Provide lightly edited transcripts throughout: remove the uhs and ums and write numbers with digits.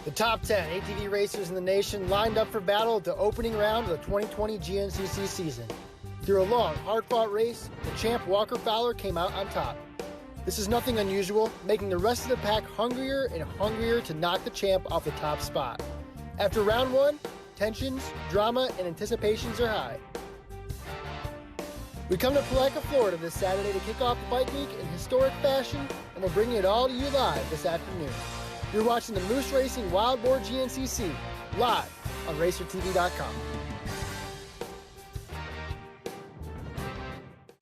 The top 10 ATV racers in the nation lined up for battle at the opening round of the 2020 GNCC season. Through a long, hard-fought race, the champ Walker Fowler came out on top. This is nothing unusual, making the rest of the pack hungrier and hungrier to knock the champ off the top spot. After round one, tensions, drama, and anticipations are high. We come to Palatka, Florida this Saturday to kick off the bike week in historic fashion, and we're bringing it all to you live this afternoon. You're watching the Moose Racing Wild Boar GNCC, live on RacerTV.com.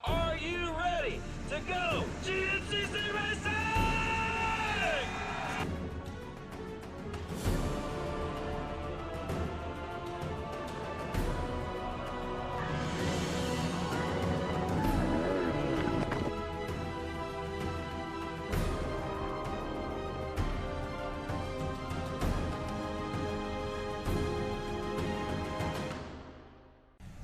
Are you ready to go GNCC Racing?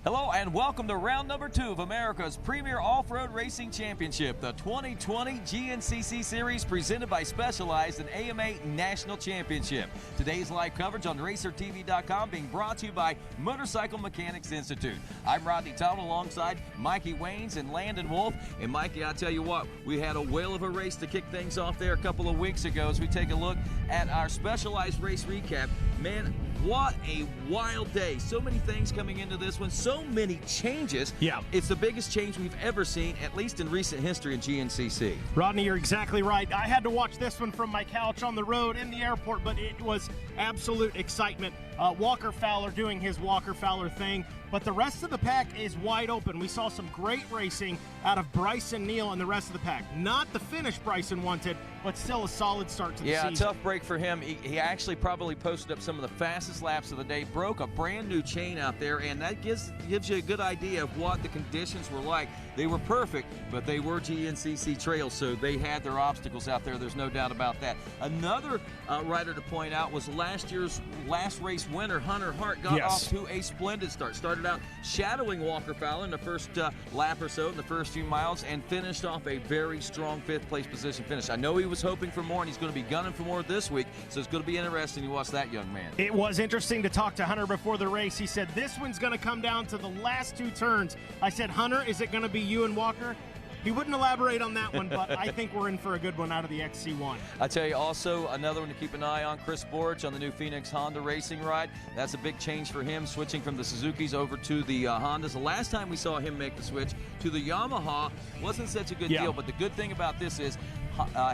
Hello and welcome to round number 2 of America's premier off-road racing championship, the 2020 GNCC Series presented by Specialized and AMA National Championship. Today's live coverage on RacerTV.com being brought to you by Motorcycle Mechanics Institute. I'm Rodney Tom alongside Mikey Waynes and Landon Wolf. And Mikey, I tell you what, we had a whale of a race to kick things off there a couple of weeks ago as we take a look at our Specialized race recap. Man, what a wild day. So many things coming into this one, so many changes. Yeah. It's the biggest change we've ever seen, at least in recent history in GNCC. Rodney, you're exactly right. I had to watch this one from my couch on the road in the airport, but it was absolute excitement. Walker Fowler doing his Walker Fowler thing, but the rest of the pack is wide open. We saw some great racing out of Bryson Neal and the rest of the pack. Not the finish Bryson wanted, but still a solid start to the season. Yeah, tough break for him. He actually probably posted up some of the fastest laps of the day, broke a brand new chain out there, and that gives you a good idea of what the conditions were like. They were perfect, but they were GNCC trails, so they had their obstacles out there. There's no doubt about that. Another rider to point out was last year's last race winner, Hunter Hart, got off to a splendid start. Started out shadowing Walker Fowler in the first lap or so, in the first few miles, and finished off a very strong 5th place position finish. I know he was hoping for more, and he's going to be gunning for more this week, so it's going to be interesting to watch that young man. It was interesting to talk to Hunter before the race. He said, this one's going to come down to the last 2 turns. I said, Hunter, is it going to be you and Walker? He wouldn't elaborate on that one, but I think we're in for a good one out of the XC1. I tell you, also another one to keep an eye on, Chris Borich on the new Phoenix Honda racing ride. That's a big change for him, switching from the Suzukis over to the Hondas. The last time we saw him make the switch to the Yamaha wasn't such a good deal, but the good thing about this is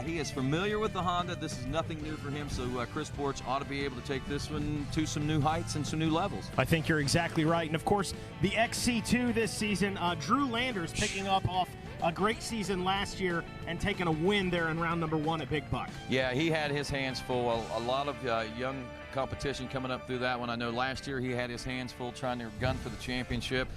he is familiar with the Honda. This is nothing new for him, so Chris Borich ought to be able to take this one to some new heights and some new levels. I think you're exactly right. And, of course, the XC2 this season, Drew Landers picking up off a great season last year and taking a win there in round number 1 at Big Buck. Yeah, he had his hands full. A lot of young competition coming up through that one. I know last year he had his hands full trying to gun for the championship,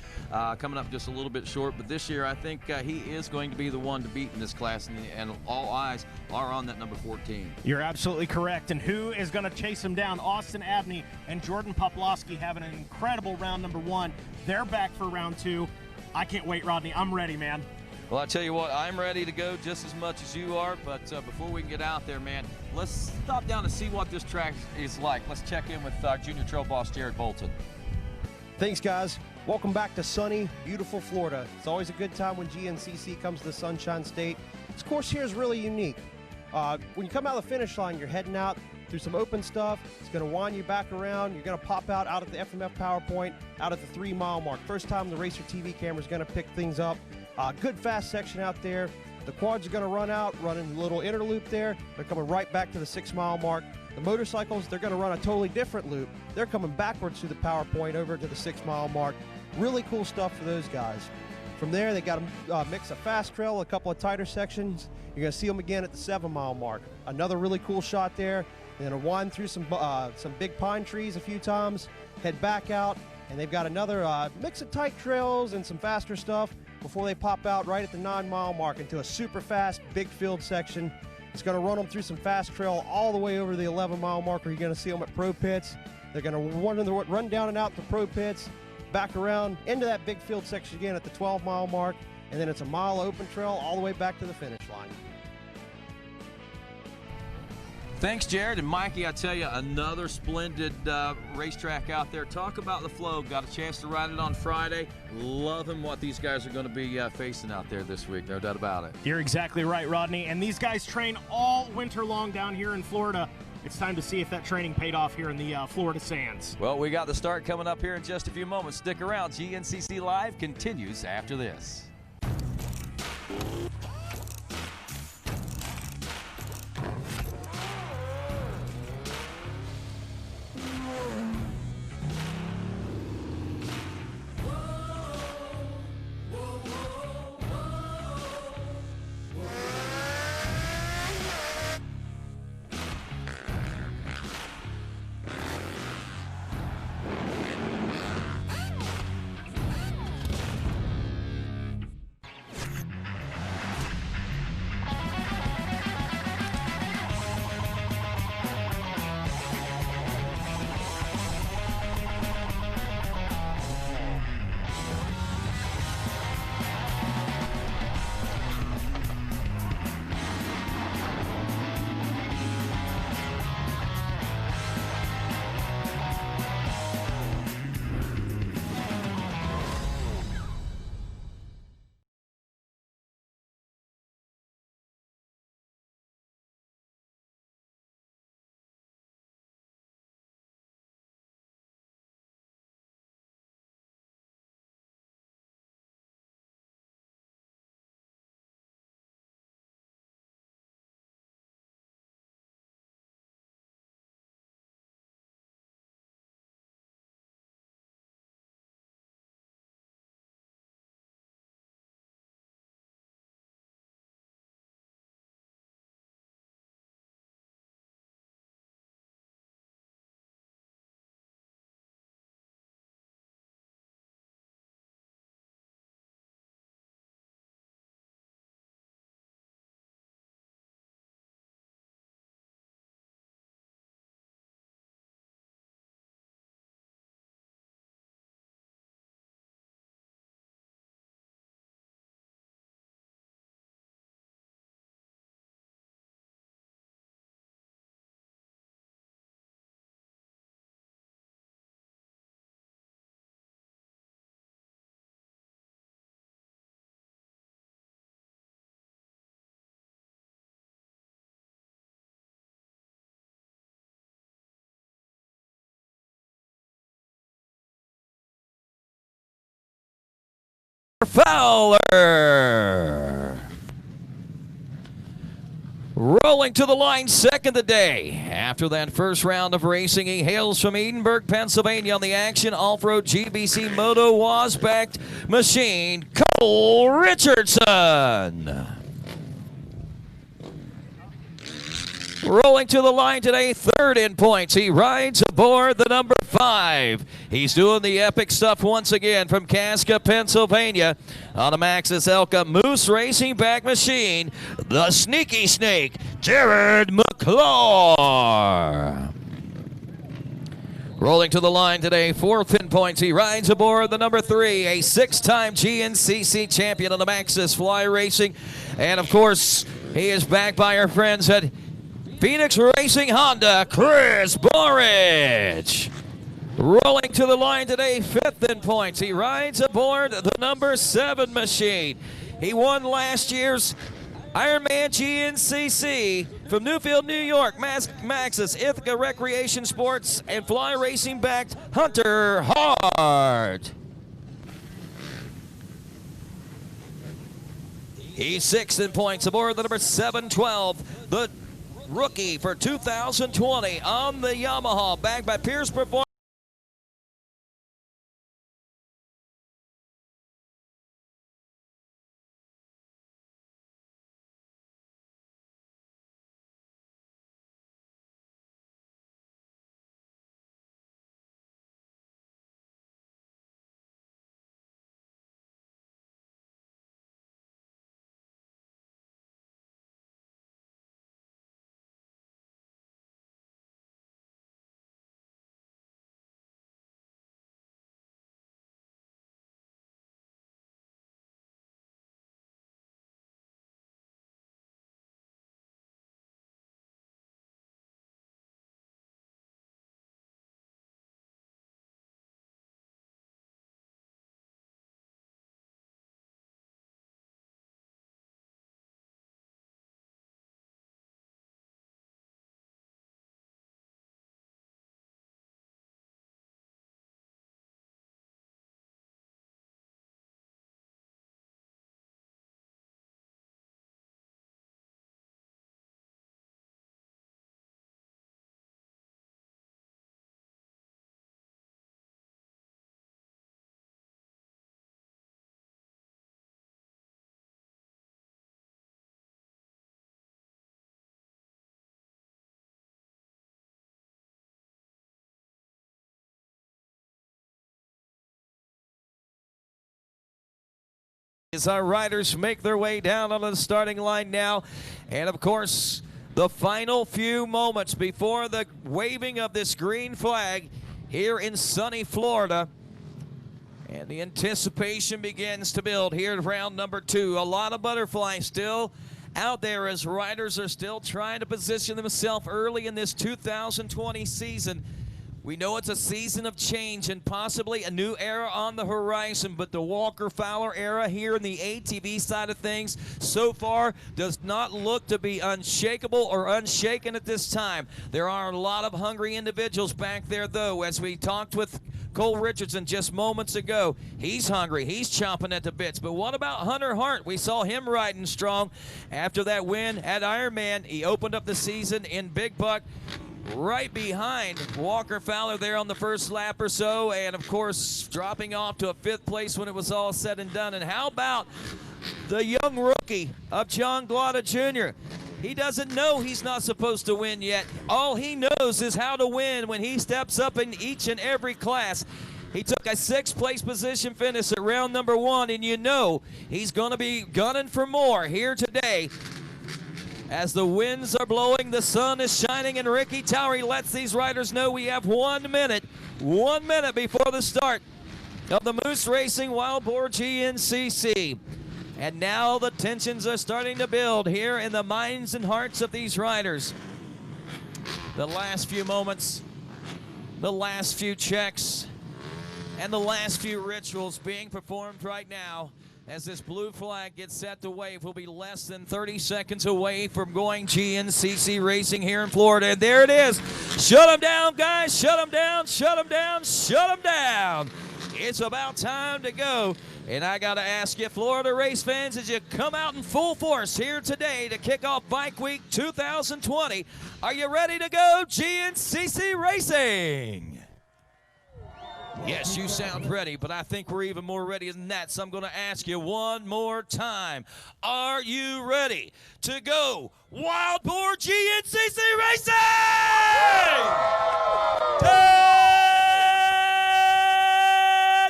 coming up just a little bit short, but this year I think he is going to be the one to beat in this class, and all eyes are on that number 14. You're absolutely correct, and who is going to chase him down? Austin Abney and Jordan Poplowski having an incredible round number 1. They're back for round 2. I can't wait, Rodney. I'm ready, man. Well, I tell you what, I'm ready to go just as much as you are, but before we can get out there, man, let's stop down and see what this track is like. Let's check in with Junior Trail boss Jared Bolton. Thanks, guys. Welcome back to sunny, beautiful Florida. It's always a good time when GNCC comes to the Sunshine State. This course here is really unique. When you come out of the finish line, you're heading out through some open stuff. It's going to wind you back around. You're going to pop out at the FMF PowerPoint, out at the 3-mile mark. First time the Racer TV camera is going to pick things up. Good fast section out there. The quads are going to run out, running a little inner loop there. They're coming right back to the 6-mile mark. The motorcycles, they're going to run a totally different loop. They're coming backwards through the PowerPoint over to the 6-mile mark. Really cool stuff for those guys. From there, they got a mix of fast trail, a couple of tighter sections. You're going to see them again at the 7-mile mark. Another really cool shot there. They're going to wind through some big pine trees a few times, head back out, and they've got another mix of tight trails and some faster stuff before they pop out right at the 9-mile mark into a super fast, big field section. It's going to run them through some fast trail all the way over to the 11-mile mark where you're going to see them at Pro Pits. They're going to run down and out the Pro Pits, back around into that big field section again at the 12-mile mark, and then it's a mile open trail all the way back to the finish line. Thanks, Jared. And Mikey, I tell you, another splendid racetrack out there. Talk about the flow. Got a chance to ride it on Friday. Loving what these guys are going to be facing out there this week. No doubt about it. You're exactly right, Rodney. And these guys train all winter long down here in Florida. It's time to see if that training paid off here in the Florida sands. Well, we got the start coming up here in just a few moments. Stick around. GNCC Live continues after this. Fowler rolling to the line second today. After that first round of racing, he hails from Edinburgh, Pennsylvania on the Action Off-Road GBC Moto was-backed machine, Cole Richardson. Rolling to the line today, third in points. He rides aboard the number 5. He's doing the epic stuff once again from Casca, Pennsylvania on a Maxxis Elka Moose Racing back machine, the Sneaky Snake, Jared McClure. Rolling to the line today, fourth in points. He rides aboard the number 3, a 6-time GNCC champion on the Maxxis Fly Racing. And of course, he is backed by our friends at Phoenix Racing Honda, Chris Borich. Rolling to the line today, fifth in points. He rides aboard the number 7 machine. He won last year's Ironman GNCC from Newfield, New York. Maxxis, Ithaca Recreation Sports, and Fly Racing backed Hunter Hart. He's sixth in points aboard the number 712, the rookie for 2020 on the Yamaha, backed by Pierce Performance. As our riders make their way down onto the starting line now, and of course, the final few moments before the waving of this green flag here in sunny Florida. And the anticipation begins to build here at round number 2. A lot of butterflies still out there as riders are still trying to position themselves early in this 2020 season. We know it's a season of change and possibly a new era on the horizon, but the Walker Fowler era here in the ATV side of things so far does not look to be unshakable or unshaken at this time. There are a lot of hungry individuals back there, though, as we talked with Cole Richardson just moments ago. He's hungry. He's chomping at the bits. But what about Hunter Hart? We saw him riding strong after that win at Ironman. He opened up the season in Big Buck, right behind Walker Fowler there on the first lap or so, and of course dropping off to a 5th place when it was all said and done. And how about the young rookie of John Glada Jr.? He doesn't know he's not supposed to win yet. All he knows is how to win when he steps up in each and every class. He took a 6th place position finish at round number 1, and you know he's going to be gunning for more here today. As the winds are blowing, the sun is shining, and Ricky Towery lets these riders know we have 1 minute before the start of the Moose Racing Wild Boar GNCC. And now the tensions are starting to build here in the minds and hearts of these riders. The last few moments, the last few checks, and the last few rituals being performed right now. As this blue flag gets set to wave, we'll be less than 30 seconds away from going GNCC racing here in Florida. And there it is. Shut them down, guys. Shut them down. Shut them down. Shut them down. It's about time to go. And I got to ask you, Florida race fans, as you come out in full force here today to kick off Bike Week 2020, are you ready to go GNCC racing? Yes, you sound ready, but I think we're even more ready than that, so I'm going to ask you one more time. Are you ready to go Wild Boar GNCC racing?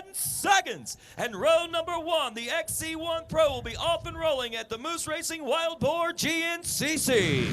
10 seconds, and row number 1, the XC1 Pro, will be off and rolling at the Moose Racing Wild Boar GNCC.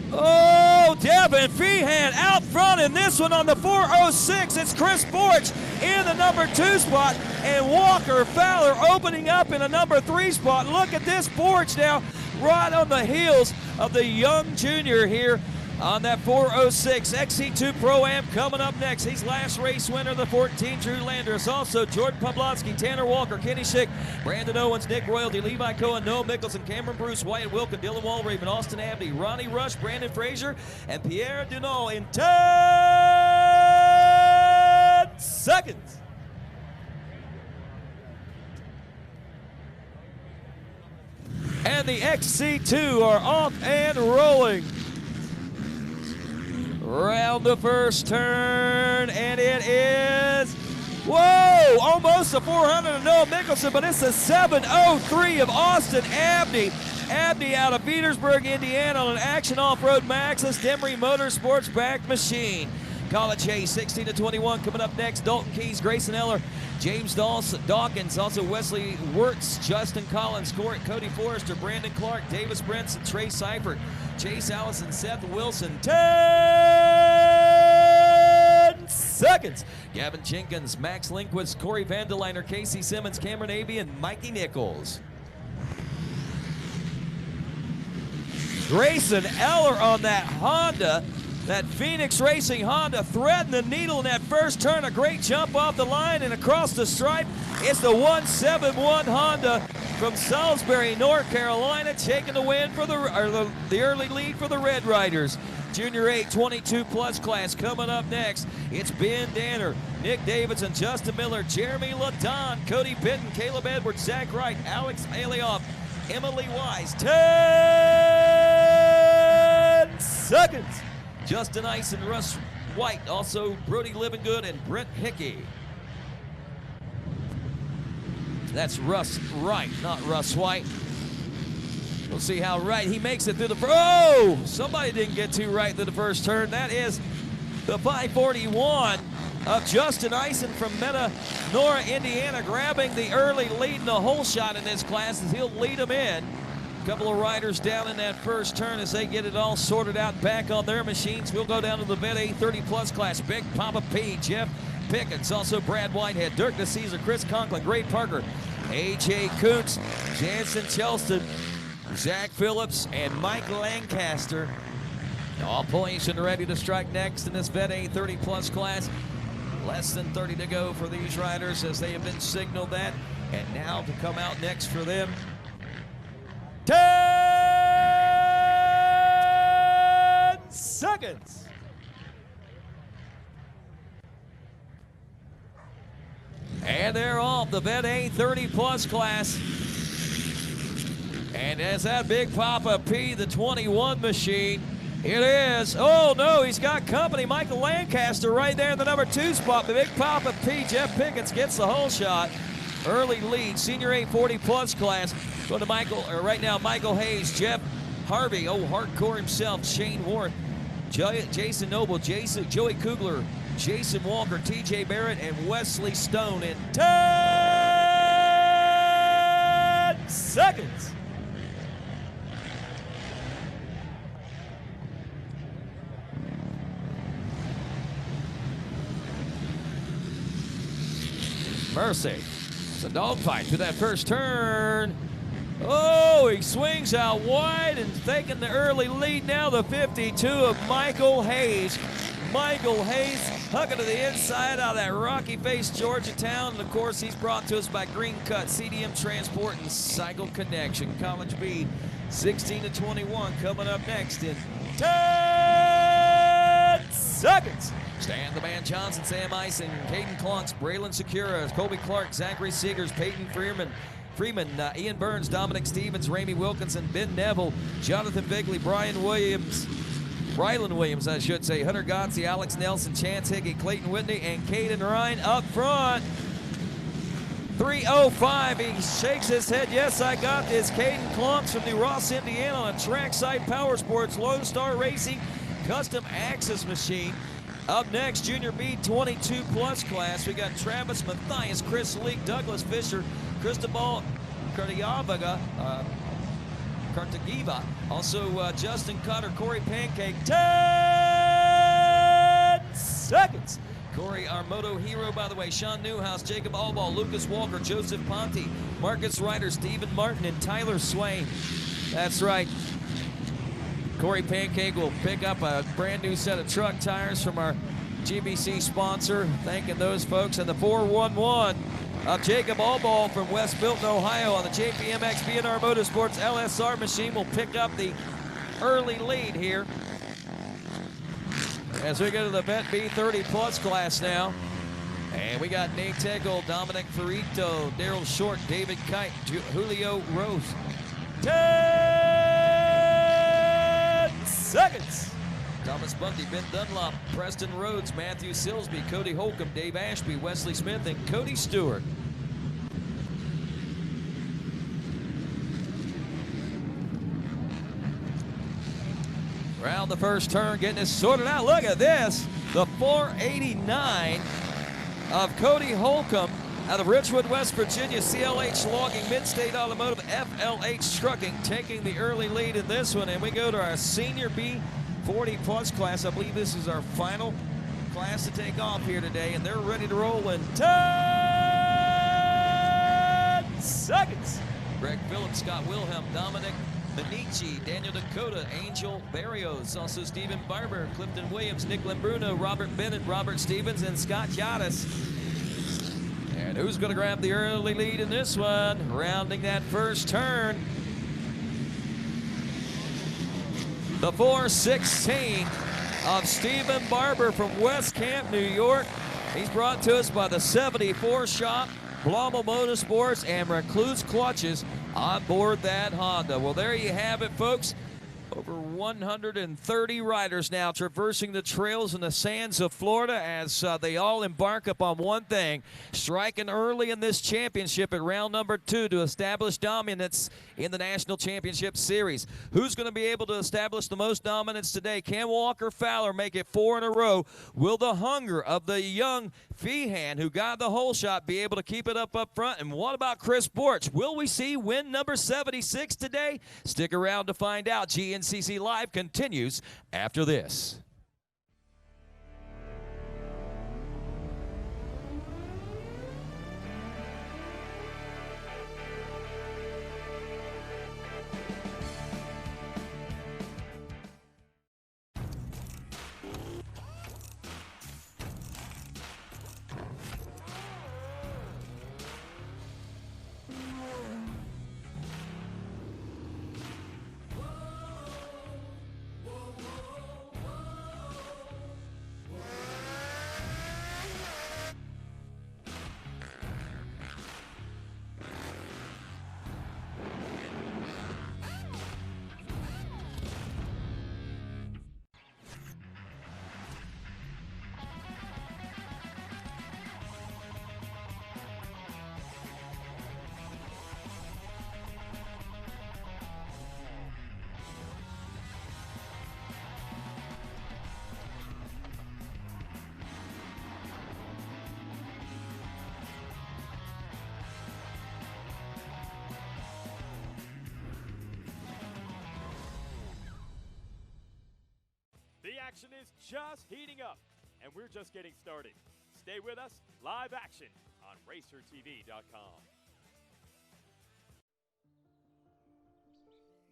Oh, Devin Feehan out front in this one on the 406. It's Chris Forge in the number 2 spot, and Walker Fowler opening up in a number 3 spot. Look at this Forge now, right on the heels of the young junior here on that 406. XC2 Pro-Am coming up next. He's last race winner of the 14, Drew Landers. Also Jordan Pawlowski, Tanner Walker, Kenny Schick, Brandon Owens, Nick Royalty, Levi Cohen, Noah Mickelson, Cameron Bruce, Wyatt Wilkin, Dylan Walraven, Austin Abney, Ronnie Rush, Brandon Frazier, and Pierre Dunant in 10 seconds. And the XC2 are off and rolling. Round the first turn, and it is, whoa, almost a 400 of Noah Mickelson, but it's a 7:03 of Austin Abney. Abney out of Petersburg, Indiana on an Action Off-Road Maxxis Demery Motorsports back machine. College Hayes, 16-21 coming up next. Dalton Keys, Grayson Eller, James Dawkins, also Wesley Wirtz, Justin Collins, Cody Forrester, Brandon Clark, Davis Brinson, Trey Seifert, Chase Allison, Seth Wilson. 10 seconds. Gavin Jenkins, Max Linquist, Corey Vandeliner, Casey Simmons, Cameron Avey, and Mikey Nichols. Grayson Eller on that Honda. That Phoenix Racing Honda threading the needle in that first turn. A great jump off the line and across the stripe. It's the 171 Honda from Salisbury, North Carolina, taking the win for the early lead for the Red Riders. Junior 8 22+ class coming up next. It's Ben Danner, Nick Davidson, Justin Miller, Jeremy LaDon, Cody Benton, Caleb Edwards, Zach Wright, Alex Alioff, Emily Wise. 10 seconds. Justin Ice and Russ White, also Brody Livingood and Brent Hickey. That's Russ Wright, not Russ White. We'll see how right he makes it through the first. Oh, somebody didn't get too right through the first turn. That is the 541 of Justin Eisen from Metanora, Indiana, grabbing the early lead in the Holeshot in this class as he'll lead them in. A couple of riders down in that first turn as they get it all sorted out back on their machines. We'll go down to the Vet A 30+ class. Big Papa P, Jeff Pickens, also Brad Whitehead, Dirk DeCesar, Chris Conklin, Great Parker, A.J. Koontz, Jansen Chelston, Zach Phillips, and Mike Lancaster. All points and ready to strike next in this Vet A 30+ class. Less than 30 to go for these riders as they have been signaled that. And now to come out next for them, 10 seconds. And they're off the Vet A 30+ class. And as that Big Papa P, the 21 machine, it is. Oh no, he's got company. Michael Lancaster right there in the number 2 spot. The Big Papa P, Jeff Pickens gets the Holeshot. Early lead, senior A 40+ class. Going to Michael, or right now, Michael Hayes, Jeff Harvey, hardcore himself, Shane Warren, Jason Noble, Joey Kugler, Jason Walker, TJ Barrett, and Wesley Stone in 10 seconds. Mercy. It's a dogfight through that first turn. Oh, he swings out wide and taking the early lead now, the 52 of Michael Hayes. Michael Hayes hugging to the inside out of that rocky-faced Georgetown. And, of course, he's brought to us by Green Cut, CDM Transport, and Cycle Connection. College B, 16 to 21, coming up next in 10 seconds. Stan the Man Johnson, Sam Eisen, Caden Klunks, Braylon Secura, Colby Clark, Zachary Seegers, Peyton Freeman, Ian Burns, Dominic Stevens, Ramey Wilkinson, Ben Neville, Jonathan Bigley, Rylan Williams, I should say, Hunter Gotze, Alex Nelson, Chance Hickey, Clayton Whitney, and Caden Ryan up front. 3:05, he shakes his head. Yes, I got this. Caden Klunks from New Ross, Indiana, on Trackside Power Sports, Lone Star Racing, Custom Axis Machine. Up next, Junior B 22+ class. We got Travis Mathias, Chris Leak, Douglas Fisher, Cristobal Cartagiva, also Justin Cutter, Corey Pancake. 10 seconds. Corey, our moto hero, by the way, Sean Newhouse, Jacob Allball, Lucas Walker, Joseph Ponte, Marcus Ryder, Stephen Martin, and Tyler Swain. That's right. Corey Pancake will pick up a brand new set of truck tires from our GBC sponsor. Thanking those folks. And the 411 of Jacob Allball from West Milton, Ohio on the JPMX BNR Motorsports LSR machine will pick up the early lead here. As we go to the Vet B 30+ class now. And we got Nate Tegel, Dominic Ferrito, Daryl Short, David Kite, Julio Rose. 10 seconds. Thomas Bundy, Ben Dunlop, Preston Rhodes, Matthew Silsby, Cody Holcomb, Dave Ashby, Wesley Smith, and Cody Stewart. Around the first turn, getting this sorted out. Look at this. The 489 of Cody Holcomb out of Richwood, West Virginia, CLH Logging, Mid-State Automotive, FLH Trucking, taking the early lead in this one. And we go to our Senior B 40+ class. I believe this is our final class to take off here today, and they're ready to roll in 10 seconds. Greg Phillips, Scott Wilhelm, Dominic Benici, Daniel Dakota, Angel Barrios, also Stephen Barber, Clifton Williams, Nick Lembruno, Robert Bennett, Robert Stevens, and Scott Yadis. And who's going to grab the early lead in this one? Rounding that first turn, the 416 of Stephen Barber from West Camp, New York. He's brought to us by the 74 Shop, Blommel Motorsports, and Recluse Clutches on board that Honda. Well, there you have it, folks. Over 130 riders now traversing the trails and the sands of Florida as they all embark upon one thing, striking early in this championship at round number 2 to establish dominance in the National Championship Series. Who's going to be able to establish the most dominance today? Can Walker Fowler make it 4 in a row? Will the hunger of the young Feehan, who got the hole shot, be able to keep it up front? And what about Chris Borch? Will we see win number 76 today? Stick around to find out. GNCC Live continues after this. The action is just heating up, and we're just getting started. Stay with us, live action on RacerTV.com.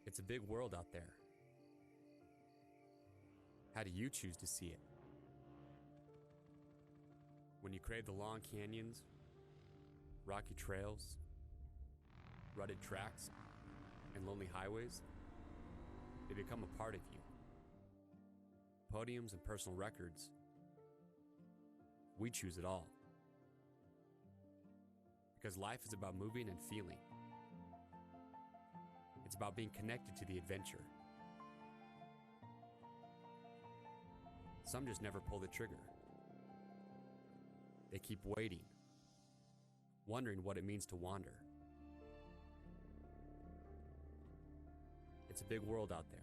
It's a big world out there. How do you choose to see it? When you crave the long canyons, rocky trails, rutted tracks, and lonely highways, they become a part of you. Podiums and personal records, we choose it all. Because life is about moving and feeling. It's about being connected to the adventure. Some just never pull the trigger. They keep waiting, wondering what it means to wander. It's a big world out there.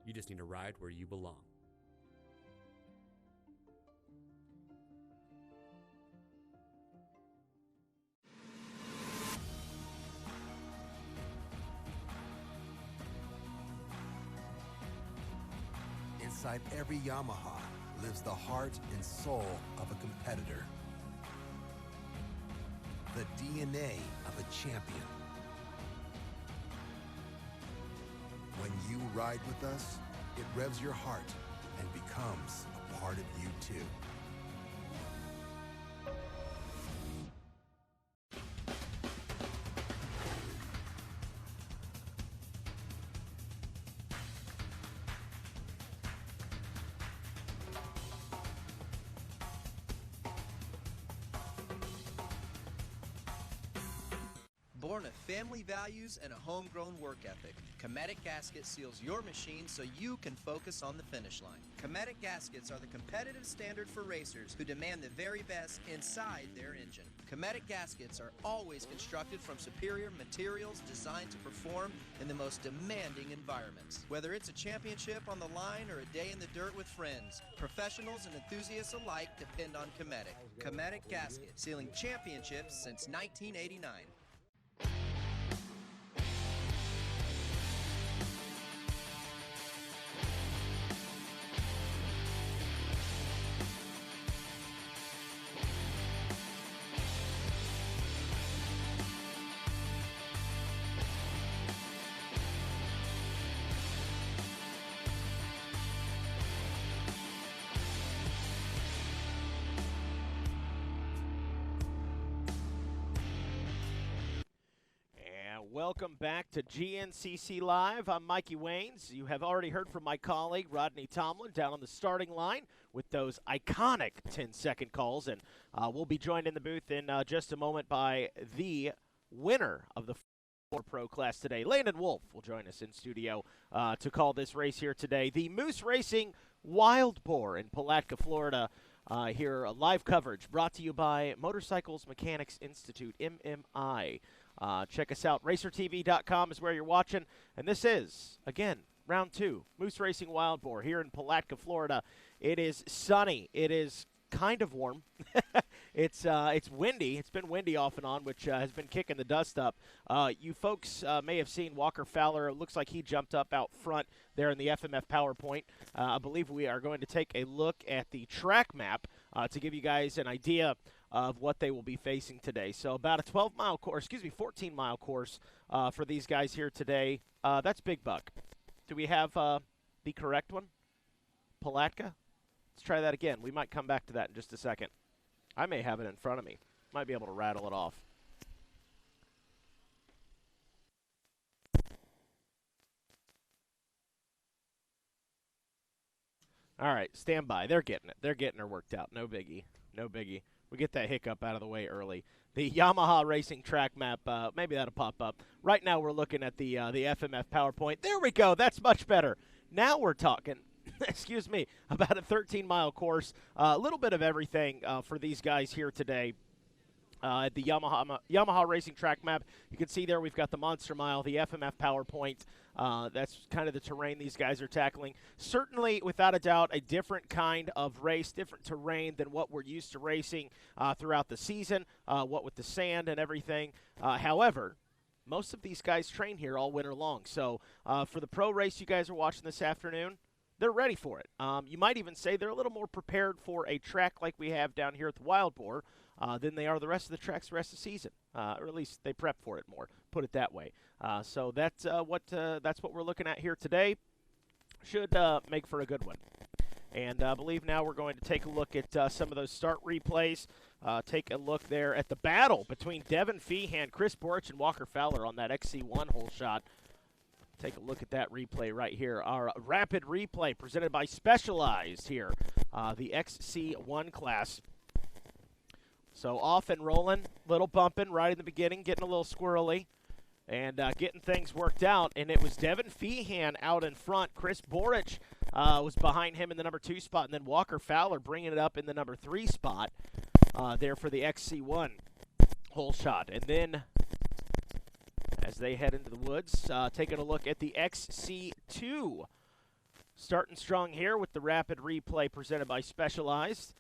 You just need to ride where you belong. Inside every Yamaha lives the heart and soul of a competitor. The DNA of a champion. When you ride with us, it revs your heart and becomes a part of you too. Born of family values and a homegrown work ethic, Cometic Gasket seals your machine so you can focus on the finish line. Cometic Gaskets are the competitive standard for racers who demand the very best inside their engine. Cometic Gaskets are always constructed from superior materials designed to perform in the most demanding environments. Whether it's a championship on the line or a day in the dirt with friends, professionals and enthusiasts alike depend on Cometic. Cometic Gasket, sealing championships since 1989. Welcome back to GNCC Live. I'm Mikey Waynes. You have already heard from my colleague Rodney Tomlin down on the starting line with those iconic 10-second calls, and we'll be joined in the booth in just a moment by the winner of the Pro class today. Landon Wolf will join us in studio to call this race here today. The Moose Racing Wild Boar in Palatka, Florida. Here, live coverage brought to you by Motorcycles Mechanics Institute, MMI. Check us out. RacerTV.com is where you're watching. And this is, again, round 2, Moose Racing Wild Boar here in Palatka, Florida. It is sunny. It is kind of warm. It's windy. It's been windy off and on, which has been kicking the dust up. You folks may have seen Walker Fowler. It looks like he jumped up out front there in the FMF PowerPoint. I believe we are going to take a look at the track map to give you guys an idea of what they will be facing today. So about a 12-mile course, 14-mile course for these guys here today. That's Big Buck. Do we have the correct one? Palatka? Let's try that again. We might come back to that in just a second. I may have it in front of me. Might be able to rattle it off. All right, stand by. They're getting it. They're getting her worked out. No biggie. No biggie. We get that hiccup out of the way early. The Yamaha Racing track map, maybe that'll pop up. Right now we're looking at the FMF PowerPoint. There we go. That's much better. Now we're talking. Excuse me, about a 13-mile course. A little bit of everything for these guys here today at the Yamaha Racing track map. You can see there we've got the Monster Mile, the FMF PowerPoint. That's kind of the terrain these guys are tackling. Certainly, without a doubt, a different kind of race, different terrain than what we're used to racing throughout the season, what with the sand and everything. However, most of these guys train here all winter long. So for the pro race you guys are watching this afternoon, they're ready for it. You might even say they're a little more prepared for a track like we have down here at the Wild Boar than they are the rest of the tracks the rest of the season. Or at least they prep for it more, put it that way. So that's what we're looking at here today. Should make for a good one. And I believe now we're going to take a look at some of those start replays. Take a look there at the battle between Devin Feehan, Chris Borich, and Walker Fowler on that XC1 Holeshot. Take a look at that replay right here. Our rapid replay presented by Specialized here, the XC1 class. So off and rolling, little bumping right in the beginning, getting a little squirrely, and getting things worked out. And it was Devin Feehan out in front. Chris Borich was behind him in the number 2 spot, and then Walker Fowler bringing it up in the number 3 spot there for the XC1 Holeshot. And then as they head into the woods, taking a look at the XC2. Starting strong here with the rapid replay presented by Specialized.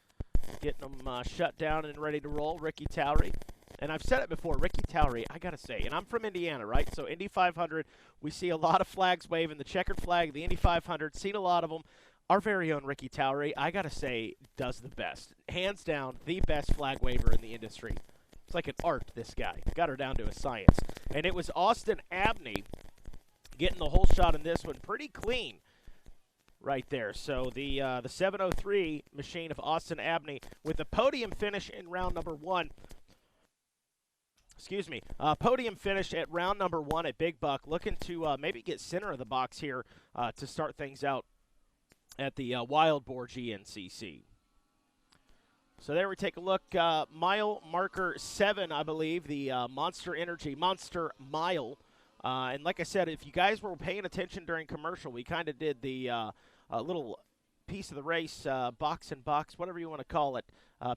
Getting them shut down and ready to roll. Ricky Towery. And I've said it before, Ricky Towery, I got to say, and I'm from Indiana, right? So Indy 500, we see a lot of flags waving, the checkered flag, the Indy 500, seen a lot of them. Our very own Ricky Towery, I got to say, does the best. Hands down, the best flag waver in the industry. It's like an art, this guy. Got her down to a science. And it was Austin Abney getting the whole shot in this one pretty clean right there. So the 703 machine of Austin Abney with a podium finish in round number 1. Excuse me. Podium finish at round number 1 at Big Buck. Looking to maybe get center of the box here to start things out at the Wild Boar GNCC. So there we take a look, mile marker 7, I believe, the Monster Energy Monster Mile. And like I said, if you guys were paying attention during commercial, we kind of did the little piece of the race, box in box, whatever you want to call it,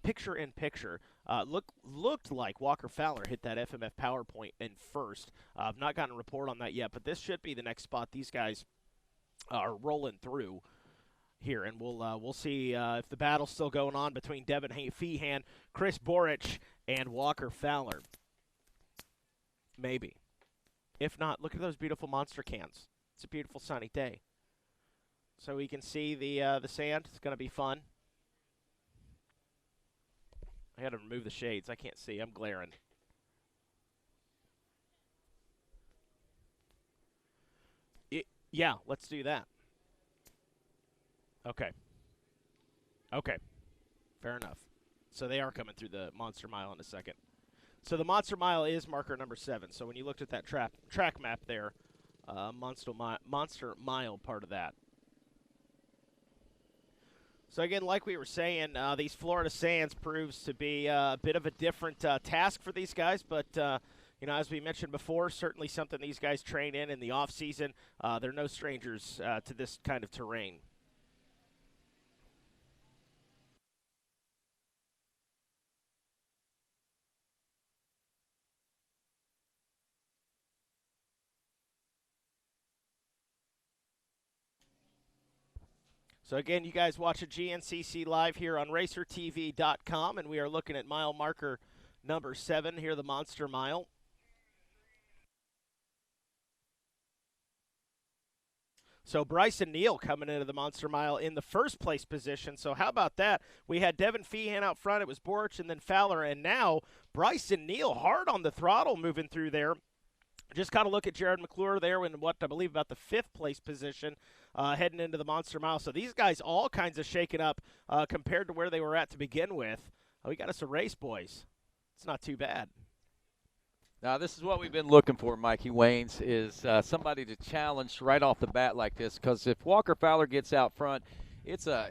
picture in picture. Looked like Walker Fowler hit that FMF PowerPoint in first. I've not gotten a report on that yet, but this should be the next spot these guys are rolling through here, and we'll see if the battle's still going on between Devin Feehan, Chris Borich, and Walker Fowler. Maybe. If not, look at those beautiful monster cans. It's a beautiful sunny day. So we can see the sand. It's going to be fun. I got to remove the shades. I can't see. I'm glaring. Yeah, let's do that. Okay. Okay. Fair enough. So they are coming through the Monster Mile in a second. So the Monster Mile is marker number 7. So when you looked at that track map there, Monster Mile part of that. So again, like we were saying, these Florida Sands proves to be a bit of a different task for these guys, but you know, as we mentioned before, certainly something these guys train in the off season. They're no strangers to this kind of terrain. So, again, you guys watch a GNCC live here on RacerTV.com, and we are looking at mile marker number 7 here, the Monster Mile. So Bryson Neal coming into the Monster Mile in the first place position. So how about that? We had Devin Feehan out front. It was Borch and then Fowler. And now Bryson Neal hard on the throttle moving through there. Just got to look at Jared McClure there in what I believe about the 5th place position heading into the Monster Mile. So these guys all kinds of shaken up compared to where they were at to begin with. We got us a race, boys. It's not too bad. Now, this is what we've been looking for, Mikey Waynes, is somebody to challenge right off the bat like this. Because if Walker Fowler gets out front, it's a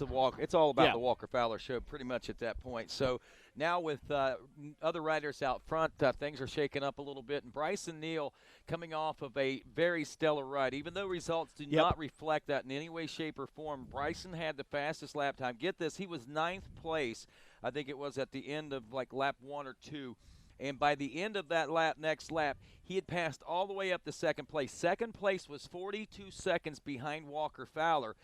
walk. It's all about the Walker Fowler show, pretty much at that point. So now with other riders out front, things are shaking up a little bit. And Bryson Neal coming off of a very stellar ride, even though results do not reflect that in any way, shape, or form. Bryson had the fastest lap time. Get this, he was 9th place. I think it was at the end of like lap 1 or 2. And by the end of that next lap, he had passed all the way up to 2nd place. 2nd place was 42 seconds behind Walker Fowler.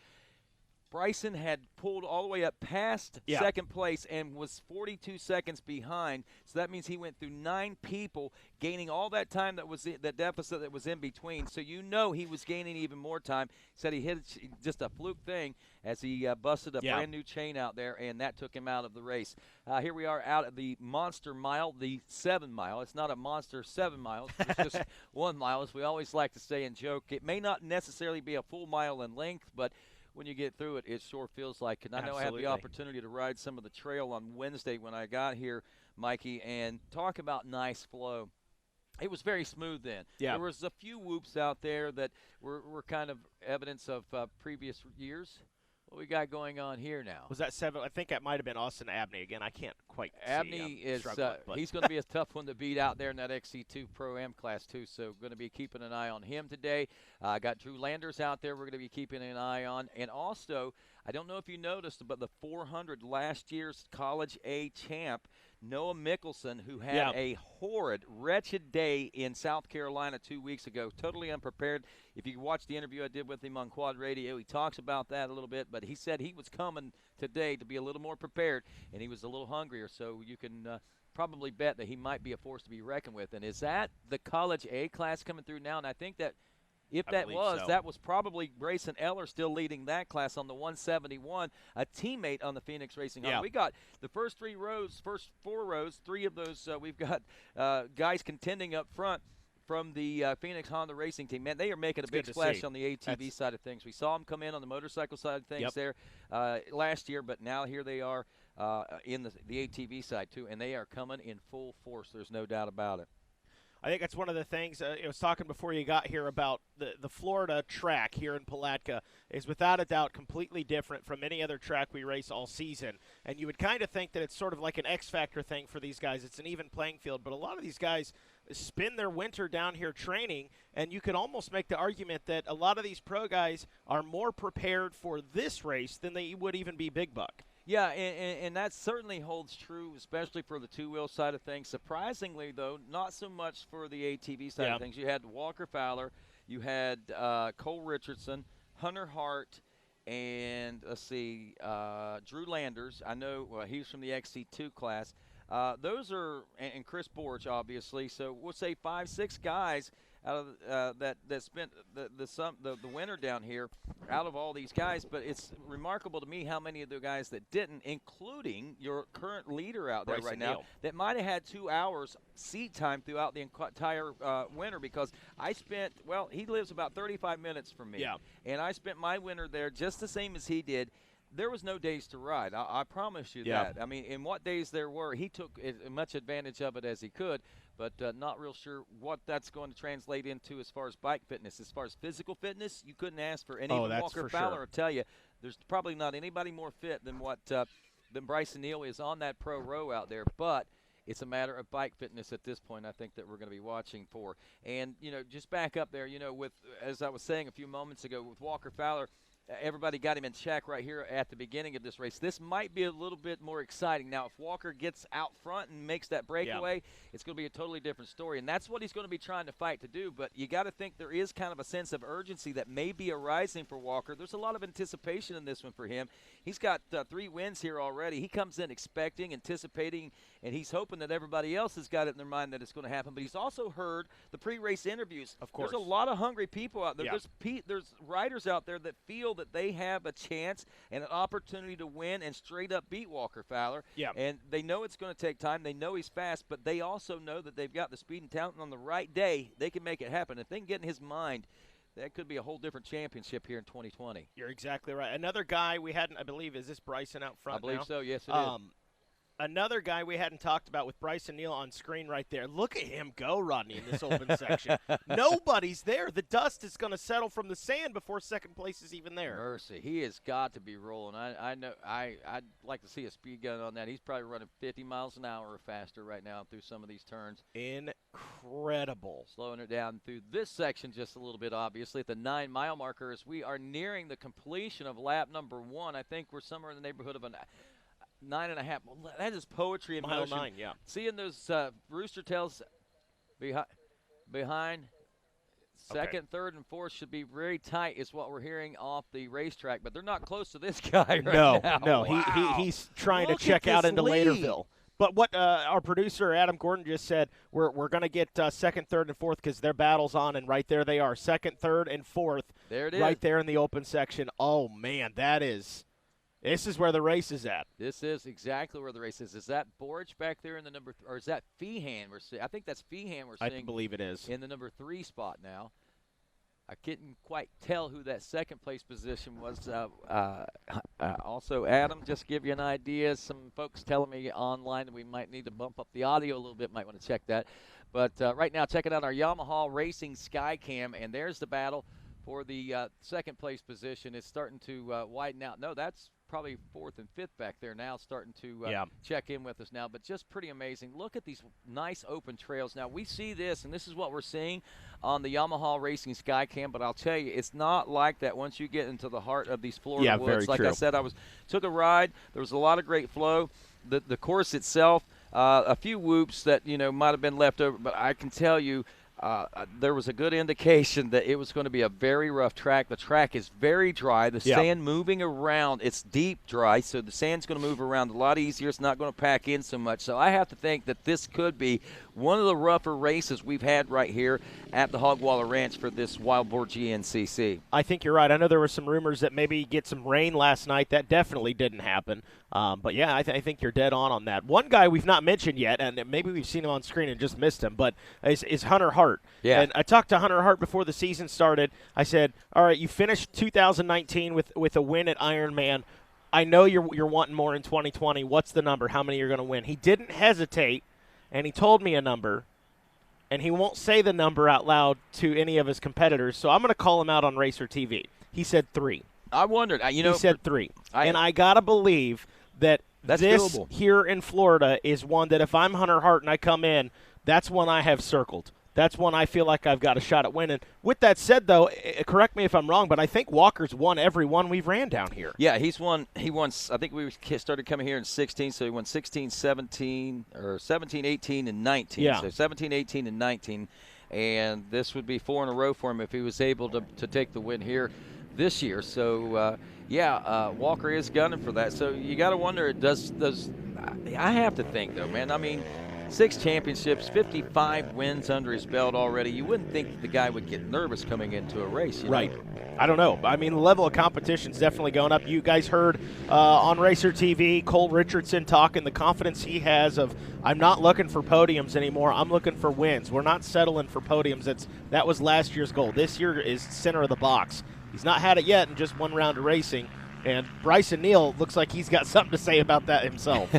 Bryson had pulled all the way up past 2nd place and was 42 seconds behind. So that means he went through 9 people, gaining all that time that was the deficit that was in between. So you know he was gaining even more time. Said he hit just a fluke thing as he busted a brand new chain out there, and that took him out of the race. Here we are out at the Monster Mile, the 7 mile. It's not a Monster 7 miles. It's just 1 mile, as we always like to say and joke. It may not necessarily be a full mile in length, but when you get through it, it sure feels like it. And I know I had the opportunity to ride some of the trail on Wednesday when I got here, Mikey, and talk about nice flow. It was very smooth then. Yeah. There was a few whoops out there that were kind of evidence of previous years. What we got going on here now? Was that 7? I think that might have been Austin Abney. Again, I can't quite see. Abney is he's going to be a tough one to beat out there in that XC2 Pro-Am Class 2, so going to be keeping an eye on him today. Got Drew Landers out there we're going to be keeping an eye on. And also, I don't know if you noticed, but the 400 last year's College A champ, Noah Mickelson, who had a horrid, wretched day in South Carolina 2 weeks ago, totally unprepared. If you watch the interview I did with him on Quad Radio, he talks about that a little bit, but he said he was coming today to be a little more prepared, and he was a little hungrier, so you can probably bet that he might be a force to be reckoned with. And is that the College A class coming through now? And I think that if that was probably Grayson Eller still leading that class on the 171, a teammate on the Phoenix Racing Honda. We got the first 4 rows, 3 of those we've got guys contending up front from the Phoenix Honda Racing team. Man, they are making a big splash on the ATV side of things. We saw them come in on the motorcycle side of things there last year, but now here they are in the ATV side too, and they are coming in full force. There's no doubt about it. I think that's one of the things I was talking before you got here about the Florida track here in Palatka is without a doubt completely different from any other track we race all season. And you would kind of think that it's sort of like an X-Factor thing for these guys. It's an even playing field. But a lot of these guys spend their winter down here training, and you could almost make the argument that a lot of these pro guys are more prepared for this race than they would even be Big Buck. Yeah, and that certainly holds true, especially for the two-wheel side of things. Surprisingly, though, not so much for the ATV side of things. You had Walker Fowler, you had Cole Richardson, Hunter Hart, and let's see, Drew Landers. I know he's from the XC2 class. Those are, and Chris Borch, obviously. So we'll say 5-6 guys out of that spent the winter down here out of all these guys. But it's remarkable to me how many of the guys that didn't, including your current leader out there right now, that might have had 2 hours seat time throughout the entire winter, because I spent, he lives about 35 minutes from me, and I spent my winter there just the same as he did. There was no days to ride. I promise you that. I mean, in what days there were, he took as much advantage of it as he could, but not real sure what that's going to translate into as far as bike fitness. As far as physical fitness, you couldn't ask for any. Walker Fowler will tell you there's probably not anybody more fit than Bryson Neal is on that pro row out there. But It's a matter of bike fitness at this point, I think, that we're going to be watching for. And, just back up there, with, as I was saying a few moments ago, with Walker Fowler, everybody got him in check right here at the beginning of this race. This might be a little bit more exciting. Now, if Walker gets out front and makes that breakaway, it's going to be a totally different story. And that's what he's going to be trying to fight to do. But you got to think there is kind of a sense of urgency that may be arising for Walker. There's a lot of anticipation in this one for him. He's got 3 wins here already. He comes in expecting, anticipating, and he's hoping that everybody else has got it in their mind that it's going to happen. But he's also heard the pre-race interviews. Of course. There's a lot of hungry people out there. Yeah. There's riders out there that feel that they have a chance and an opportunity to win and straight up beat Walker Fowler. Yeah. And they know it's going to take time. They know he's fast, but they also know that they've got the speed and talent on the right day. They can make it happen. If they can get in his mind, that could be a whole different championship here in 2020. You're exactly right. Another guy we hadn't, I believe, is this Bryson out front I believe now? so, yes it is. Another guy we hadn't talked about with Bryson Neal on screen right there. Look at him go, Rodney, in this open section. Nobody's there. The dust is going to settle from the sand before second place is even there. Mercy. He has got to be rolling. I know. I'd like to see a speed gun on that. He's probably running 50 miles an hour or faster right now through some of these turns. Incredible. Slowing it down through this section just a little bit, obviously, at the 9-mile marker as we are nearing the completion of lap number 1. I think we're somewhere in the neighborhood of 9.5. Well, that is poetry in motion. Mile 9, yeah. Seeing those rooster tails behind second, third, and fourth should be very tight is what we're hearing off the racetrack. But they're not close to this guy right now. No. Wow. He's trying Look to check at out this into lead. Laterville. But what our producer, Adam Gordon, just said, we're going to get second, third, and fourth because their battle's on, and right there they are. Second, third, and fourth. There it is. Right there in the open section. Oh, man, this is where the race is at. This is exactly where the race is. Is that Borich back there in the number or is that Feehan we're seeing? I think that's Feehan we're seeing. I believe it is. In the number 3 spot now. I couldn't quite tell who that second place position was. Also, Adam, just to give you an idea, some folks telling me online that we might need to bump up the audio a little bit. Might want to check that. But right now, checking out our Yamaha Racing Skycam, and there's the battle for the second place position. It's starting to widen out. No, that's probably 4th and 5th back there now, starting to check in with us now. But just pretty amazing. Look at these nice open trails. Now, we see this, and this is what we're seeing on the Yamaha Racing Skycam, but I'll tell you, it's not like that once you get into the heart of these Florida woods. Very like true. I said, took a ride. There was a lot of great flow. The course itself, a few whoops that, might have been left over, but I can tell you, there was a good indication that it was going to be a very rough track. The track is very dry. The sand moving around. It's deep dry, so the sand's going to move around a lot easier. It's not going to pack in so much. So I have to think that this could be one of the rougher races we've had right here at the Hogwaller Ranch for this Wild Boar GNCC. I think you're right. I know there were some rumors that maybe get some rain last night. That definitely didn't happen. But, yeah, I think you're dead on that. One guy we've not mentioned yet, and maybe we've seen him on screen and just missed him, but is Hunter Hart. Yeah. And I talked to Hunter Hart before the season started. I said, all right, you finished 2019 with a win at Ironman. I know you're wanting more in 2020. What's the number? How many you're going to win? He didn't hesitate, and he told me a number, and he won't say the number out loud to any of his competitors, so I'm going to call him out on Racer TV. He said 3. I wondered. He said 3. And I got to believe that that's this doable. Here in Florida is one that if I'm Hunter Hart and I come in, that's one I have circled. That's one I feel like I've got a shot at winning. With that said, though, correct me if I'm wrong, but I think Walker's won every one we've ran down here. Yeah, he's won. He won. I think we started coming here in 16, so he won 16, 17, or 17, 18, and 19. Yeah. So 17, 18, and 19. And this would be 4 in a row for him if he was able to take the win here this year. So, Walker is gunning for that. So you got to wonder, does I have to think, though, man. I mean, 6 championships, 55 wins under his belt already. You wouldn't think that the guy would get nervous coming into a race. Right. I don't know. I mean, the level of competition is definitely going up. You guys heard on Racer TV, Cole Richardson talking the confidence he has of, I'm not looking for podiums anymore. I'm looking for wins. We're not settling for podiums. That was last year's goal. This year is center of the box. He's not had it yet in just one round of racing. And Bryson Neal looks like he's got something to say about that himself.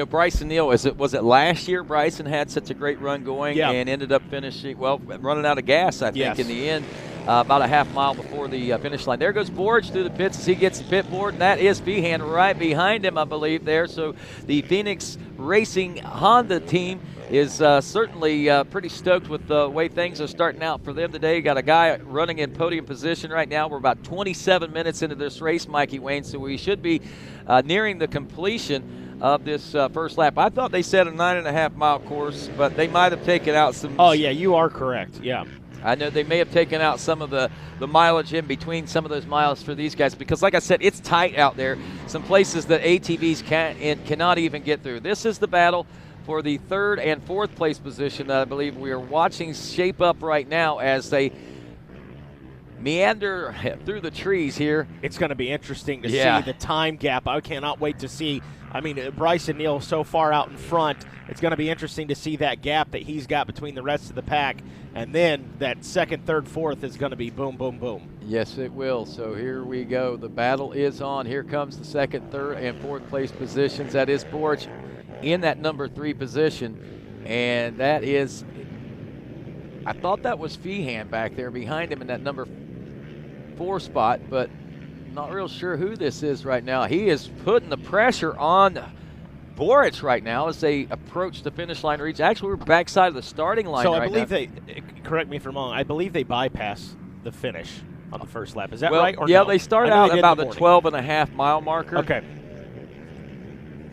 Bryson Neal, was it last year Bryson had such a great run going and ended up finishing, running out of gas, I think, in the end. about a half mile before the finish line. There goes Borge through the pits as he gets the pit board, and that is Feehan right behind him, I believe, there. So the Phoenix Racing Honda team is certainly pretty stoked with the way things are starting out for them today. Got a guy running in podium position right now. We're about 27 minutes into this race, Mikey Wayne, so we should be nearing the completion of this first lap. I thought they said a 9.5-mile course, but they might have taken out some. Oh, yeah, you are correct. Yeah. I know they may have taken out some of the mileage in between some of those miles for these guys because, like I said, it's tight out there. Some places that ATVs cannot even get through. This is the battle for the 3rd and 4th place position that I believe we are watching shape up right now as they meander through the trees here. It's going to be interesting to see the time gap. I cannot wait to see. I mean, Bryson Neal so far out in front. It's going to be interesting to see that gap that he's got between the rest of the pack. And then that 2nd, 3rd, 4th is going to be boom, boom, boom. Yes, it will. So here we go. The battle is on. Here comes the 2nd, 3rd, and 4th place positions. That is Borge in that number 3 position. And that is, I thought that was Feehan back there behind him in that number 4 spot, but not real sure who this is right now. He is putting the pressure on Boric right now as they approach the finish line reach. Actually, we're backside of the starting line so right now. I believe correct me if I'm wrong, I believe they bypass the finish on the first lap. Is that right? Or yeah, no? they start out about the 12.5-mile marker. Okay.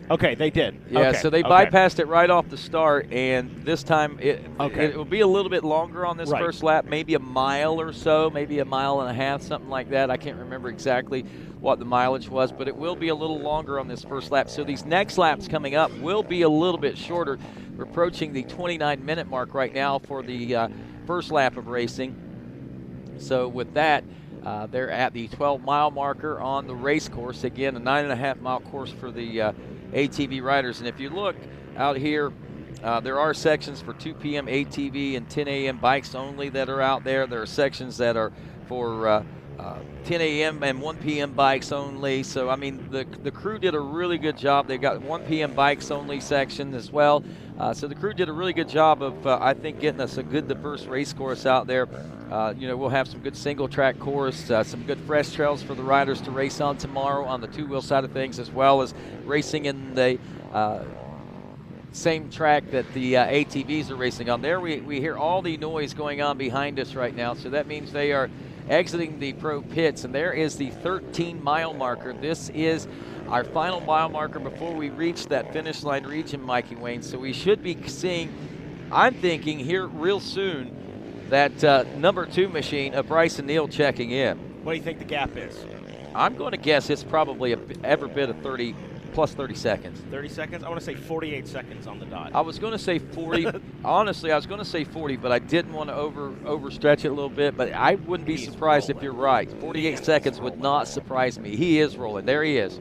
Okay, they did. Yeah, okay. So they bypassed it right off the start, and this time it will be a little bit longer on this first lap, maybe a mile or so, maybe a mile and a half, something like that. I can't remember exactly what the mileage was, but it will be a little longer on this first lap. So these next laps coming up will be a little bit shorter. We're approaching the 29-minute mark right now for the first lap of racing. So with that, they're at the 12-mile marker on the race course. Again, a 9.5-mile course for the ATV riders. And if you look out here, there are sections for 2 p.m. ATV and 10 a.m. bikes only that are out there. There are sections that are for 10 a.m. and 1 p.m. bikes only. So, I mean, the crew did a really good job. They got 1 p.m. bikes only section as well. So the crew did a really good job of, I think, getting us a good diverse race course out there. We'll have some good single track course, some good fresh trails for the riders to race on tomorrow on the 2-wheel side of things, as well as racing in the same track that the ATVs are racing on. There we hear all the noise going on behind us right now, so that means they are exiting the pro pits, and there is the 13-mile marker. This is our final mile marker before we reach that finish line region, Mikey Wayne. So we should be seeing, I'm thinking here real soon, that number 2 machine of Bryson Neal checking in. What do you think the gap is? I'm going to guess it's probably every bit of 30 plus 30 seconds. 30 seconds? I want to say 48 seconds on the dot. I was going to say 40. Honestly, I was going to say 40, but I didn't want to overstretch it a little bit. But I wouldn't be surprised if you're right. 48 seconds would not surprise me. He is rolling. There he is.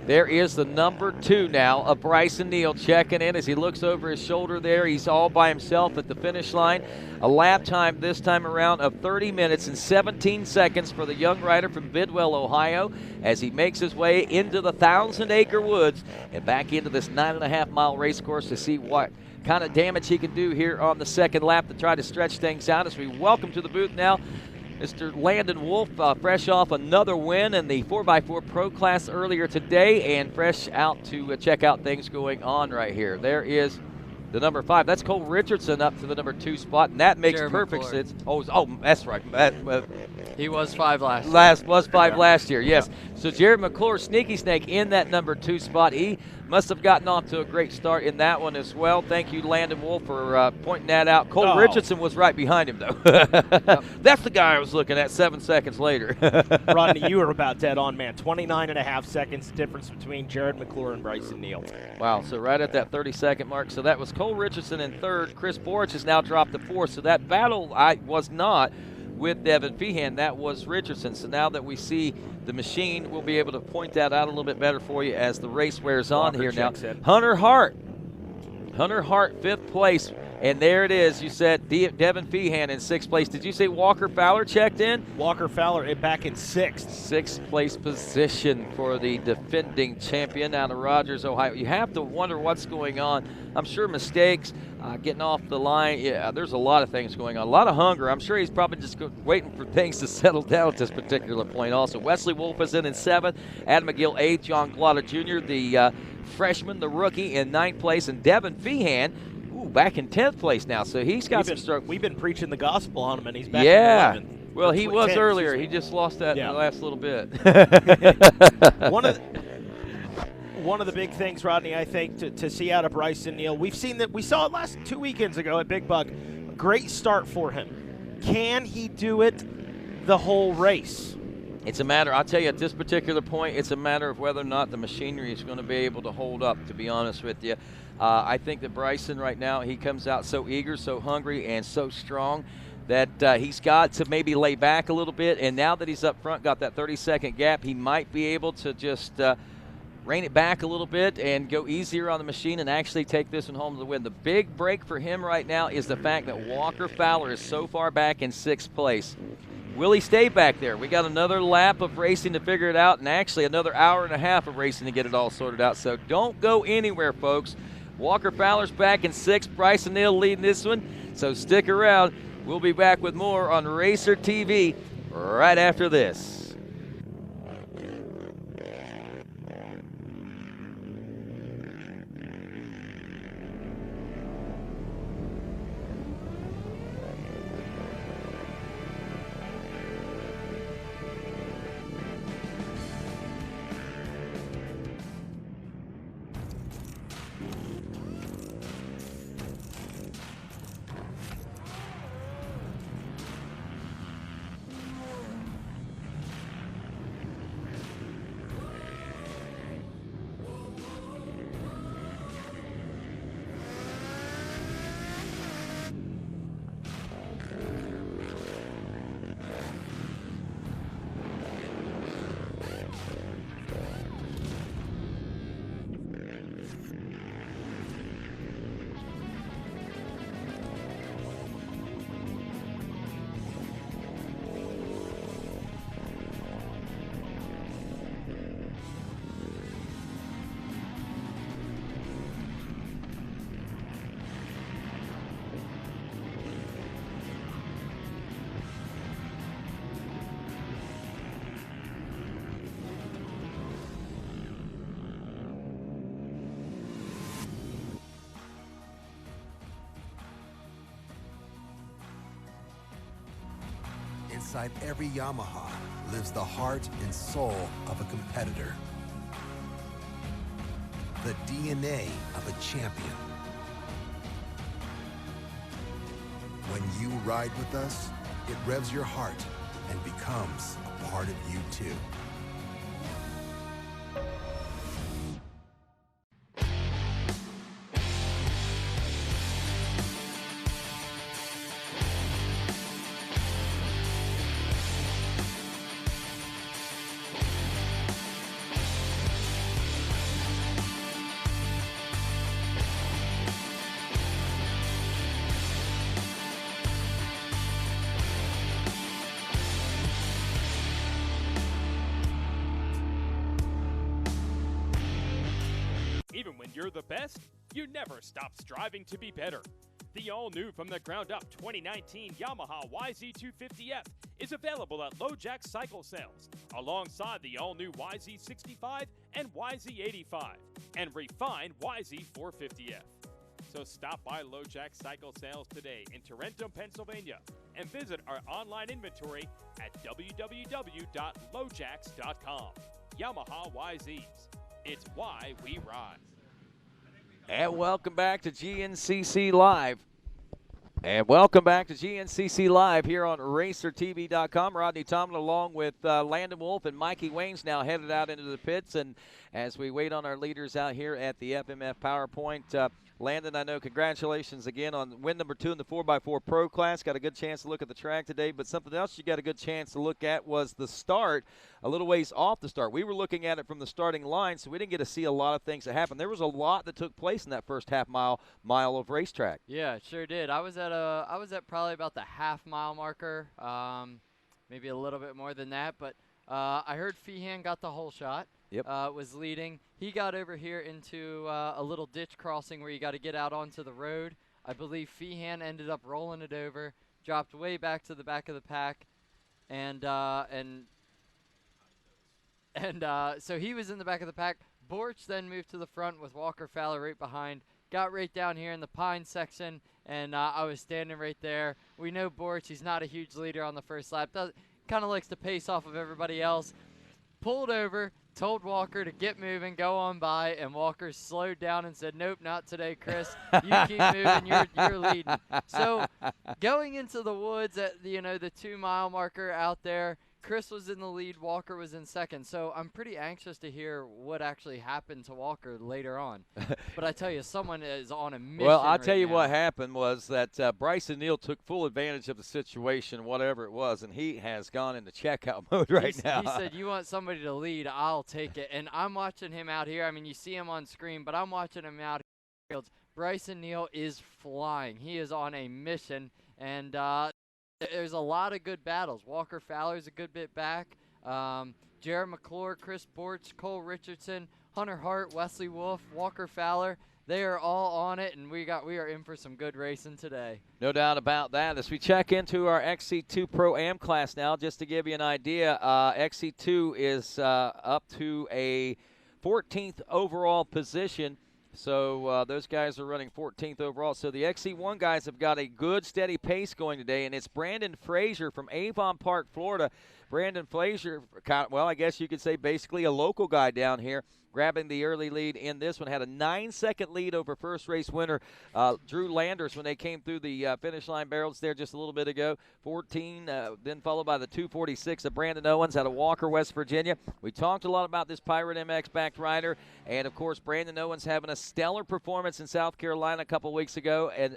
There is the number 2 now of Bryson Neal checking in as he looks over his shoulder there. He's all by himself at the finish line. A lap time this time around of 30 minutes and 17 seconds for the young rider from Bidwell, Ohio, as he makes his way into the 1,000-acre woods and back into this 9.5-mile race course to see what kind of damage he can do here on the second lap to try to stretch things out. As we welcome to the booth now Mr. Landon Wolf, fresh off another win in the 4x4 Pro Class earlier today, and fresh out to check out things going on right here. There is the number 5. That's Cole Richardson up to the number 2 spot, and that makes Jared perfect McClure. sense. Oh, that's right. He was 5 last year. Was 5 last year, yes. Yeah. So Jared McClure, Sneaky Snake, in that number 2 spot. He must have gotten off to a great start in that one as well. Thank you, Landon Wolf, for pointing that out. Cole Richardson was right behind him, though. Yep. That's the guy I was looking at 7 seconds later. Rodney, you were about dead on, man. 29.5 seconds difference between Jared McClure and Bryson Neal. Wow, so right at that 30-second mark. So that was Cole Richardson in 3rd. Chris Borich has now dropped to 4th. So that battle was not with Devin Feehan. That was Richardson. So now that we see the machine, we'll be able to point that out a little bit better for you as the race wears on here now. Hunter Hart, 5th place And there it is. You said Devin Feehan in 6th place. Did you say Walker Fowler checked in? Walker Fowler back in 6th. 6th place position for the defending champion out of Rogers, Ohio. You have to wonder what's going on. I'm sure mistakes, getting off the line. Yeah, there's a lot of things going on. A lot of hunger. I'm sure he's probably just waiting for things to settle down at this particular point also. Wesley Wolf is in 7th. Adam McGill 8th. John Glotta Jr., the freshman, the rookie, in 9th place. And Devin Feehan, back in 10th place now, so he's got some struggle. We've been preaching the gospel on him, and he's back in 11th. Well, he was 10th, earlier. He just lost that in the last little bit. One of the big things, Rodney, I think, to see out of Bryson Neal, we saw it last 2 weekends ago at Big Buck. A great start for him. Can he do it the whole race? It's a matter, I'll tell you, at this particular point, it's a matter of whether or not the machinery is going to be able to hold up, to be honest with you. I think that Bryson right now, he comes out so eager, so hungry, and so strong that he's got to maybe lay back a little bit. And now that he's up front, got that 30-second gap, he might be able to just rein it back a little bit and go easier on the machine and actually take this one home to the win. The big break for him right now is the fact that Walker Fowler is so far back in 6th place. Will he stay back there? We got another lap of racing to figure it out, and actually another hour and a half of racing to get it all sorted out. So don't go anywhere, folks. Walker Fowler's back in 6th. Bryson Neal leading this one. So stick around. We'll be back with more on Racer TV right after this. Inside every Yamaha lives the heart and soul of a competitor. The DNA of a champion. When you ride with us, it revs your heart and becomes a part of you too. Even when you're the best, you never stop striving to be better. The all-new from the ground-up 2019 Yamaha YZ250F is available at LoJack Cycle Sales, alongside the all-new YZ65 and YZ85, and refined YZ450F. So stop by LoJack Cycle Sales today in Tarentum, Pennsylvania, and visit our online inventory at www.lojacks.com. Yamaha YZs. It's why we ride. And welcome back to GNCC Live. And welcome back to GNCC Live here on RacerTV.com. Rodney Tomlin along with Landon Wolf and Mikey Waynes now headed out into the pits. And as we wait on our leaders out here at the FMF PowerPoint, Landon, I know congratulations again on win number 2 in the 4x4 Pro class. Got a good chance to look at the track today, but something else you got a good chance to look at was the start, a little ways off the start. We were looking at it from the starting line, so we didn't get to see a lot of things that happened. There was a lot that took place in that first mile of racetrack. Yeah, it sure did. I was at probably about the half-mile marker, maybe a little bit more than that, but I heard Feehan got the Holeshot. Yep. Was leading. He got over here into a little ditch crossing where you got to get out onto the road. I believe Feehan ended up rolling it over, dropped way back to the back of the pack, and so he was in the back of the pack. Borch then moved to the front with Walker Fowler right behind. Got right down here in the pine section, and I was standing right there. We know Borch, he's not a huge leader on the first lap. Kind of likes to pace off of everybody else. Pulled over, told Walker to get moving, go on by, and Walker slowed down and said, nope, not today, Chris. You keep moving, you're leading. So going into the woods at the 2-mile marker out there, Chris was in the lead, Walker was in second. So I'm pretty anxious to hear what actually happened to Walker later on. But I tell you, someone is on a mission. Well, I'll tell you now. what happened was that Bryson Neal took full advantage of the situation, whatever it was, and he has gone into checkout mode now. He said, you want somebody to lead, I'll take it. And I'm watching him out here. I mean, you see him on screen, but I'm watching him out here. Bryson Neal is flying. He is on a mission, and there's a lot of good battles. Walker Fowler's a good bit back. Jared McClure, Chris Borch, Cole Richardson, Hunter Hart, Wesley Wolf, Walker Fowler. They are all on it, and we are in for some good racing today. No doubt about that. As we check into our XC2 Pro-Am class now, just to give you an idea, XC2 is up to a 14th overall position. So those guys are running 14th overall. So the XC1 guys have got a good, steady pace going today, and it's Brandon Frazier from Avon Park, Florida. Brandon Frazier, well, I guess you could say basically a local guy down here, grabbing the early lead in this one. Had a 9-second lead over first race winner Drew Landers when they came through the finish line barrels there just a little bit ago. 14, then followed by the 246 of Brandon Owens out of Walker, West Virginia. We talked a lot about this Pirate MX-backed rider, and, of course, Brandon Owens having a stellar performance in South Carolina a couple weeks ago, and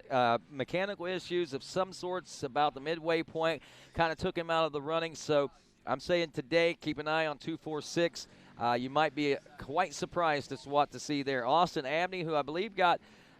mechanical issues of some sorts about the midway point kind of took him out of the running. So I'm saying today, keep an eye on 246. You might be quite surprised as to what to see there. Austin Abney, who I believe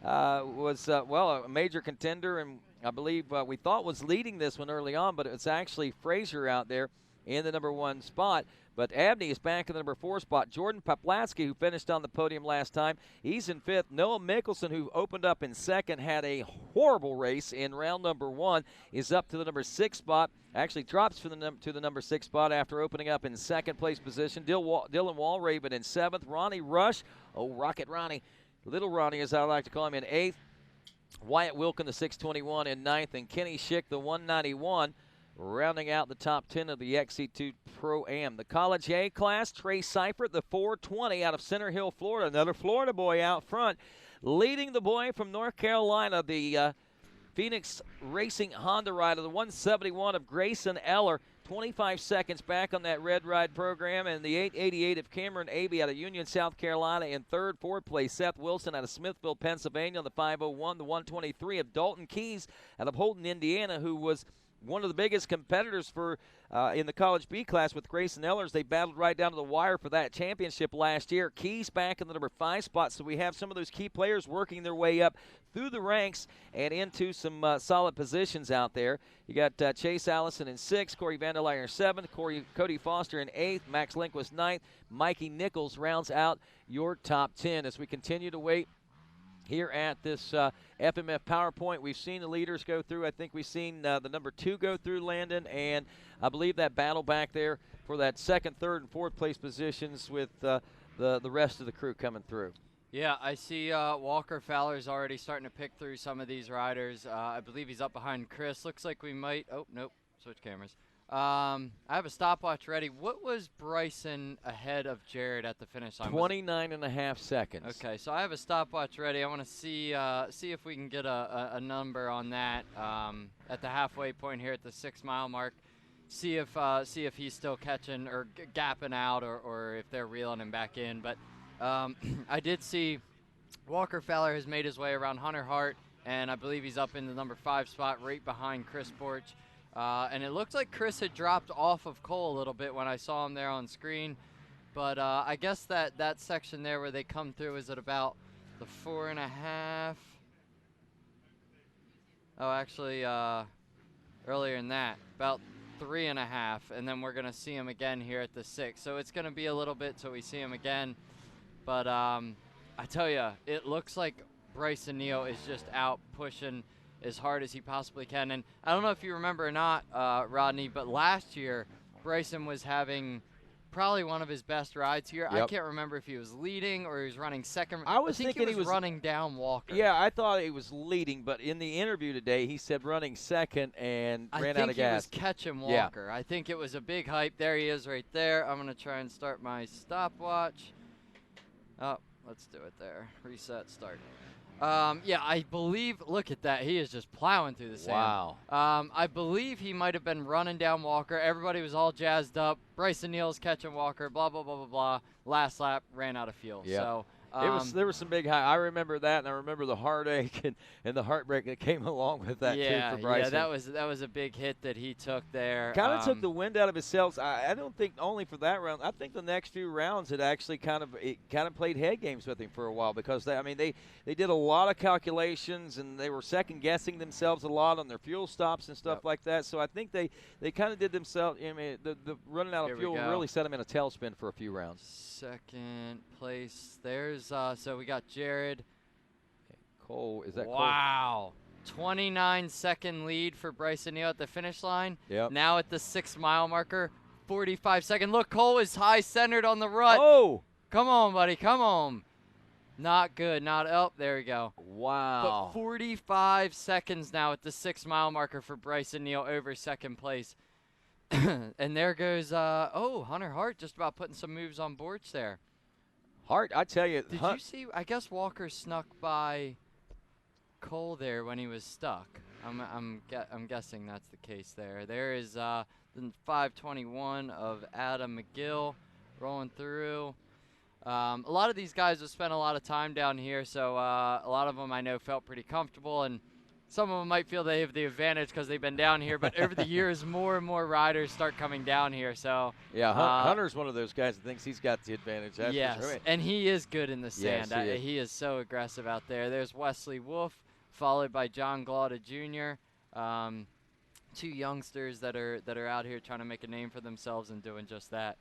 was a major contender, and I believe we thought was leading this one early on, but it's actually Frazier out there in the number 1 spot. But Abney is back in the number 4 spot. Jordan Poplatsky, who finished on the podium last time, he's in 5th. Noah Mickelson, who opened up in 2nd, had a horrible race in round number 1, is up to the number 6 spot. Actually drops to the number 6 spot after opening up in 2nd place position. Dylan Walraven in 7th. Ronnie Rush, Rocket Ronnie, Little Ronnie as I like to call him, in 8th. Wyatt Wilkin, the 621, in 9th. And Kenny Schick, the 191, rounding out the top 10 of the XC2 Pro-Am. The College A class, Trey Seifert, the 420 out of Center Hill, Florida. Another Florida boy out front. Leading the boy from North Carolina, the Phoenix Racing Honda rider, the 171 of Grayson Eller. 25 seconds back on that Red Ride program, and the 888 of Cameron Abey out of Union, South Carolina in 3rd. 4th place, Seth Wilson out of Smithville, Pennsylvania on the 501. The 123 of Dalton Keys out of Holton, Indiana, who was one of the biggest competitors for in the College B class with Grayson Ellers. They battled right down to the wire for that championship last year. Keys back in the number 5 spot, so we have some of those key players working their way up through the ranks and into some solid positions out there. You got Chase Allison in 6th, Corey Vanderleyer in 7th, Cody Foster in 8th, Max Lindquist 9th, Mikey Nichols rounds out your top 10 as we continue to wait here at this FMF PowerPoint. We've seen the leaders go through. I think we've seen the number 2 go through, Landon, and I believe that battle back there for that 2nd, 3rd, and 4th place positions with the rest of the crew coming through. Yeah, I see Walker Fowler's already starting to pick through some of these riders. I believe he's up behind Chris. Looks like we might – oh, nope, switch cameras. I have a stopwatch ready. What was Bryson ahead of Jared at the finish line? 29.5 seconds. Okay, so I have a stopwatch ready. I want to see if we can get a number on that at the halfway point here at the 6 mile mark. See if he's still catching or gapping out or if they're reeling him back in. But I did see Walker Fowler has made his way around Hunter Hart, and I believe he's up in the number 5 spot right behind Chris Borch. And it looks like Chris had dropped off of Cole a little bit when I saw him there on screen. But I guess that section there where they come through is at about the 4.5. Oh, actually, earlier than that, about 3.5. And then we're going to see him again here at the 6. So it's going to be a little bit till we see him again. But I tell you, it looks like Bryson Neal is just out pushing as hard as he possibly can. And I don't know if you remember or not, Rodney, but last year Bryson was having probably one of his best rides here. Yep. I can't remember if he was leading or he was running second. I think thinking he was running down Walker. Yeah, I thought he was leading, but in the interview today, he said running second and ran out of gas. I think he was catching Walker. Yeah. I think it was a big hype. There he is right there. I'm going to try and start my stopwatch. Oh, let's do it there. Reset, start. Yeah, I believe, look at that. He is just plowing through the sand. Wow. I believe he might have been running down Walker. Everybody was all jazzed up. Bryson Neal's catching Walker, blah, blah, blah, blah, blah. Last lap, ran out of fuel. Yeah. So there was some big high. I remember that, and I remember the heartache and the heartbreak that came along with that too for Bryson. Yeah, that was a big hit that he took there. Kind of took the wind out of his sails. I don't think only for that round. I think the next few rounds it actually kind of played head games with him for a while because they did a lot of calculations and they were second guessing themselves a lot on their fuel stops and stuff like that. So I think they kind of did themselves. I mean, the running out of fuel really set them in a tailspin for a few rounds. Second place. There's so we got Jared. Cole, is that wow. 29-second lead for Bryson Neal at the finish line. Yep. Now at the 6 mile marker, 45-second. Look, Cole is high centered on the rut. Oh! Come on, buddy, come on. Not good, not up. There we go. Wow. But 45 seconds now at the 6 mile marker for Bryson Neal over second place. And there goes, Hunter Hart just about putting some moves on Borch there. Hart, I tell you. Did you see? I guess Walker snuck by Cole there when he was stuck. I'm guessing that's the case there. There is the 521 of Adam McGill rolling through. A lot of these guys have spent a lot of time down here, so a lot of them I know felt pretty comfortable, and some of them might feel they have the advantage because they've been down here, but over the years, more and more riders start coming down here. So yeah, Hunter's one of those guys that thinks he's got the advantage. That's yes, for sure. And he is good in the sand. Yes, he is so aggressive out there. There's Wesley Wolf, followed by John Glauda Jr., two youngsters that are out here trying to make a name for themselves and doing just that.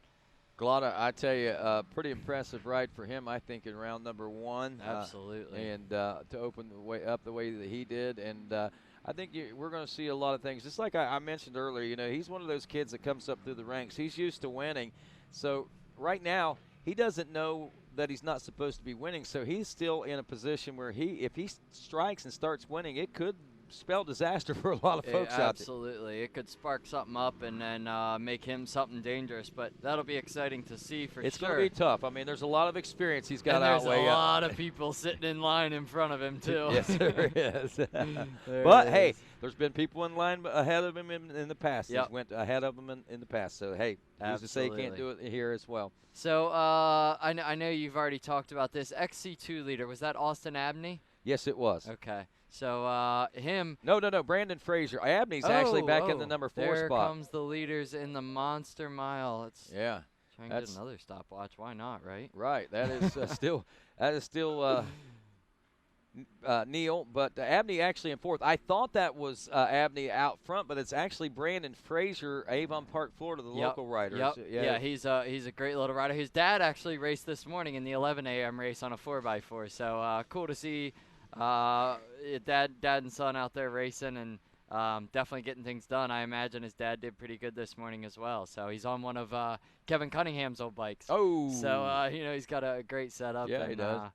Glauda, I tell you, pretty impressive ride for him, I think, in round number 1. Absolutely. And to open the way up the way that he did. And I think we're going to see a lot of things. Just like I mentioned earlier, he's one of those kids that comes up through the ranks. He's used to winning. So right now, he doesn't know that he's not supposed to be winning. So he's still in a position where if he strikes and starts winning, it could spell disaster for a lot of folks out there. Absolutely. It could spark something up and then make him something dangerous, but that'll be exciting to see for it's sure. It's going to be tough. I mean, there's a lot of experience he's got out way. There's a lot of people sitting in line in front of him, too. Yes, there is. But, hey, there's been people in line ahead of him in the past. Yep. He's went ahead of him in the past. So, hey, who's to say he can't do it here as well. So, I know you've already talked about this. XC2 leader, was that Austin Abney? Yes, it was. Okay. So, him. No, Brandon Fraser. Abney's actually back in the number 4 there spot. There comes the leaders in the Monster Mile. Let's try and get another stopwatch. Why not, right? Right. That is still Neal, but Abney actually in 4th. I thought that was Abney out front, but it's actually Brandon Fraser, Avon Park, Florida, the local rider. Yep. Yeah, he's a great little rider. His dad actually raced this morning in the 11 a.m. race on a 4x4. So cool to see dad and son out there racing and definitely getting things done. I imagine his dad did pretty good this morning as well. So he's on one of Kevin Cunningham's old bikes. Oh. So, he's got a great setup. Yeah, he does.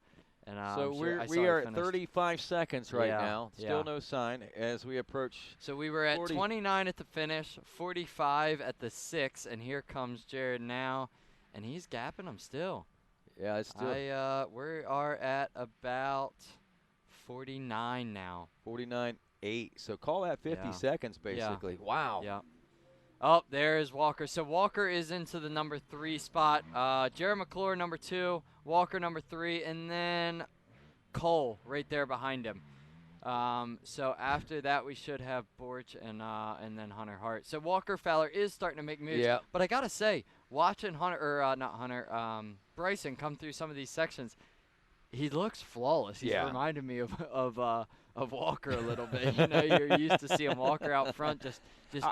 And so we are at 35 seconds right now. Still no sign as we approach. So we were at 29 at the finish, 45 at the 6, and here comes Jared now, and he's gapping him still. Yeah, it's still. We are at about 49 now. 49.8. So call that 50 seconds basically. Yeah. Wow. Yeah. Oh, there is Walker. So Walker is into the number 3 spot. Jared McClure, number 2. Walker, number 3. And then Cole right there behind him. So after that, we should have Borch and then Hunter Hart. So Walker Fowler is starting to make moves. Yeah. But I got to say, watching Bryson come through some of these sections, he looks flawless. He's reminded me of Walker a little bit. You know, you're used to seeing Walker out front just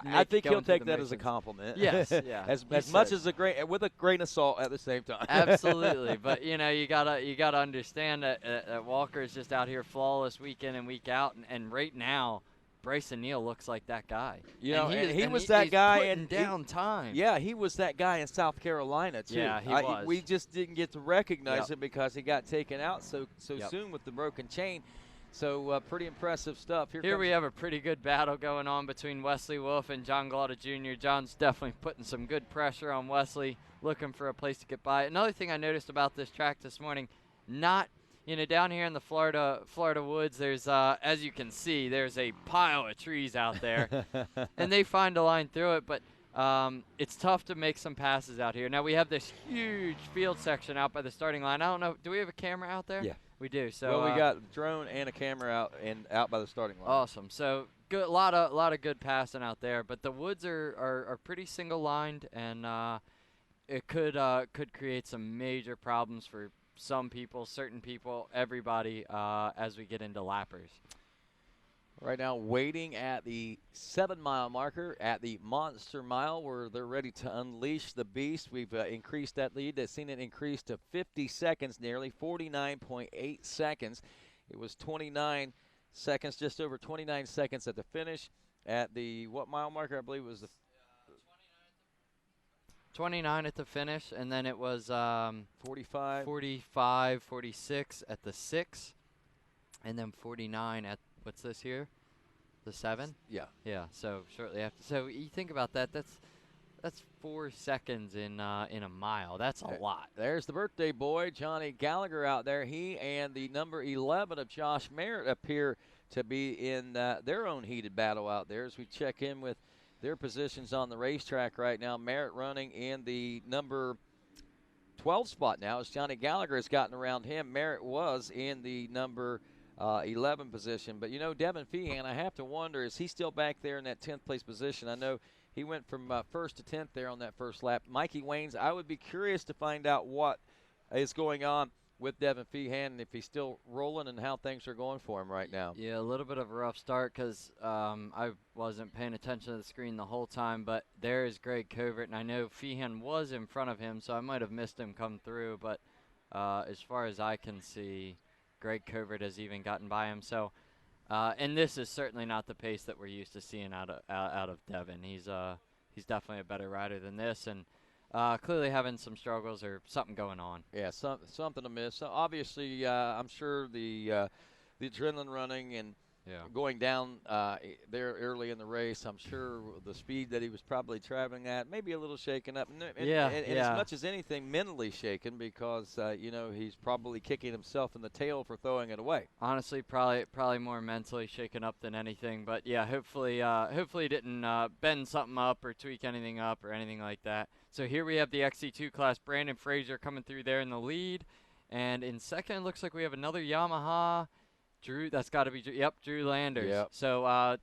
I think he'll take that as a compliment. Yes, yeah. as much as with a grain of salt at the same time. Absolutely, but you know, you gotta understand that Walker is just out here flawless week in and week out, and right now, Bryson Neal looks like that guy. You know, he was that guy and down time. Yeah, he was that guy in South Carolina too. Yeah, he was. We just didn't get to recognize it because he got taken out so soon with the broken chain. So pretty impressive stuff. Here we have a pretty good battle going on between Wesley Wolf and John Glauda Jr. John's definitely putting some good pressure on Wesley, looking for a place to get by. Another thing I noticed about this track this morning, down here in the Florida woods, there's, as you can see, there's a pile of trees out there. And they find a line through it, but it's tough to make some passes out here. Now, we have this huge field section out by the starting line. I don't know, do we have a camera out there? Yeah. We do. So we got a drone and a camera out by the starting line. Awesome. So good, a lot of good passing out there. But the woods are pretty single lined, and it could create some major problems for some people, certain people, everybody as we get into lappers. Right now, waiting at the 7-mile marker at the Monster Mile, where they're ready to unleash the beast. We've increased that lead. They've seen it increase to 50 seconds, nearly 49.8 seconds. It was 29 seconds, just over 29 seconds at the finish. At the what mile marker? I believe it was the 29 at the finish, and then it was 45, 46 at the 6, and then 49 at what's this here? The 7? Yeah. Yeah, so shortly after. So you think about that, that's 4 seconds in a mile. That's a lot. There's the birthday boy, Johnny Gallagher out there. He and the number 11 of Josh Merritt appear to be in their own heated battle out there as we check in with their positions on the racetrack right now. Merritt running in the number 12 spot now as Johnny Gallagher has gotten around him. Merritt was in the number 11 position. But, Devin Feehan, I have to wonder, is he still back there in that 10th place position? I know he went from 1st to 10th there on that first lap. Mikey Waynes, I would be curious to find out what is going on with Devin Feehan and if he's still rolling and how things are going for him right now. Yeah, a little bit of a rough start because I wasn't paying attention to the screen the whole time. But there is Greg Covert, and I know Feehan was in front of him, so I might have missed him come through. But as far as I can see, Greg Covert has even gotten by him. So, and this is certainly not the pace that we're used to seeing out of Devin. He's definitely a better rider than this, and clearly having some struggles or something going on. Yeah, something to miss. So obviously, I'm sure the adrenaline running and going down there early in the race, I'm sure the speed that he was probably traveling at, maybe a little shaken up. And as much as anything, mentally shaken because, he's probably kicking himself in the tail for throwing it away. Honestly, probably more mentally shaken up than anything. But, yeah, hopefully he didn't bend something up or tweak anything up or anything like that. So here we have the XC2 class. Brandon Frazier coming through there in the lead. And in second, it looks like we have another Yamaha. Drew, that's got to be Drew Landers. Yep. So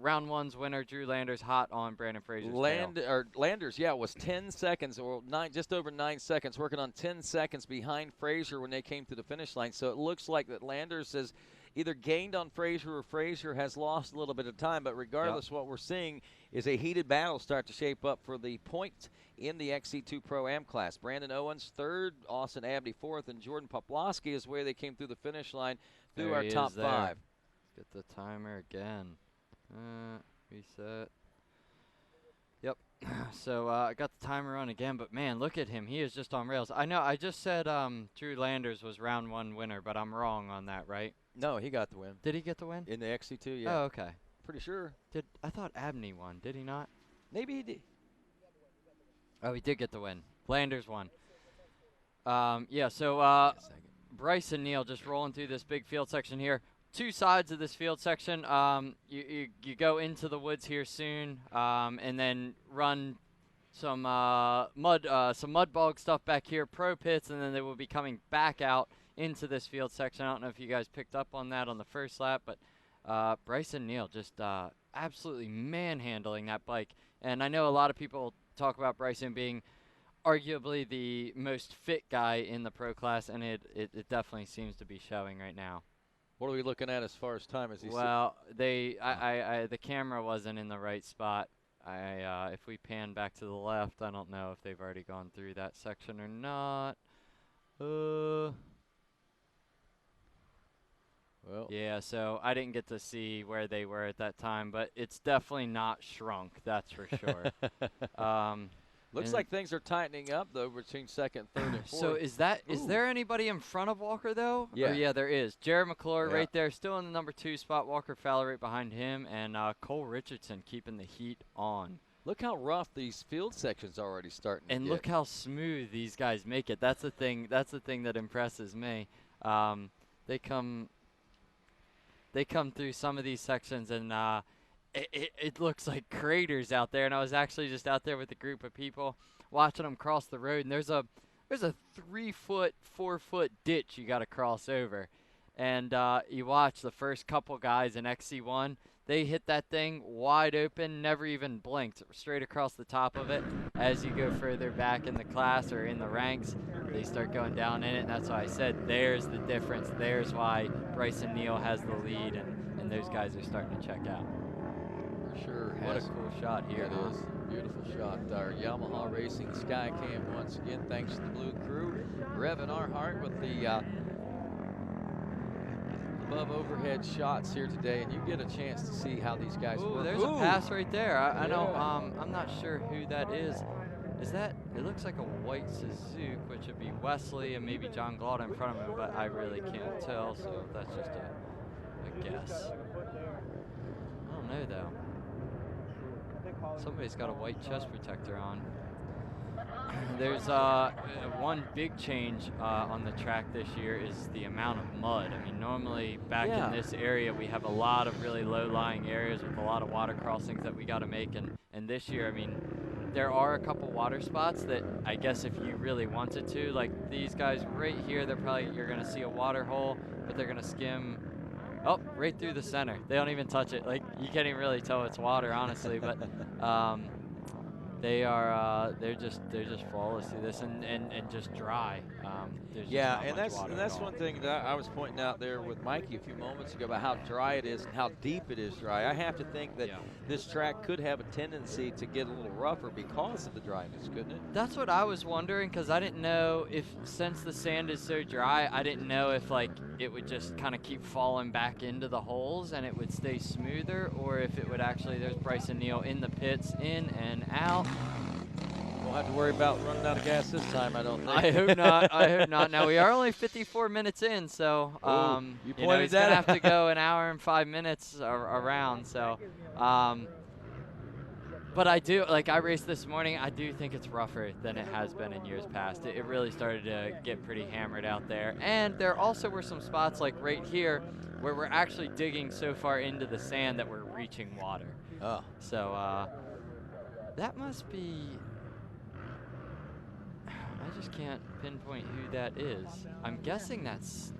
round one's winner, Drew Landers, hot on Brandon Frazier's tail. Landers, was 10 seconds or just over 9 seconds, working on 10 seconds behind Frazier when they came to the finish line. So it looks like that Landers has either gained on Frazier or Frazier has lost a little bit of time. But regardless, what we're seeing is a heated battle start to shape up for the points in the XC2 Pro-Am class. Brandon Owens third, Austin Abney fourth, and Jordan Poplawski is where they came through the finish line through our top 5. Let's get the timer again. Reset. Yep. So I got the timer on again, but man, look at him. He is just on rails. I know I just said Drew Landers was round 1 winner, but I'm wrong on that, right? No, he got the win. Did he get the win? In the XC2, yeah. Oh, okay. Pretty sure. I thought Abney won. Did he not? Maybe he did. Oh, he did get the win. Landers won. Yeah, so Bryce and Neal just rolling through this big field section here. 2 sides of this field section. You go into the woods here soon, and then run some mud bog stuff back here, pro pits, and then they will be coming back out into this field section. I don't know if you guys picked up on that on the first lap, but Bryce and Neal just absolutely manhandling that bike. And I know a lot of people talk about Bryson being arguably the most fit guy in the pro class, and it definitely seems to be showing right now. What are we looking at as far as time? Well, the camera wasn't in the right spot. If we pan back to the left, I don't know if they've already gone through that section or not. Well, yeah, so I didn't get to see where they were at that time, but it's definitely not shrunk, that's for sure. Looks like things are tightening up, though, between second, third, and fourth. So is there anybody in front of Walker, though? Yeah. Yeah, there is. Jared McClure right there, still in the number 2 spot. Walker Fowler right behind him, and Cole Richardson keeping the heat on. Look how rough these field sections are already starting to get. Look how smooth these guys make it. That's the thing that impresses me. They come through some of these sections, and it looks like craters out there. And I was actually just out there with a group of people watching them cross the road, and there's a 3-foot, 4-foot ditch you got to cross over. And you watch the first couple guys in XC1, they hit that thing wide open, never even blinked, straight across the top of it. As you go further back in the class or in the ranks, they start going down in it, and that's why I said there's the difference. There's why Bryson Neal has the lead, and those guys are starting to check out. For sure. What a cool shot here. It is. Beautiful shot. Our Yamaha Racing Skycam once again, thanks to the Blue Crew. Revving our heart with the above overhead shots here today, and you get a chance to see how these guys work. There's a pass right there. I know. I'm not sure who that is. Is that? It looks like a white Suzuki, which would be Wesley and maybe John Glaude in front of him, but I really can't tell. So that's just a guess. I don't know though. Somebody's got a white chest protector on. There's one big change on the track this year is the amount of mud. I mean, normally back in this area we have a lot of really low-lying areas with a lot of water crossings that we got to make, and this year, I mean, there are a couple water spots that I guess if you really wanted to, like these guys right here, you're going to see a water hole, but they're going to skim right through the center. They don't even touch it. Like, you can't even really tell it's water, honestly, but they're just flawless through this and just dry. That's one thing that I was pointing out there with Mikey a few moments ago about how dry it is and how deep it is dry. I have to think that this track could have a tendency to get a little rougher because of the dryness, couldn't it? That's what I was wondering, because I didn't know if, since the sand is so dry, I didn't know if like it would just kind of keep falling back into the holes and it would stay smoother, or if it would actually, there's Bryson Neal in the pits, in and out. Won't have to worry about running out of gas this time, I don't think. I hope not. I hope not. Now, we are only 54 minutes in, so he's going to have to go an hour and 5 minutes around. So, but I do, like, I raced this morning. I do think it's rougher than it has been in years past. It really started to get pretty hammered out there. And there also were some spots, like right here, where we're actually digging so far into the sand that we're reaching water. Oh. So, that must be... I just can't pinpoint who that is. I'm guessing that's...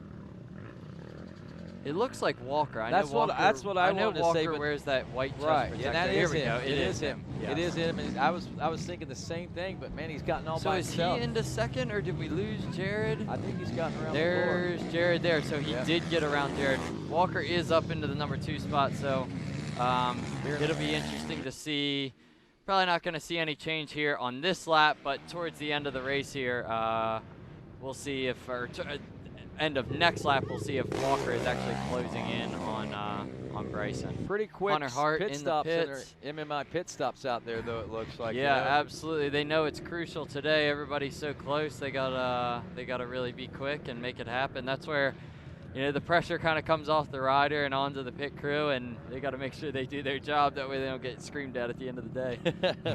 It looks like Walker. That's what I wanted to say. Walker wears that white chest right, protector. and that Here is we him. go. It is him. Yes. It is him. And I was thinking the same thing, but man, he's gotten all by himself. So is he into second, or did we lose Jared? I think he's gotten around. There's Jared there. So he did get around Jared. Walker is up into the number 2 spot. So it'll be interesting to see. Probably not going to see any change here on this lap, but towards the end of the race here, we'll see if end of next lap, we'll see if Walker is actually closing in on Bryson. Pretty quick Hunter Hart pit in stops the pits. MMI pit stops out there, though, it looks like. Yeah, absolutely. They know it's crucial today. Everybody's so close. They gotta really be quick and make it happen. That's where, the pressure kind of comes off the rider and onto the pit crew, and they got to make sure they do their job. That way they don't get screamed at the end of the day.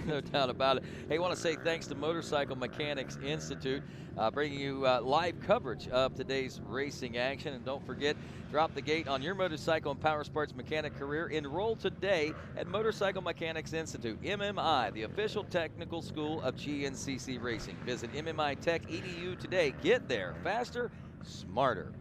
No doubt about it. Hey, I want to say thanks to Motorcycle Mechanics Institute, bringing you live coverage of today's racing action. And don't forget, drop the gate on your motorcycle and power sports mechanic career. Enroll today at Motorcycle Mechanics Institute, MMI, the official technical school of GNCC Racing. Visit MMITech.edu today. Get there faster, smarter.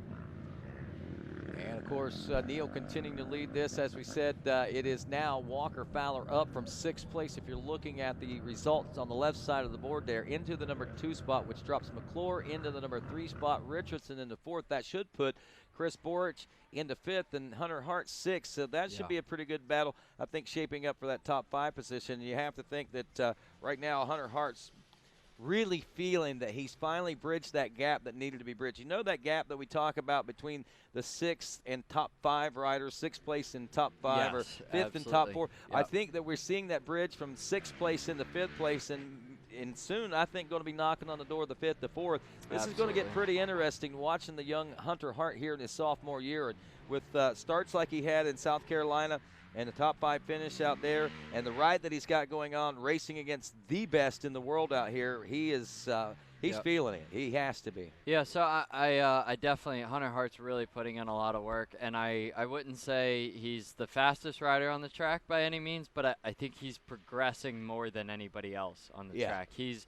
And, of course, Neal continuing to lead this. As we said, it is now Walker Fowler up from 6th place. If you're looking at the results on the left side of the board there, into the number 2 spot, which drops McClure into the number 3 spot, Richardson into 4th. That should put Chris Borich into 5th and Hunter Hart 6th. So that should be a pretty good battle, I think, shaping up for that top 5 position. You have to think that right now Hunter Hart's really feeling that he's finally bridged that gap that needed to be bridged. You know that gap that we talk about between the 6th and top 5 riders, 6th place and top 5, or 5th and top 4. Yep. I think that we're seeing that bridge from 6th place into 5th place, and soon I think going to be knocking on the door of the 5th to 4th. This is going to get pretty interesting watching the young Hunter Hart here in his sophomore year, and with starts like he had in South Carolina, and the top 5 finish out there, and the ride that he's got going on, racing against the best in the world out here, he is he's feeling it. He has to be. Yeah, so I definitely, Hunter Hart's really putting in a lot of work, and I wouldn't say he's the fastest rider on the track by any means, but I think he's progressing more than anybody else on the track. He's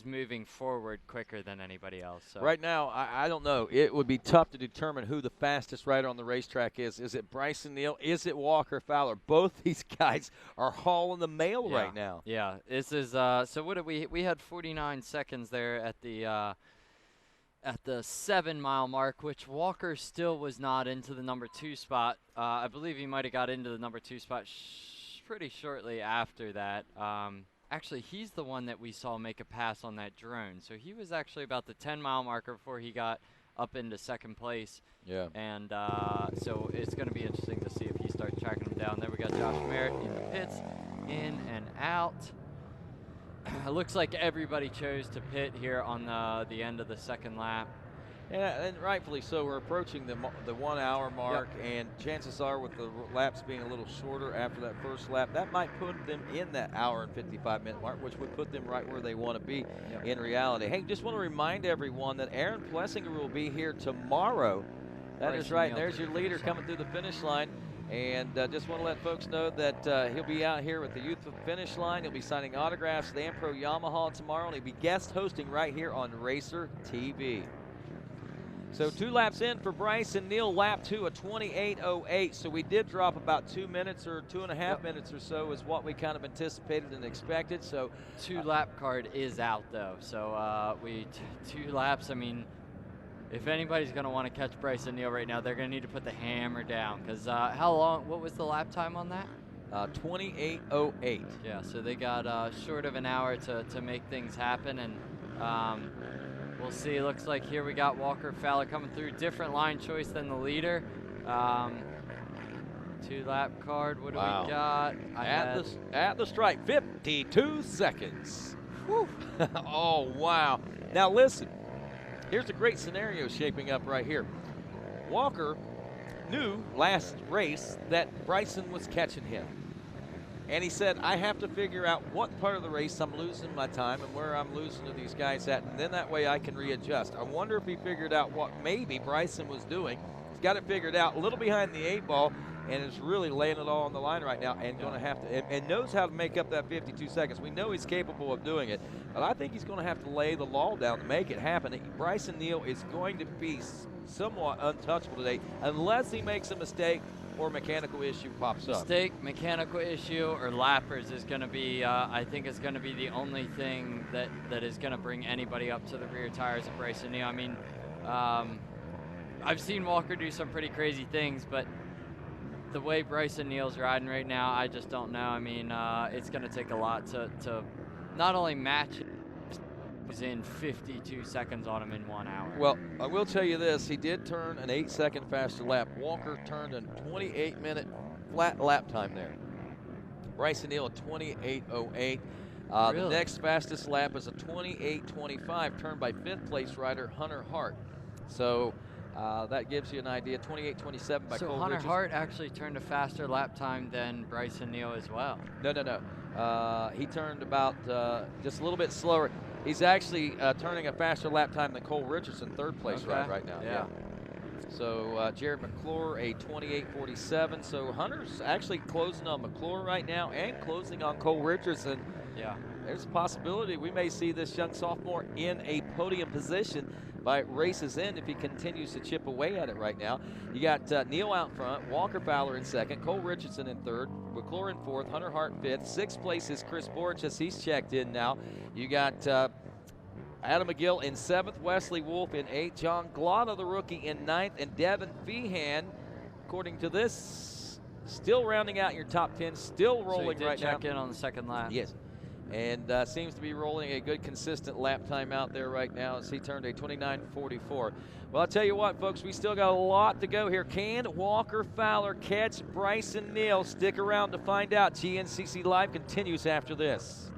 moving forward quicker than anybody else. So. Right now, I don't know. It would be tough to determine who the fastest rider on the racetrack is. Is it Bryson Neal? Is it Walker Fowler? Both these guys are hauling the mail right now. Yeah, this is so what did we had 49 seconds there at the 7-mile mark, which Walker still was not into the number 2 spot. I believe he might have got into the number 2 spot pretty shortly after that. Actually, he's the one that we saw make a pass on that drone. So he was actually about the 10-mile marker before he got up into 2nd place. Yeah. And so it's going to be interesting to see if he starts tracking him down. There we got Josh Merritt in the pits, in and out. It looks like everybody chose to pit here on the end of the 2nd lap. And rightfully so. We're approaching the 1 hour mark, and chances are with the laps being a little shorter after that first lap, that might put them in that hour and 55-minute mark, which would put them right where they want to be in reality. Hey, just want to remind everyone that Aaron Plessinger will be here tomorrow. That is right. There's your leader coming through the finish line. And just want to let folks know that he'll be out here with the youth finish line. He'll be signing autographs at the Ampro Yamaha tomorrow, and he'll be guest hosting right here on Racer TV. So 2 laps in for Bryson Neal, lap 2, a 28:08. So we did drop about 2 minutes or 2.5 minutes or so is what we kind of anticipated and expected. So 2 lap card is out though. So 2 laps. I mean, if anybody's going to want to catch Bryson Neal right now, they're going to need to put the hammer down. Because how long? What was the lap time on that? 28:08. Yeah. So they got short of an hour to make things happen, and we'll see. Looks like here we got Walker Fowler coming through. Different line choice than the leader. 2 lap card. What do we got? At the stripe, 52 seconds. Whew. Oh, wow. Now listen, here's a great scenario shaping up right here. Walker knew last race that Bryson was catching him. And he said, I have to figure out what part of the race I'm losing my time and where I'm losing to these guys at, and then that way I can readjust. I wonder if he figured out what maybe Bryson was doing. He's got it figured out, a little behind the 8 ball, and is really laying it all on the line right now, and going to have to, and knows how to make up that 52 seconds. We know he's capable of doing it, but I think he's going to have to lay the law down to make it happen. Bryson Neal is going to be somewhat untouchable today unless he makes a mistake or mechanical issue pops up. Mistake, mechanical issue, or lappers is going to be, I think is going to be the only thing that is going to bring anybody up to the rear tires of Bryson Neal. I mean, I've seen Walker do some pretty crazy things, but the way Bryson Neal's riding right now, I just don't know. I mean, it's going to take a lot to not only match it, was in 52 seconds on him in 1 hour. Well, I will tell you this. He did turn an 8-second faster lap. Walker turned a 28-minute flat lap time there. Bryson Neal at 28.08. Really? The next fastest lap is a 28.25 turned by 5th place rider Hunter Hart. So that gives you an idea. 28.27 by Cole So Hunter Richardson. Hart actually turned a faster lap time than Bryson Neal as well. No. He turned about just a little bit slower. He's actually turning a faster lap time than Cole Richardson, 3rd place right now. Yeah. So Jared McClure, a 28.47. So Hunter's actually closing on McClure right now and closing on Cole Richardson. Yeah. There's a possibility we may see this young sophomore in a podium position by race's end if he continues to chip away at it right now. You got Neal out front, Walker Fowler in 2nd, Cole Richardson in 3rd, McClure in 4th, Hunter Hart 5th. 6th place is Chris Borges. He's checked in now. You got Adam McGill in 7th, Wesley Wolf in 8th, John Glotta, the rookie, in 9th, and Devin Feehan, according to this, still rounding out your top 10, still rolling so right now. check in on the 2nd lap. Yes. And seems to be rolling a good, consistent lap time out there right now as he turned a 29.44. Well, I'll tell you what, folks, we still got a lot to go here. Can Walker Fowler catch Bryson Neal? Stick around to find out. GNCC Live continues after this.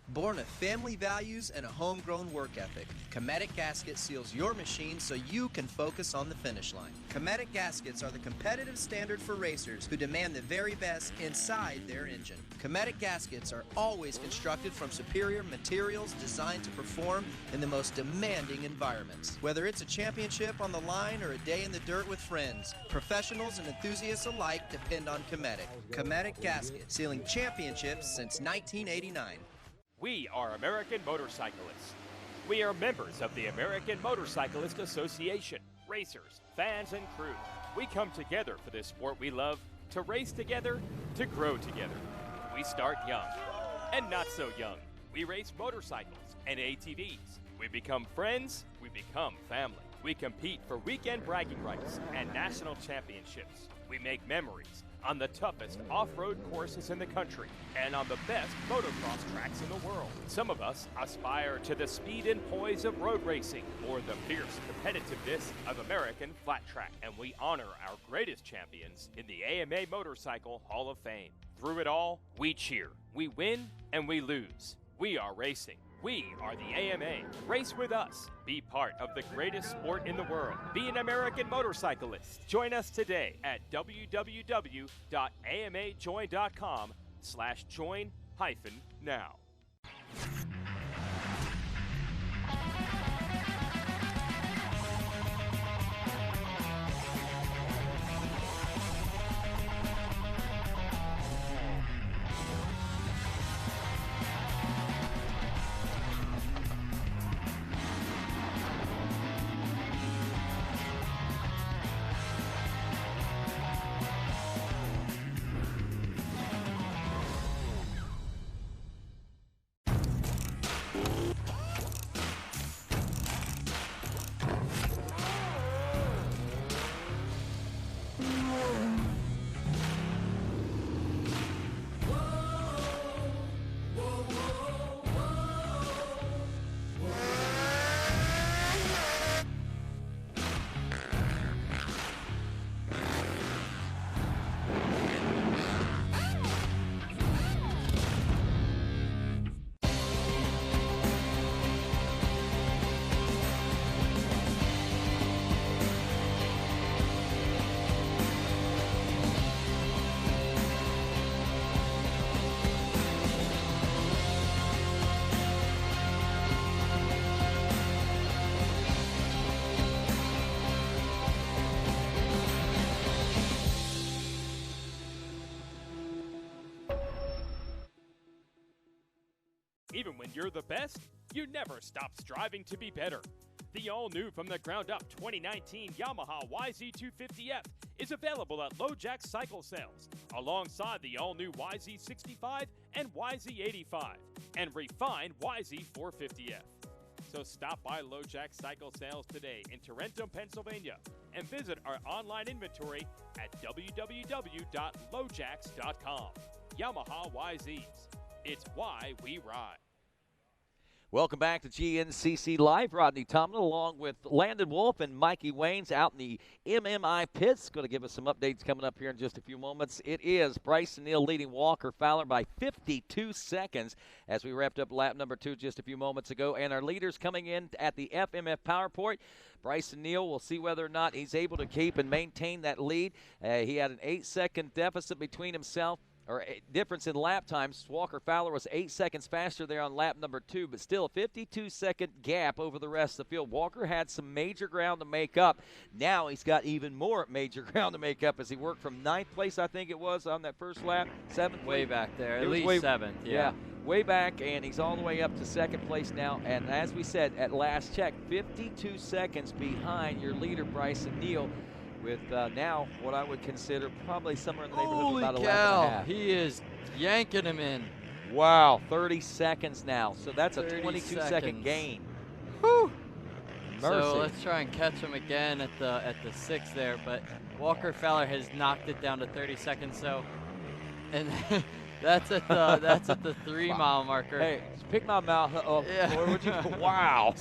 Born of family values and a homegrown work ethic, Cometic Gasket seals your machine so you can focus on the finish line. Cometic Gaskets are the competitive standard for racers who demand the very best inside their engine. Cometic Gaskets are always constructed from superior materials designed to perform in the most demanding environments. Whether it's a championship on the line or a day in the dirt with friends, professionals and enthusiasts alike depend on Cometic. Cometic Gasket, sealing championships since 1989. We are American motorcyclists. We are members of the American Motorcyclist Association. Racers, fans, and crew. We come together for this sport we love, to race together, to grow together. We start young, and not so young. We race motorcycles and ATVs. We become friends, we become family. We compete for weekend bragging rights and national championships. We make memories on the toughest off-road courses in the country and on the best motocross tracks in the world. Some of us aspire to the speed and poise of road racing or the fierce competitiveness of American flat track, and we honor our greatest champions in the AMA Motorcycle Hall of Fame. Through it all, we cheer, we win, and we lose. We are racing. We are the AMA. Race with us. Be part of the greatest sport in the world. Be an American motorcyclist. Join us today at www.amajoin.com/join-now. Even when you're the best, you never stop striving to be better. The all-new from the ground up 2019 Yamaha YZ250F is available at LoJack Cycle Sales, alongside the all-new YZ65 and YZ85, and refined YZ450F. So stop by LoJack Cycle Sales today in Tarentum, Pennsylvania, and visit our online inventory at www.lojacks.com. Yamaha YZs. It's why we ride. Welcome back to GNCC Live. Rodney Tomlin along with Landon Wolf and Mikey Waynes out in the MMI pits. Going to give us some updates coming up here in just a few moments. It is Bryson Neal leading Walker Fowler by 52 seconds as we wrapped up lap number 2 just a few moments ago. And our leaders coming in at the FMF PowerPoint. Bryson Neal, we'll see whether or not he's able to keep and maintain that lead. He had an 8-second deficit between himself, or a difference in lap times. Walker Fowler was 8 seconds faster there on lap number 2, but still a 52-second gap over the rest of the field. Walker had some major ground to make up. Now he's got even more major ground to make up as he worked from 9th place, I think it was, on that first lap. 7th. Way back there, at least 7th, yeah. Way back, and he's all the way up to 2nd place now. And as we said at last check, 52 seconds behind your leader, Bryson Neal, with now what I would consider probably somewhere in the neighborhood of about a lap and a half. He is yanking him in. Wow, 30 seconds now. So that's a 22-second gain. Whew. Mercy. So let's try and catch him again at the 6 there, but Walker Fowler has knocked it down to 30 seconds. So, and that's at the 3-mile marker. Hey, pick my mouth. Oh, yeah. Would you? Wow.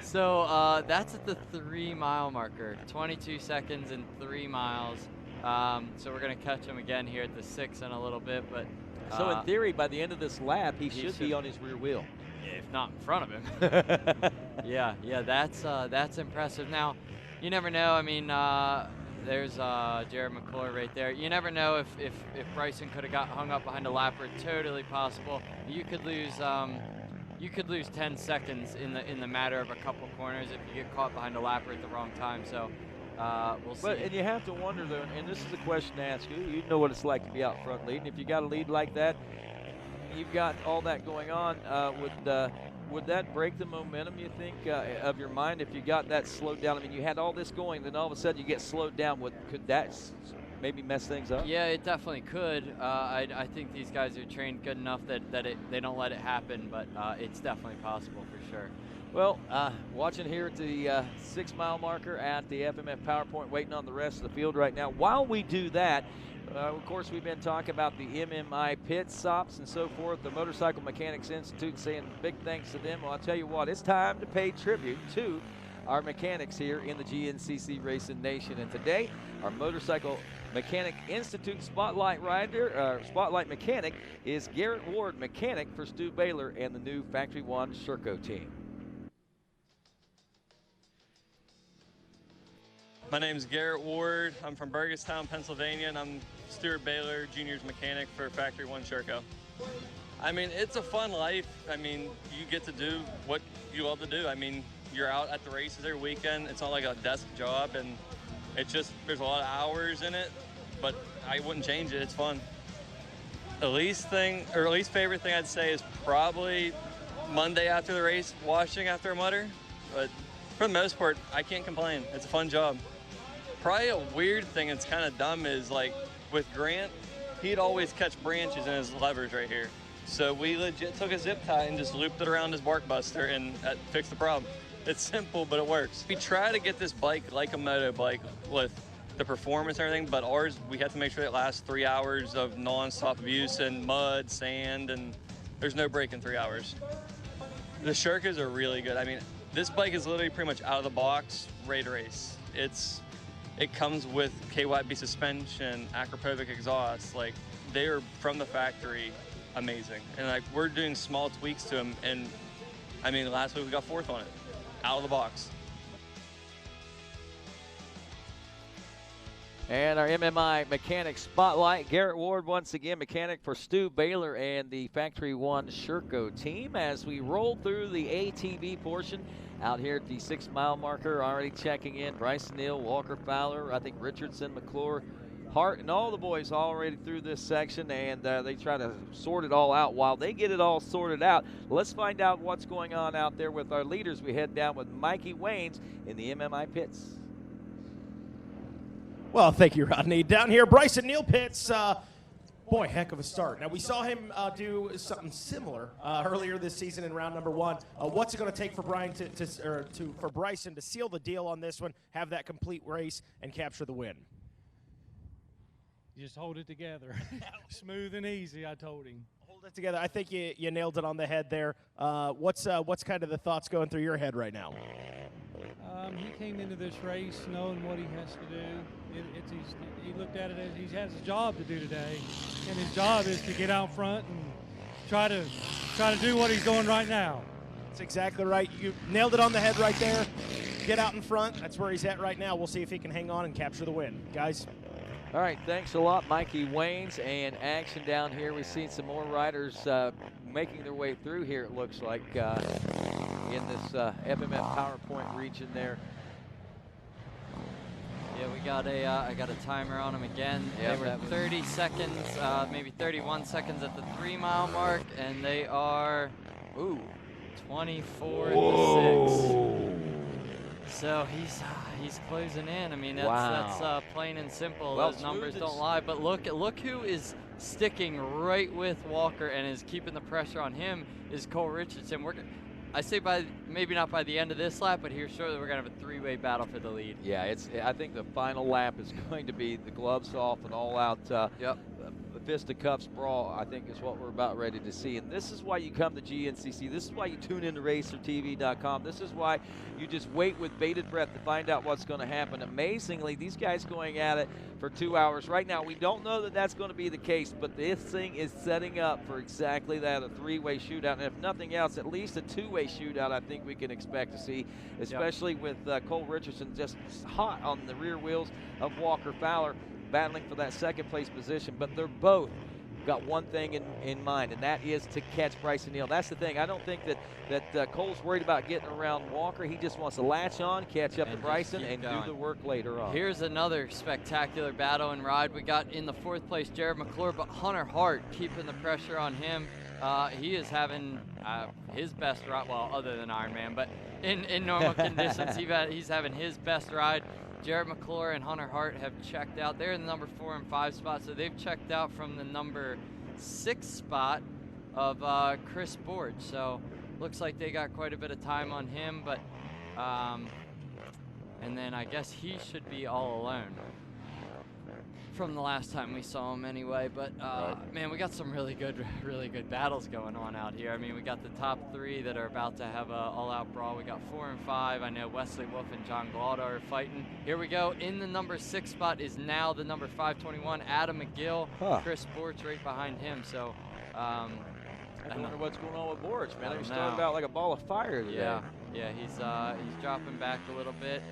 So that's at the 3-mile marker. 22 seconds and 3 miles. So we're gonna catch him again here at the 6 in a little bit, but. So in theory, by the end of this lap, he should be on his rear wheel. If not in front of him. yeah, that's impressive. Now, you never know. I mean, there's Jared McClure right there. You never know if Bryson could have got hung up behind a lapper. Totally possible. You could lose 10 seconds in the matter of a couple corners if you get caught behind a lapper at the wrong time. So we'll see. And you have to wonder though, and this is a question to ask you. You know what it's like to be out front leading. If you got a lead like that, you've got all that going on. Would that break the momentum, you think, of your mind if you got that slowed down? I mean, you had all this going, then all of a sudden you get slowed down. Could that maybe mess things up? Yeah, it definitely could. I think these guys are trained good enough that they don't let it happen, but it's definitely possible for sure. Well, watching here at the 6-mile marker at the FMF PowerPoint, waiting on the rest of the field right now. While we do that, of course, we've been talking about the MMI pit stops and so forth, the Motorcycle Mechanics Institute, saying big thanks to them. Well, I'll tell you what, it's time to pay tribute to our mechanics here in the GNCC Racing Nation. And today, our Motorcycle Mechanic Institute Spotlight Mechanic is Garrett Ward, mechanic for Stu Baylor and the new Factory One Sherco team. My name is Garrett Ward. I'm from Burgestown, Pennsylvania, and I'm Stuart Baylor, Junior's mechanic for Factory One Sherco. I mean, it's a fun life. I mean, you get to do what you love to do. I mean, you're out at the races every weekend. It's not like a desk job, and it's just, there's a lot of hours in it, but I wouldn't change it. It's fun. The least favorite thing I'd say is probably Monday after the race, washing after a mutter, but for the most part, I can't complain. It's a fun job. Probably a weird thing that's kind of dumb is, like, with Grant, he'd always catch branches in his levers right here. So we legit took a zip tie and just looped it around his bark buster, and that fixed the problem. It's simple, but it works. We try to get this bike like a moto bike with the performance and everything, but ours, we have to make sure it lasts 3 hours of non-stop abuse and mud, sand, and there's no break in 3 hours. The Shercos are really good. I mean, this bike is literally pretty much out of the box, ready to race. It comes with KYB suspension, Akrapovic exhaust. Like, they are from the factory, amazing. And like, we're doing small tweaks to them. And I mean, last week we got 4th on it, out of the box. And our MMI mechanic spotlight, Garrett Ward once again, mechanic for Stu Baylor and the Factory One Sherco team. As we roll through the ATV portion out here at the 6-mile marker, already checking in Bryson Neal, Walker Fowler, I think Richardson, McClure, Hart, and all the boys already through this section, and they try to sort it all out. While they get it all sorted out, let's find out what's going on out there with our leaders. We head down with Mikey Waynes in the MMI pits. Well, thank you, Rodney. Down here, Bryson Neal pits. Boy, heck of a start. Now, we saw him do something similar earlier this season in round number 1. What's it going to take for for Bryson to seal the deal on this one, have that complete race, and capture the win? Just hold it together. Smooth and easy, I told him. Hold it together. I think you nailed it on the head there. What's kind of the thoughts going through your head right now? He came into this race knowing what he has to do. He looked at it as he has a job to do today, and his job is to get out front and try to do what he's doing right now. That's exactly right. You nailed it on the head right there. Get out in front. That's where he's at right now. We'll see if he can hang on and capture the win. Guys. All right, thanks a lot, Mikey Waynes. And action down here. We've seen some more riders making their way through here, it looks like, in this FMF PowerPoint region there. Yeah, we got I got a timer on them again. Yeah, they were 30 seconds, maybe 31 seconds at the 3-mile mark, and they are 24 to 6. So he's closing in. I mean, that's plain and simple. Well, those numbers don't lie. But look who is sticking right with Walker and is keeping the pressure on him is Cole Richardson. I say maybe not by the end of this lap, but here shortly we're going to have a 3-way battle for the lead. Yeah, I think the final lap is going to be the gloves off and all-out fisticuffs brawl, I think, is what we're about ready to see. And this is why you come to GNCC. This is why you tune into RacerTV.com. This is why you just wait with bated breath to find out what's going to happen. Amazingly, these guys going at it for 2 hours. Right now, we don't know that that's going to be the case, but this thing is setting up for exactly that, a 3-way shootout. And if nothing else, at least a 2-way shootout I think we can expect to see, especially with Cole Richardson just hot on the rear wheels of Walker Fowler, battling for that second-place position. But they're both got one thing in mind, and that is to catch Bryson Neal. That's the thing. I don't think that Cole's worried about getting around Walker. He just wants to latch on, catch up to Bryson, and do the work later on. Here's another spectacular battle and ride. We got in the 4th place Jared McClure, but Hunter Hart keeping the pressure on him. He is having his best ride, well, other than Ironman, but in normal conditions, he's having his best ride. Jared McClure and Hunter Hart have checked out. They're in the number 4 and 5 spot, so they've checked out from the number 6 spot of Chris Board. So looks like they got quite a bit of time on him, but and then I guess he should be all alone from the last time we saw him anyway. But man, we got some really good battles going on out here. I mean, we got the top 3 that are about to have a all-out brawl. We got 4 and 5. I know Wesley Wolf and John Glauda are fighting. Here we go. In the number 6 spot is now the number 521 Adam McGill. Chris Borch right behind him. So I wonder what's going on with Borch, man. He started out like a ball of fire today. Yeah, he's dropping back a little bit.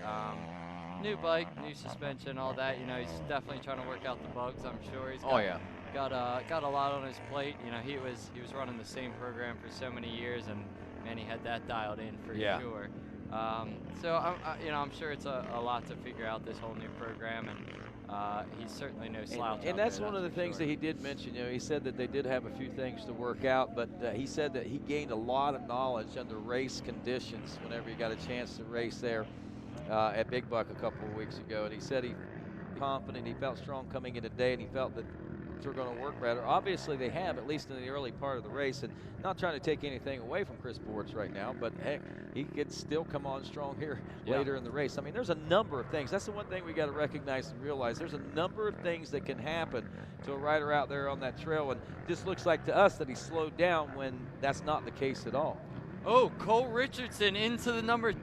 New bike, new suspension, all that. You know, he's definitely trying to work out the bugs. I'm sure he's got a lot on his plate. You know, he was running the same program for so many years, and man, he had that dialed in for sure. So I'm sure it's a lot to figure out, this whole new program, and he's certainly no slouch. And that's one of the things that he did mention. You know, he said that they did have a few things to work out, but he said that he gained a lot of knowledge under race conditions whenever he got a chance to race there at Big Buck a couple of weeks ago. And he said he confident, he felt strong coming in today, and he felt that they're going to work better. Obviously they have, at least in the early part of the race, and not trying to take anything away from Chris Borch right now, but heck, he could still come on strong here later in the race. I mean, there's a number of things. That's the one thing we got to recognize and realize. There's a number of things that can happen to a rider out there on that trail, and this looks like to us that he slowed down when that's not the case at all. Oh, Cole Richardson into the number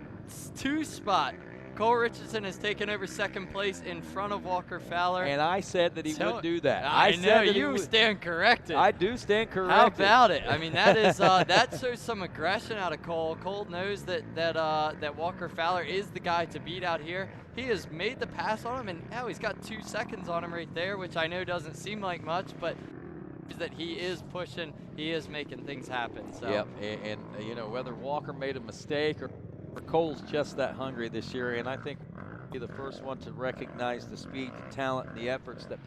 2 spot. Cole Richardson has taken over 2nd place in front of Walker Fowler. And I said that he would do that. I know, you stand corrected. I do stand corrected. How about it? I mean, that is that shows some aggression out of Cole. Cole knows that Walker Fowler is the guy to beat out here. He has made the pass on him, and now he's got 2 seconds on him right there, which I know doesn't seem like much, but that he is pushing, he is making things happen. So. Yep, and you know, whether Walker made a mistake or Cole's just that hungry this year, and I think he'll be the first one to recognize the speed, the talent, and the efforts that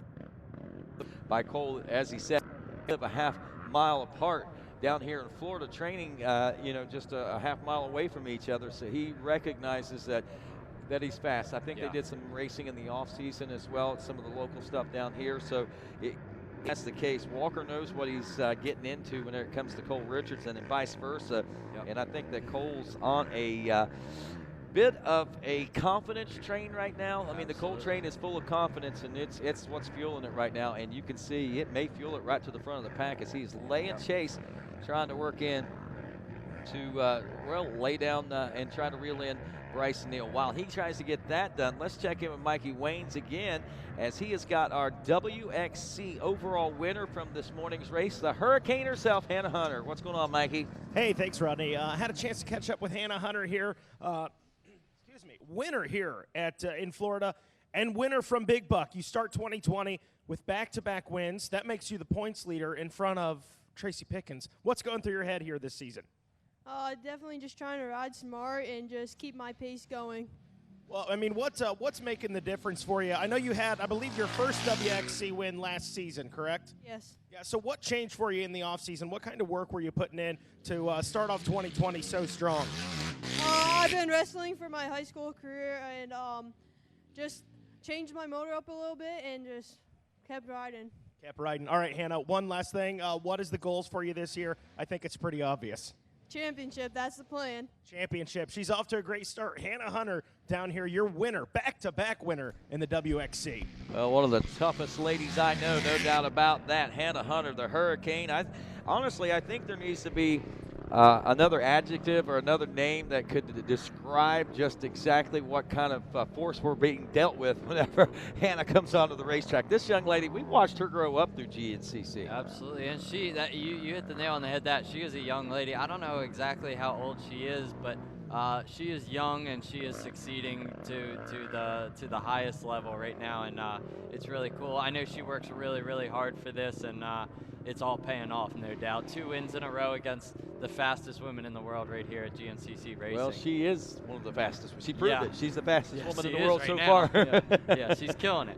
by Cole, as he said, a half mile apart down here in Florida, training, you know, just a half mile away from each other. So he recognizes that he's fast. I think they did some racing in the off season as well, some of the local stuff down here. So that's the case. Walker knows what he's getting into when it comes to Cole Richardson and vice versa. And I think that Cole's on a bit of a confidence train right now. I mean, the Cole train is full of confidence, and it's what's fueling it right now. And you can see it may fuel it right to the front of the pack as he's laying chase, trying to work in to, lay down and try to reel in Bryson Neal. While he tries to get that done, let's check in with Mikey Waynes again as he has got our WXC overall winner from this morning's race, the Hurricane herself, Hannah Hunter. What's going on, Mikey? Hey, thanks, Rodney. Had a chance to catch up with Hannah Hunter here. Winner here in Florida and winner from Big Buck. You start 2020 with back-to-back wins. That makes you the points leader in front of Tracy Pickens. What's going through your head here this season? Definitely just trying to ride smart and just keep my pace going. Well, I mean, what's making the difference for you? I know you had, I believe, your first WXC win last season, correct? Yes. Yeah, so what changed for you in the offseason? What kind of work were you putting in to start off 2020 so strong? I've been wrestling for my high school career and just changed my motor up a little bit and just kept riding. Kept riding. All right, Hannah, one last thing. What is the goals for you this year? I think it's pretty obvious. Championship, that's the plan. Championship. She's off to a great start. Hannah Hunter down here, your winner, back-to-back winner in the WXC. Well, one of the toughest ladies I know, no doubt about that. Hannah Hunter, the Hurricane. Honestly, I think there needs to be another adjective or another name that could describe just exactly what kind of force we're being dealt with whenever Hannah comes onto the racetrack. This young lady, we watched her grow up through GNCC. Absolutely, and you hit the nail on the head. That she is a young lady. I don't know exactly how old she is, but she is young and she is succeeding to the highest level right now, and it's really cool. I know she works really, really hard for this, and it's all paying off, no doubt. 2 wins in a row against the fastest women in the world right here at GNCC Racing. Well, she is one of the fastest. She proved it. She's the fastest woman in the is world right so now. far. Yeah, she's killing it.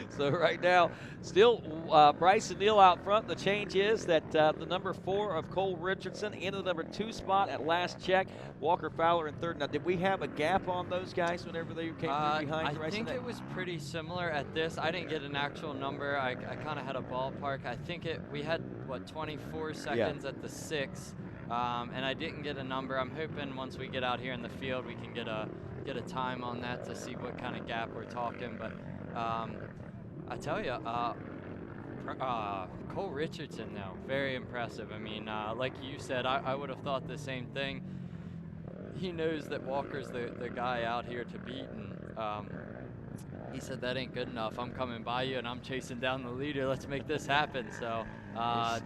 So right now, still Bryson Neal out front. The change is that the number 4 of Cole Richardson into the number 2 spot at last check. Walker Fowler in third. Now, did we have a gap on those guys whenever they came through behind? I think it was pretty similar at this. I didn't get an actual number. I kind of had a ballpark. I think we had, 24 seconds at the 6, and I didn't get a number. I'm hoping once we get out here in the field, we can get a time on that to see what kind of gap we're talking. But I tell you, Cole Richardson, though, very impressive. I mean, like you said, I would have thought the same thing. He knows that Walker's the guy out here to beat, and he said, that ain't good enough. I'm coming by you, and I'm chasing down the leader. Let's make this happen. So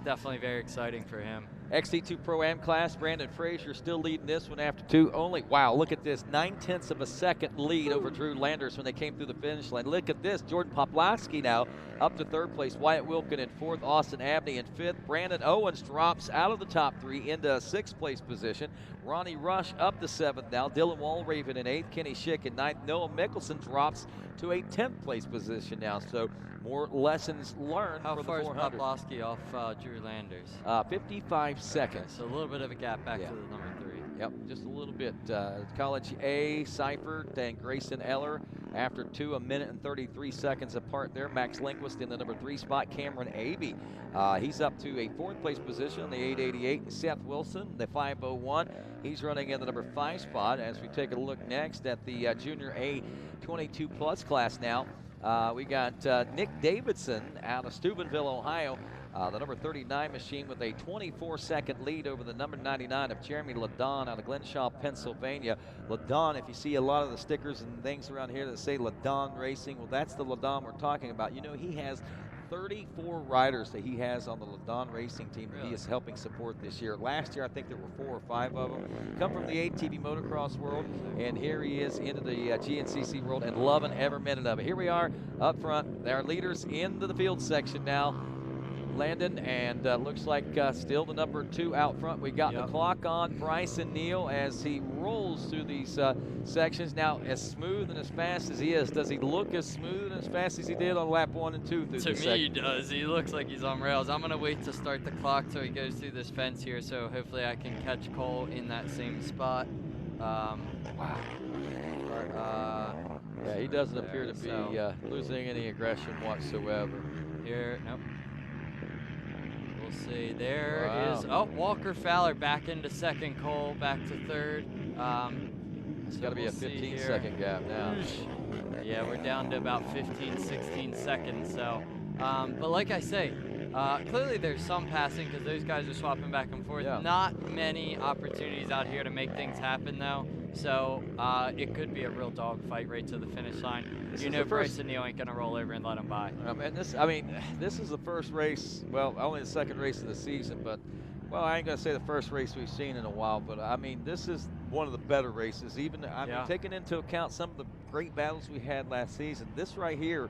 definitely very exciting for him. XC2 Pro-Am class, Brandon Frazier still leading this one after 2. Only, wow, look at this, 9/10 of a second lead over Drew Landers when they came through the finish line. Look at this, Jordan Poplawski now up to 3rd place. Wyatt Wilkin in 4th, Austin Abney in 5th. Brandon Owens drops out of the top 3 into 6th place position. Ronnie Rush up to 7th now. Dylan Walraven in 8th, Kenny Schick in 9th. Noah Mickelson drops to a 10th place position now. So more lessons learned for the 400. How far is Poplawski off Drew Landers? 55 seconds. Okay, so a little bit of a gap back to the number 3. Yep, just a little bit. College A, Seifert and Grayson Eller after 2, 1 minute and 33 seconds apart there. Max Lindquist in the number 3 spot. Cameron Abey, he's up to a 4th place position on the 888. Seth Wilson, the 501, he's running in the number 5 spot. As we take a look next at the Junior A 22 plus class now. We got Nick Davidson out of Steubenville, Ohio. The number 39 machine with a 24-second lead over the number 99 of Jeremy Ladon out of Glenshaw, Pennsylvania. Ladon, if you see a lot of the stickers and things around here that say Ladon Racing, well, that's the Ladon we're talking about. You know, he has 34 riders that he has on the Ladon Racing team that he is helping support this year. Last year, I think there were 4 or 5 of them. Come from the ATV motocross world, and here he is into the GNCC world and loving every minute of it. Here we are up front. Our leaders into the field section now. Landon, and looks like still the number 2 out front. We got the clock on Bryson Neal as he rolls through these sections. Now, as smooth and as fast as he is, does he look as smooth and as fast as he did on lap 1 and 2 through To me, he does. He looks like he's on rails. I'm going to wait to start the clock till he goes through this fence here, so hopefully I can catch Cole in that same spot. Wow. Yeah, he doesn't appear to be losing any aggression whatsoever. Here, nope. We'll see. There is, oh, Walker Fowler back into second, Cole back to third. It's got to be a 15-second gap now. Yeah, we're down to about 15, 16 seconds. So, but like I say, clearly there's some passing because those guys are swapping back and forth. Yeah. Not many opportunities out here to make things happen, though. So it could be a real dogfight right to the finish line. You know, Bryson Neal ain't gonna roll over and let him by. And this is the first race. Well, only the second race of the season, but well, I ain't gonna say the first race we've seen in a while, but I mean, this is one of the better races. Even I mean, taking into account some of the great battles we had last season, this right here.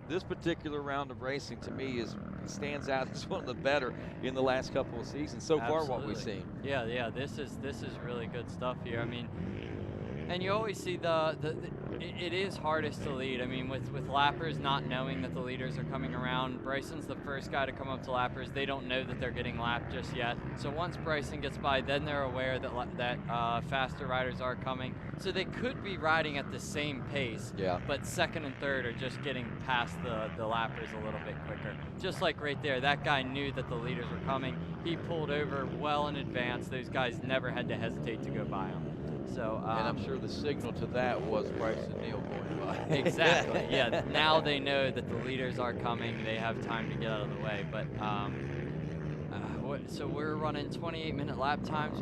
This particular round of racing to me stands out as one of the better in the last couple of seasons so far. What we've seen. Yeah. This is really good stuff here. I mean, and you always see it is hardest to lead. I mean, with lappers not knowing that the leaders are coming around, Bryson's the first guy to come up to lappers. They don't know that they're getting lapped just yet. So once Bryson gets by, then they're aware that faster riders are coming. So they could be riding at the same pace. Yeah. But second and third are just getting past the lappers a little bit quicker. Just like right there, that guy knew that the leaders were coming. He pulled over well in advance. Those guys never had to hesitate to go by him. So, and I'm sure the signal to that was Bryson Neal going by. Exactly. Yeah. Now they know that the leaders are coming. They have time to get out of the way. But so we're running 28-minute lap times.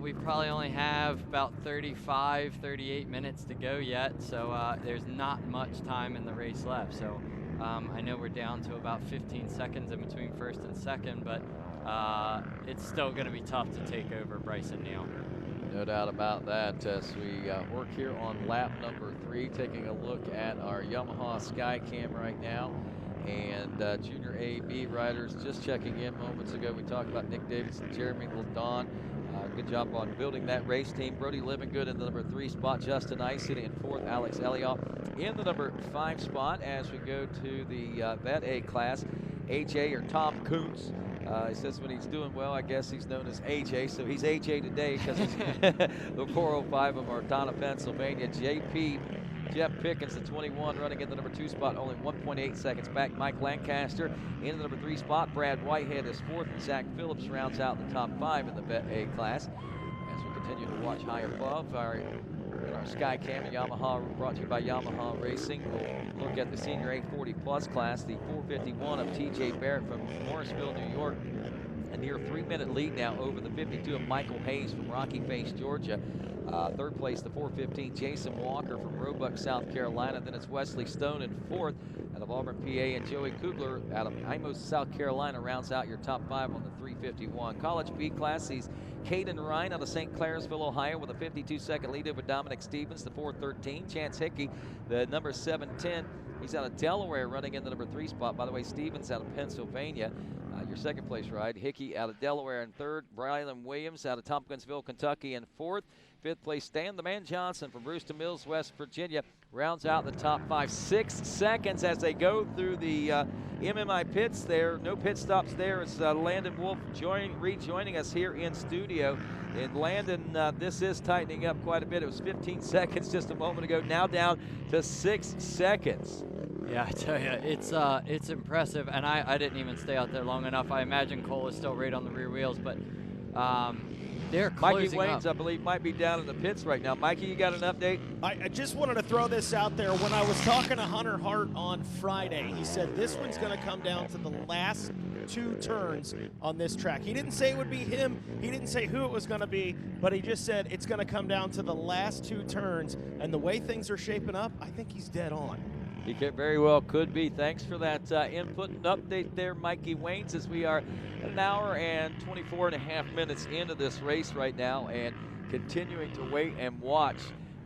We probably only have about 35, 38 minutes to go yet. So there's not much time in the race left. So I know we're down to about 15 seconds in between first and second, but it's still going to be tough to take over Bryson Neal. No doubt about that. As we work here on lap number 3, taking a look at our Yamaha Skycam right now. And Junior A/B riders just checking in moments ago. We talked about Nick Davidson, Jeremy Ladon. Good job on building that race team. Brody Livingood in the number 3 spot. Justin Ice sitting in 4th. Alex Elliott in the number 5 spot. As we go to the Vet A class, AJ or Tom Kuntz. He says when he's doing well, I guess he's known as AJ, so he's AJ today because he's the 405 of Ardonna, Pennsylvania. Jeff Pickens, the 21, running in the number 2 spot, only 1.8 seconds back. Mike Lancaster in the number 3 spot. Brad Whitehead is 4th, and Zach Phillips rounds out the top 5 in the Vet A class. As we continue to watch high above, our Skycam and Yamaha, brought to you by Yamaha Racing. We'll look at the Senior 840 Plus class, the 451 of TJ Barrett from Morrisville, New York. A near 3-minute lead now over the 52 of Michael Hayes from Rocky Face, Georgia. Third place, the 415, Jason Walker from Roebuck, South Carolina. Then it's Wesley Stone in 4th out of Auburn, PA, and Joey Kugler out of Imos, South Carolina rounds out your top 5 on the 351. College B class sees Caden Ryan out of St. Clairsville, Ohio, with a 52-second lead over Dominic Stevens, the 413. Chance Hickey, the number 710. He's out of Delaware, running in the number 3 spot. By the way, Stevens out of Pennsylvania. Your second place ride. Hickey out of Delaware in 3rd. Brylan Williams out of Tompkinsville, Kentucky in 4th. 5th place, Stan the Man Johnson from Brewster Mills, West Virginia, rounds out the top 5. 6 seconds as they go through the MMI pits there. No pit stops there. It's Landon Wolf rejoining us here in studio. And Landon, this is tightening up quite a bit. It was 15 seconds just a moment ago, now down to 6 seconds. Yeah, I tell you, it's impressive, and I didn't even stay out there long enough. I imagine Cole is still right on the rear wheels, but they're closing Mikey Waynes, up. I believe, might be down in the pits right now. Mikey, you got an update? I just wanted to throw this out there. When I was talking to Hunter Hart on Friday, he said this one's going to come down to the last 2 turns on this track. He didn't say it would be him. He didn't say who it was going to be, but he just said it's going to come down to the last 2 turns. And the way things are shaping up, I think he's dead on. He very well could be. Thanks for that input and update there, Mikey Waynes, as we are an hour and 24 and a half minutes into this race right now and continuing to wait and watch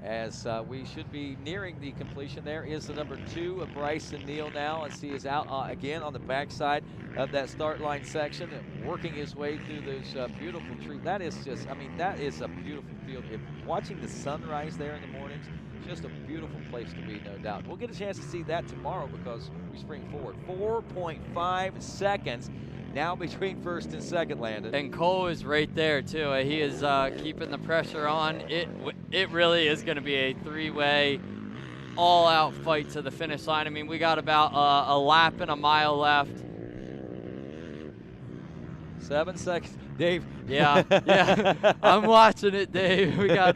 as we should be nearing the completion. There is the number 2 of Bryson Neal now as he is out again on the backside of that start line section and working his way through those beautiful trees. That is just, I mean, that is a beautiful field. Watching the sunrise there in the mornings, just a beautiful place to be, no doubt. We'll get a chance to see that tomorrow because we spring forward. 4.5 seconds now between first and second, Landon. And Cole is right there, too. He is keeping the pressure on. It really is going to be a 3-way all-out fight to the finish line. I mean, we got about a lap and a mile left. 7 seconds. Dave. Yeah, yeah. I'm watching it, Dave. We got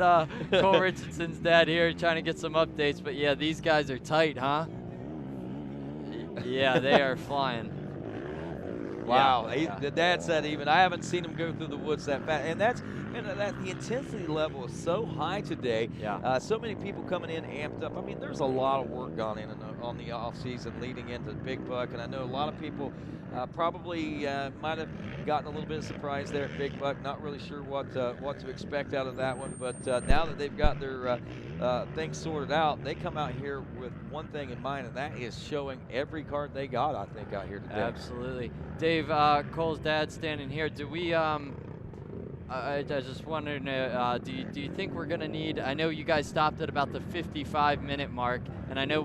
Cole Richardson's dad here trying to get some updates. But, yeah, these guys are tight, huh? Yeah, they are flying. Wow. Yeah. The dad said even, I haven't seen him go through the woods that fast. And that's the intensity level is so high today. Yeah. So many people coming in amped up. I mean, there's a lot of work gone in on the offseason leading into Big Buck. And I know a lot of people probably might have gotten a little bit of surprise there at Big Buck. Not really sure what to expect out of that one. But now that they've got their things sorted out, they come out here with one thing in mind, and that is showing every card they got, I think, out here today. Absolutely. Dave, Cole's dad standing here. Do we, I just wondering, do you think we're going to need, I know you guys stopped at about the 55-minute mark, and I know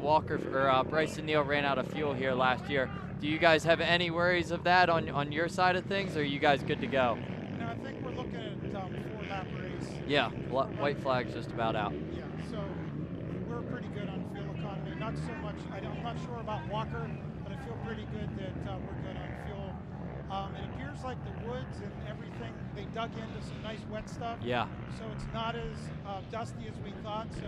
Bryson Neal ran out of fuel here last year. Do you guys have any worries of that on your side of things, or are you guys good to go? No, I think we're looking at 4-lap race. Yeah, white flag's just about out. Yeah, so we're pretty good on fuel economy. Not so much, I'm not sure about Walker, but I feel pretty good that we're good on fuel. It appears like the woods and everything, they dug into some nice wet stuff. Yeah. So it's not as dusty as we thought. So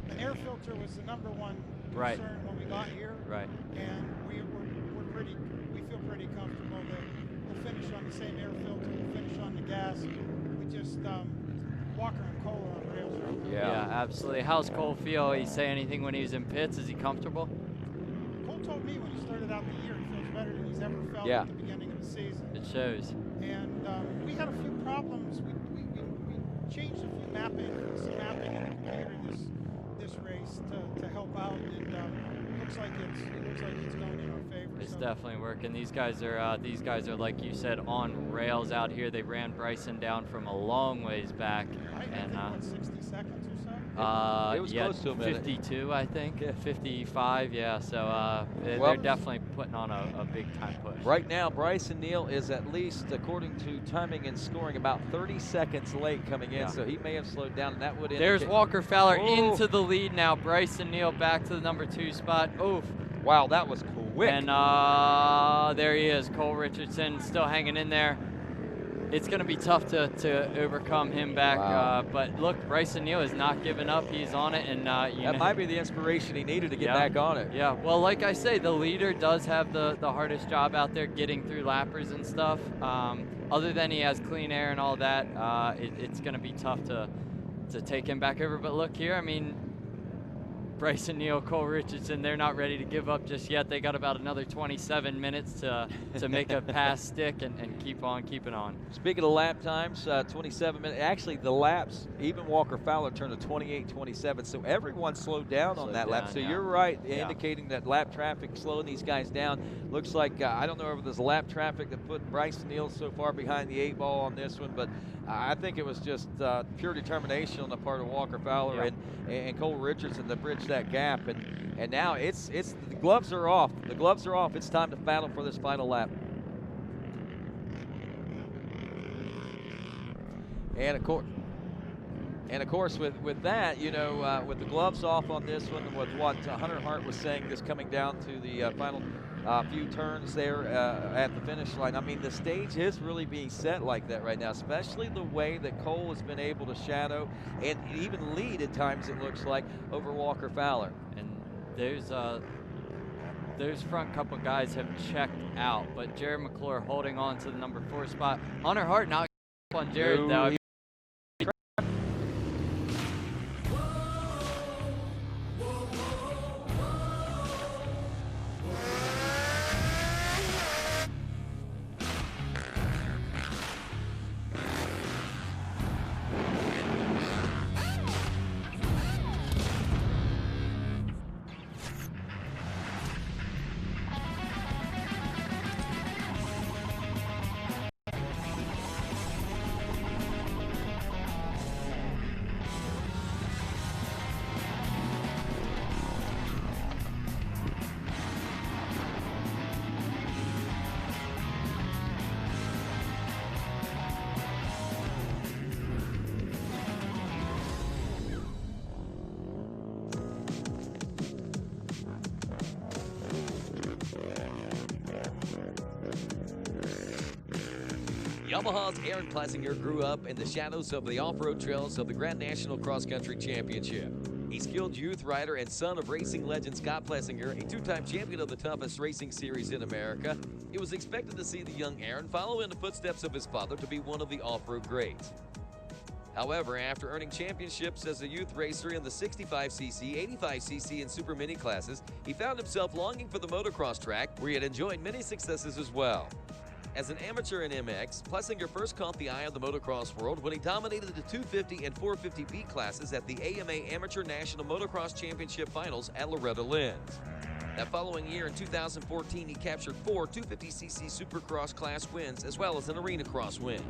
an air filter was the number one concern when we got here. Right. And we feel pretty comfortable that we'll finish on the same air filter, we'll finish on the gas. We just, Walker and Cole are on rails right now. Yeah, absolutely. How's Cole feel? He say anything when he was in pits? Is he comfortable? Cole told me when he started out the year he feels better than he's ever felt at the beginning of the season. It shows. And we had a few problems. We changed some mapping in the computer this race to help out, and it looks like it's going in our favor. It's definitely working. These guys are like you said on rails out here. They ran Bryson down from a long ways back, and 60 seconds or so. It was close to a minute. 52, I think. 55, yeah. So they're definitely putting on a big time push. Right now, Bryson Neal is at least, according to timing and scoring, about 30 seconds late coming in, so he may have slowed down, and that would indicate. There's Walker Fowler into the lead now. Bryson Neal back to the number 2 spot. Oof. Wow, that was quick. And there he is, Cole Richardson still hanging in there. It's going to be tough to overcome him back. Wow. But look, Bryson Neal is not giving up. He's on it. And that might be the inspiration he needed to get back on it. Yeah, well, like I say, the leader does have the hardest job out there getting through lappers and stuff. Other than he has clean air and all that, it's going to be tough to take him back over. But look here, I mean, Bryson Neal, Cole Richardson, they're not ready to give up just yet. They got about another 27 minutes to make a pass stick and keep on keeping on. Speaking of lap times, 27 minutes. Actually, the laps, even Walker Fowler turned to 28:27, so everyone slowed down on that lap. So you're right, indicating that lap traffic slowing these guys down. Looks like, I don't know if there's lap traffic that put Bryson Neal so far behind the 8 ball on this one, but I think it was just pure determination on the part of Walker Fowler and Cole Richardson to bridge that gap. And now it's the gloves are off. The gloves are off. It's time to battle for this final lap. And of course, with that, you know, with the gloves off on this one, and with what Hunter Hart was saying, just coming down to the final few turns there at the finish line. I mean, the stage is really being set like that right now, especially the way that Cole has been able to shadow and even lead at times, it looks like, over Walker Fowler. And those front couple guys have checked out, but Jared McClure holding on to the number 4 spot. Hunter Hart not on Jared, though. Yamaha's Aaron Plessinger grew up in the shadows of the off-road trails of the Grand National Cross Country Championship. A skilled youth rider and son of racing legend Scott Plessinger, a two-time champion of the toughest racing series in America, it was expected to see the young Aaron follow in the footsteps of his father to be one of the off-road greats. However, after earning championships as a youth racer in the 65cc, 85cc, and Super Mini classes, he found himself longing for the motocross track, where he had enjoyed many successes as well. As an amateur in MX, Plessinger first caught the eye of the motocross world when he dominated the 250 and 450B classes at the AMA Amateur National Motocross Championship Finals at Loretta Lynn's. That following year, in 2014, he captured 4 250cc Supercross class wins as well as an Arena Cross win.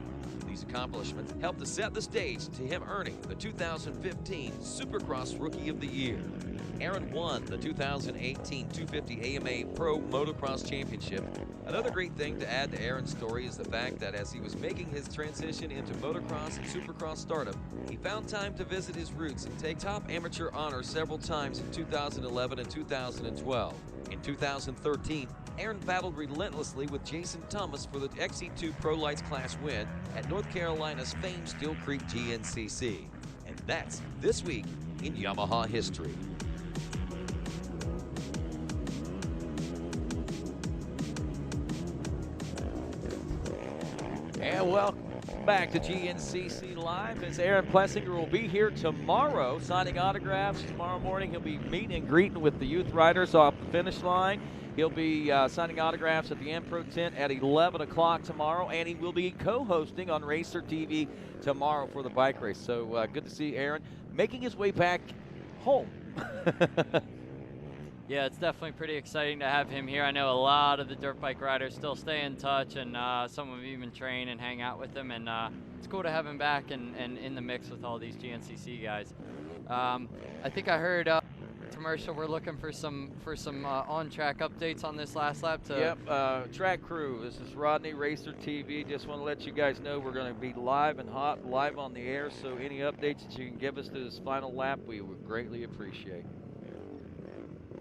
These accomplishments helped to set the stage to him earning the 2015 Supercross Rookie of the Year. Aaron won the 2018 250 AMA Pro Motocross Championship. Another great thing to add to Aaron's story is the fact that as he was making his transition into motocross and supercross stardom, he found time to visit his roots and take top amateur honors several times in 2011 and 2012. In 2013, Aaron battled relentlessly with Jason Thomas for the XC2 Pro Lights Class win at North Carolina's famed Steel Creek GNCC. And that's this week in Yamaha history. And welcome back to GNCC Live, as Aaron Plessinger will be here tomorrow signing autographs. Tomorrow morning he'll be meeting and greeting with the youth riders off the finish line. He'll be signing autographs at the Pro tent at 11 o'clock tomorrow, and he will be co-hosting on Racer TV tomorrow for the bike race. So good to see Aaron making his way back home. Yeah, it's definitely pretty exciting to have him here. I know a lot of the dirt bike riders still stay in touch, and some of them even train and hang out with him, and it's cool to have him back and in the mix with all these GNCC guys. I think I heard commercial, we're looking for some on-track updates on this last lap. Yep, track crew, this is Rodney, Racer TV. Just want to let you guys know we're going to be live and hot, live on the air, so any updates that you can give us to this final lap, we would greatly appreciate.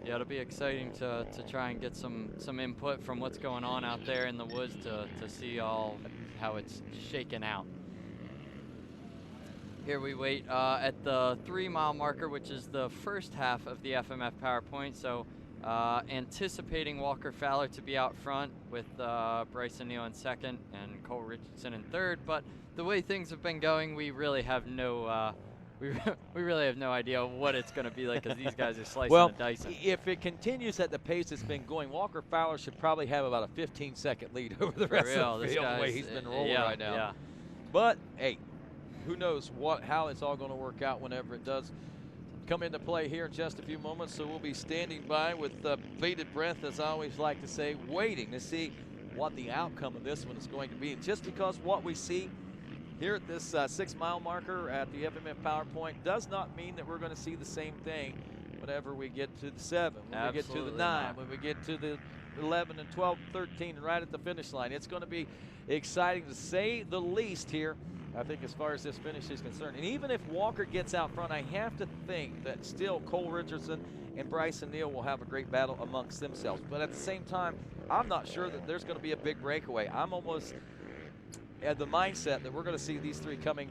Yeah, it'll be exciting to try and get some input from what's going on out there in the woods to see how it's shaken out. Here we wait at the 3-mile marker, which is the first half of the FMF PowerPoint. So anticipating Walker Fowler to be out front with Bryson Neal in second and Cole Richardson in third. But the way things have been going, we really have no we really have no idea what it's going to be like, because these guys are slicing and dicing. If it continues at the pace it's been going, Walker Fowler should probably have about a 15-second lead over the rest of the field, the way he's been rolling right now. Yeah. But, hey, who knows how it's all going to work out whenever it does come into play here in just a few moments. So we'll be standing by with bated breath, as I always like to say, waiting to see what the outcome of this one is going to be. And just because what we see here at this 6-mile marker at the FMF PowerPoint does not mean that we're going to see the same thing whenever we get to the 7, when we get to the 9, when we get to the 11 and 12, 13, and right at the finish line. It's going to be exciting to say the least here, I think, as far as this finish is concerned. And even if Walker gets out front, I have to think that still Cole Richardson and Bryson Neal will have a great battle amongst themselves. But at the same time, I'm not sure that there's going to be a big breakaway. I'm almost at the mindset that we're going to see these three coming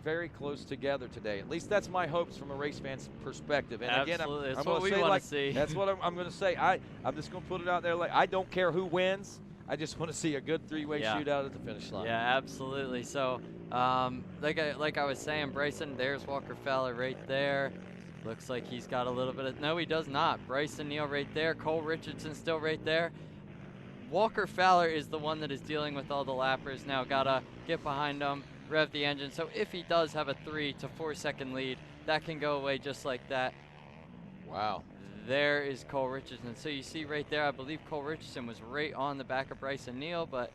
very close together today. At least that's my hopes from a race fan's perspective. And absolutely. again, I'm going to say, like, see. That's what I'm going to say. I'm just going to put it out there. Like, I don't care who wins. I just want to see a good three-way shootout at the finish line. Yeah, absolutely. So, like I was saying, Bryson, there's Walker Fowler right there. Looks like he's got a little bit of – no, he does not. Bryson Neal right there. Cole Richardson still right there. Walker Fowler is the one that is dealing with all the lappers now. Got to get behind him, rev the engine. So if he does have a 3 to 4 second lead, that can go away just like that. Wow. There is Cole Richardson. So you see right there, I believe Cole Richardson was right on the back of Bryson Neal, but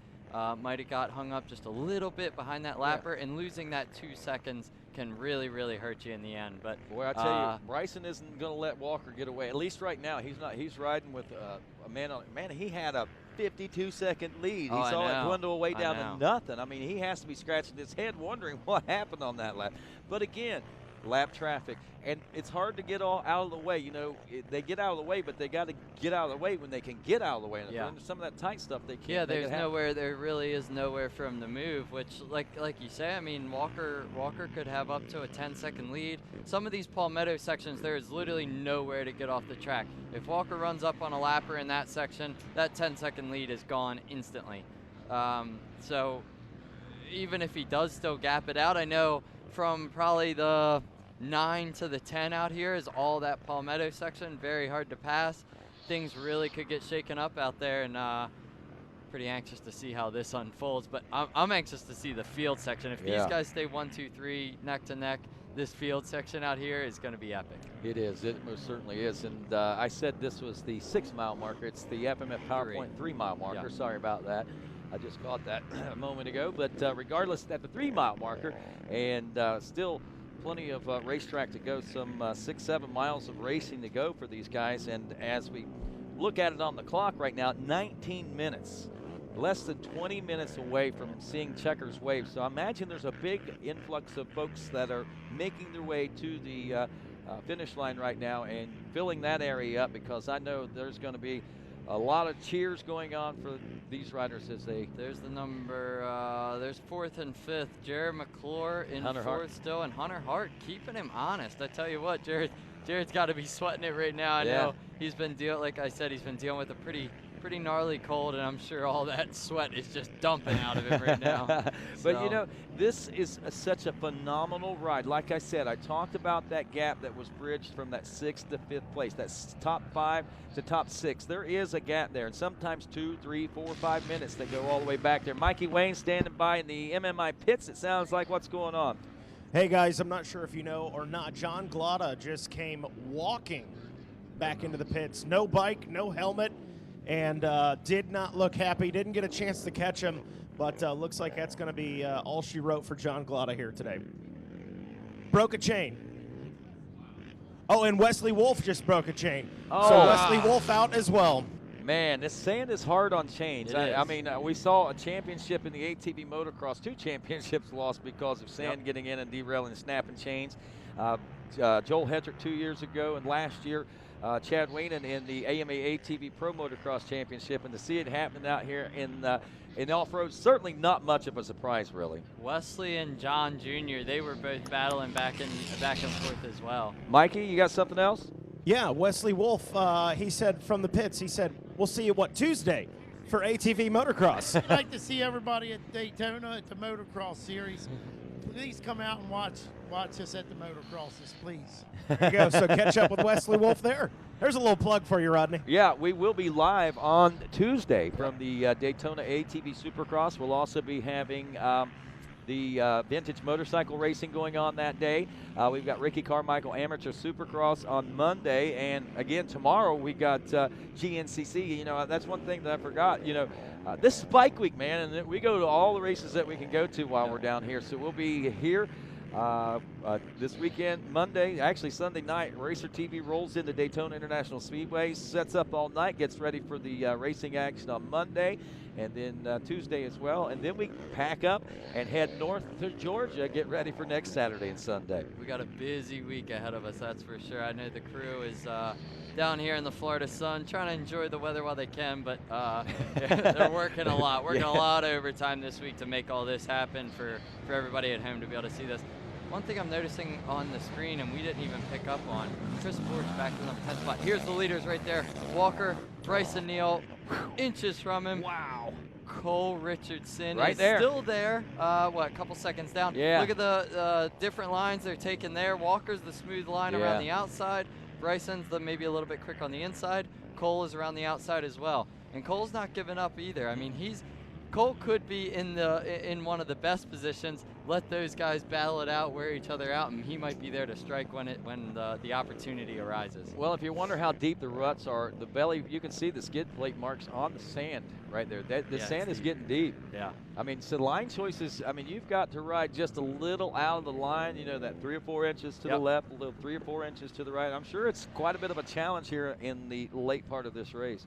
might have got hung up just a little bit behind that lapper, and losing that 2 seconds can really, really hurt you in the end. But boy, I tell you, Bryson isn't going to let Walker get away. At least right now, he's not. He's riding with a man on. Man, he had a 52-second lead. He saw it dwindle away down to nothing. I mean, he has to be scratching his head wondering what happened on that lap. But again, lap traffic. And it's hard to get all out of the way. You know, they get out of the way, but they got to get out of the way when they can get out of the way. And if they're into some of that tight stuff, they can't. Yeah, there's nowhere. There really is nowhere for him to move. Which, like you say, I mean, Walker could have up to a 10-second lead. Some of these Palmetto sections, there is literally nowhere to get off the track. If Walker runs up on a lapper in that section, that 10-second lead is gone instantly. So even if he does still gap it out, I know from probably the 9 to the 10 out here is all that Palmetto section, very hard to pass. Things really could get shaken up out there, and pretty anxious to see how this unfolds. But I'm anxious to see the field section. If these guys stay 1, 2, 3 neck to neck, this field section out here is going to be epic. It is. It most certainly is. And I said this was the 6-mile marker. It's the FMF PowerPoint 3-mile marker. Yeah. Sorry about that. I just caught that a moment ago. But regardless, at the 3-mile marker, and still plenty of racetrack to go, some 6-7 miles of racing to go for these guys. And as we look at it on the clock right now, 19 minutes, less than 20 minutes away from seeing checkers wave. So I imagine there's a big influx of folks that are making their way to the finish line right now and filling that area up, because I know there's going to be a lot of cheers going on for these riders as they... There's the number, there's 4th and 5th. Jared McClure in 4th still, and Hunter Hart keeping him honest. I tell you what, Jared's got to be sweating it right now. I know he's been like I said, he's been dealing with a pretty gnarly cold, and I'm sure all that sweat is just dumping out of him right now. But you know, this is such a phenomenal ride. Like I said, I talked about that gap that was bridged from that 6th to 5th place. That's top 5 to top 6. There is a gap there, and sometimes 2, 3, 4, 5 minutes they go all the way back there. Mikey Wayne standing by in the MMI pits, it sounds like. What's going on? Hey guys, I'm not sure if you know or not, John Glotta just came walking back into the pits. No bike, no helmet, and did not look happy. Didn't get a chance to catch him, but looks like that's going to be all she wrote for John Glotta here today. Broke a chain. Oh, and Wesley Wolf just broke a chain. Oh, so Wesley Wolf out as well. Man, this sand is hard on chains. I mean, we saw a championship in the ATV motocross, 2 championships lost because of sand getting in and derailing and snapping chains. Joel Hedrick 2 years ago, and last year Chad Weenan in the AMA ATV Pro Motocross Championship, and to see it happening out here in off-road, certainly not much of a surprise, really. Wesley and John Jr., they were both battling back and forth as well. Mikey, you got something else? Yeah, Wesley Wolf, he said from the pits, he said, we'll see you, Tuesday for ATV Motocross. I'd like to see everybody at Daytona at the Motocross Series. Please come out and watch us at the motocrosses, please. There you go. So catch up with Wesley Wolf there. There's a little plug for you, Rodney. Yeah, we will be live on Tuesday from the Daytona ATV Supercross. We'll also be having the vintage motorcycle racing going on that day. We've got Ricky Carmichael Amateur Supercross on Monday, and again tomorrow we got GNCC. You know, that's one thing that I forgot. You know, this is Bike Week, man, and we go to all the races that we can go to while we're down here. So we'll be here this weekend, Monday, actually Sunday night. Racer TV rolls into Daytona International Speedway, sets up all night, gets ready for the racing action on Monday, and then Tuesday as well. And then we pack up and head north to Georgia, get ready for next Saturday and Sunday. We got a busy week ahead of us, that's for sure. I know the crew is down here in the Florida sun trying to enjoy the weather while they can, but they're working a lot, a lot of overtime this week to make all this happen for everybody at home to be able to see this. One thing I'm noticing on the screen, and we didn't even pick up on, Chris Boar's back in the 10th spot. Here's the leaders right there. Walker, Bryson Neal, inches from him. Wow. Cole Richardson right is there. Still there. A couple seconds down. Yeah. Look at the different lines they're taking there. Walker's the smooth line around the outside. Bryson's maybe a little bit quick on the inside. Cole is around the outside as well. And Cole's not giving up either. I mean, Cole could be in one of the best positions. Let those guys battle it out, wear each other out, and he might be there to strike when the opportunity arises. Well, if you wonder how deep the ruts are, the belly, you can see the skid plate marks on the sand right there. The sand is getting deep. Yeah. I mean, so line choices, I mean, you've got to ride just a little out of the line, you know, that 3 or 4 inches to the left, a little 3 or 4 inches to the right. I'm sure it's quite a bit of a challenge here in the late part of this race.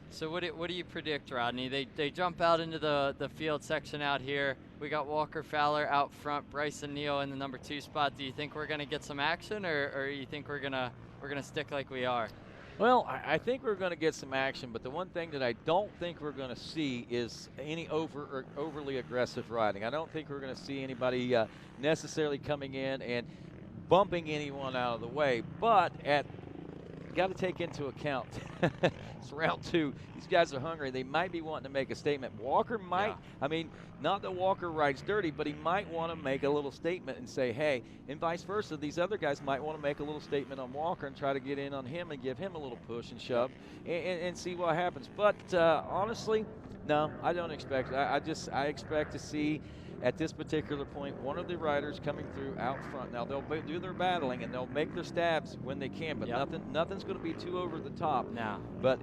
So what do you predict, Rodney? They jump out into the field section out here. We got Walker Fowler out front, Bryson Neal in the number 2 spot. Do you think we're going to get some action, or you think we're gonna stick like we are? Well, I think we're going to get some action, but the one thing that I don't think we're going to see is any overly aggressive riding. I don't think we're going to see anybody necessarily coming in and bumping anyone out of the way, but got to take into account it's round 2. These guys are hungry. They might be wanting to make a statement. Walker might, I mean, not that Walker rides dirty, but he might want to make a little statement and say, hey, and vice versa. These other guys might want to make a little statement on Walker and try to get in on him and give him a little push and shove and see what happens. But honestly, no, I don't expect it. I expect to see at this particular point one of the riders coming through out front. Now they'll do their battling and they'll make their stabs when they can, but nothing's going to be too over the top. No. But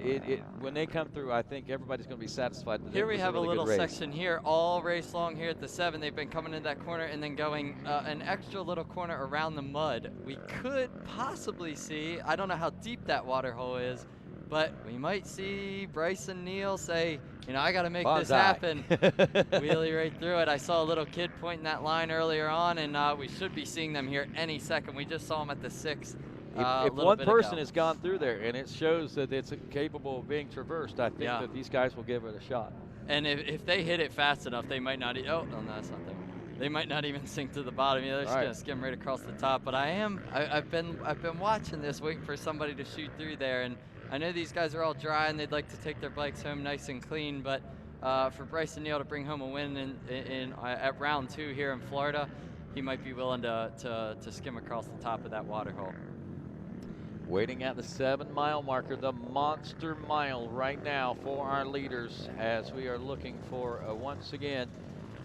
when they come through, I think everybody's going to be satisfied. Here we have a little section here all race long here at the 7. They've been coming in that corner and then going an extra little corner around the mud. We could possibly see, I don't know how deep that water hole is, but we might see Bryson Neal say, I got to make this happen. Wheelie right through it. I saw a little kid pointing that line earlier on, and we should be seeing them here any second. We just saw them at the 6. If one person has gone through there and it shows that it's capable of being traversed, I think that these guys will give it a shot. And if they hit it fast enough, they might not. Oh no, that's not there. They might not even sink to the bottom. They're just gonna skim right across the top. But I've been watching this, waiting for somebody to shoot through there, and I know these guys are all dry and they'd like to take their bikes home nice and clean, but for Bryson Neal to bring home a win at round 2 here in Florida, he might be willing to skim across the top of that water hole. Waiting at the 7-mile marker, the monster mile right now for our leaders as we are looking for, once again,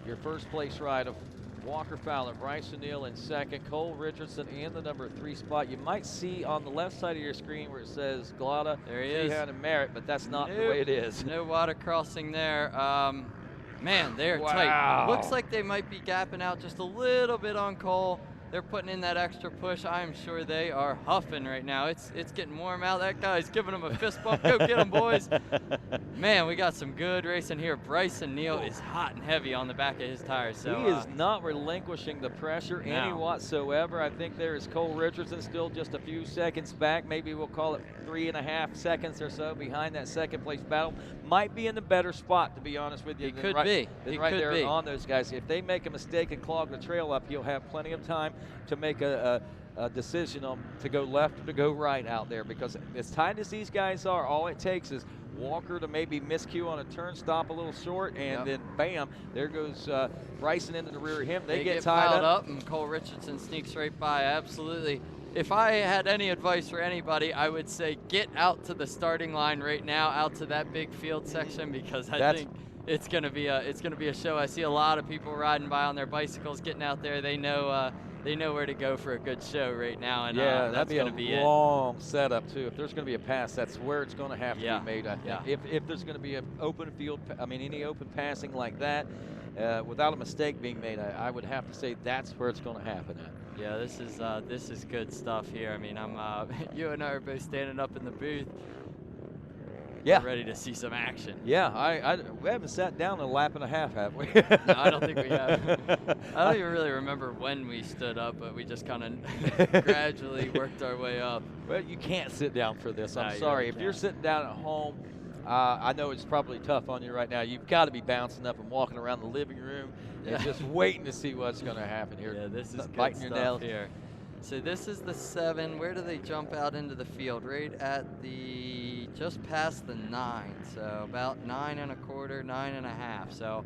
your first place ride of Walker Fowler, Bryson Neal in second, Cole Richardson in the number 3 spot. You might see on the left side of your screen where it says Glada, there he is, and Merritt, but that's not the way it is. No water crossing there. Man, they're tight. Looks like they might be gapping out just a little bit on Cole. They're putting in that extra push. I'm sure they are huffing right now. It's getting warm out. That guy's giving them a fist bump. Go get them, boys. Man, we got some good racing here. Bryson Neal is hot and heavy on the back of his tires. So he is not relinquishing the pressure any whatsoever. I think there is Cole Richardson still just a few seconds back. Maybe we'll call it 3.5 seconds or so behind that second place battle. Might be in the better spot, to be honest with you. He could be. He right could there be on those guys. If they make a mistake and clog the trail up, he'll have plenty of time to make a decision on to go left or to go right out there, because as tight as these guys are, all it takes is Walker to maybe miscue on a turn, stop a little short, and then bam, there goes Bryson into the rear of him. They get tied piled up, and Cole Richardson sneaks right by. Absolutely. If I had any advice for anybody, I would say get out to the starting line right now, out to that big field section, because I think it's going to be a show. I see a lot of people riding by on their bicycles, getting out there. They know where to go for a good show right now, and that's going to be a long setup too. If there's going to be a pass, that's where it's going to have to be made. I think. If there's going to be an open field, any open passing like that, without a mistake being made, I would have to say that's where it's going to happen at. Yeah, this is good stuff here. I mean, you and I are both standing up in the booth. Yeah, ready to see some action. Yeah, we haven't sat down in a lap and a half, have we? No, I don't think we have. I don't even really remember when we stood up, but we just kind of gradually worked our way up. Well, you can't sit down for this. I'm sorry. If you're sitting down at home, I know it's probably tough on you right now. You've got to be bouncing up and walking around the living room and just waiting to see what's going to happen here. Yeah, this is biting good your nails here. So this is the 7. Where do they jump out into the field? Right at just past the 9. So about 9 1/4, 9 1/2. So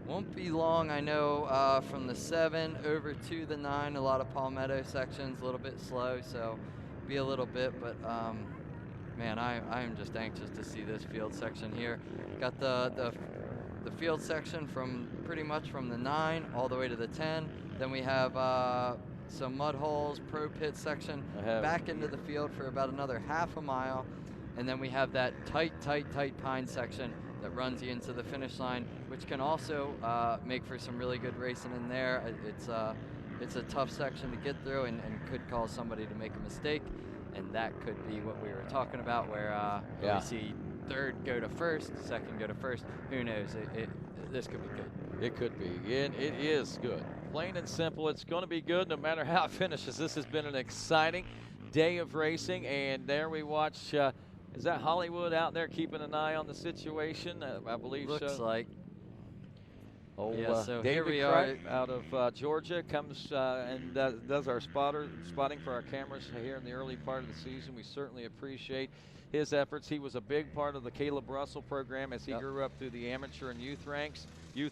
won't be long, I know, from the 7 over to the 9. A lot of palmetto sections, a little bit slow, so be a little bit. But man, I'm just anxious to see this field section here. Got the field section from pretty much from the 9 all the way to the 10. Then we have some mud holes, pro pit section, back into the field for about another half a mile. And then we have that tight pine section that runs you into the finish line, which can also make for some really good racing in there. It's a tough section to get through and could cause somebody to make a mistake. And that could be what we were talking about, where we see third go to first, second go to first. Who knows? This could be good. It could be, and it is good. Plain and simple, it's going to be good no matter how it finishes. This has been an exciting day of racing, and there we watch, is that Hollywood out there keeping an eye on the situation? I believe so. Looks like. Oh, Yeah, so David here we Cripe are. out of Georgia comes and does our spotting for our cameras here in the early part of the season. We certainly appreciate his efforts. He was a big part of the Caleb Russell program as he grew up through the amateur and youth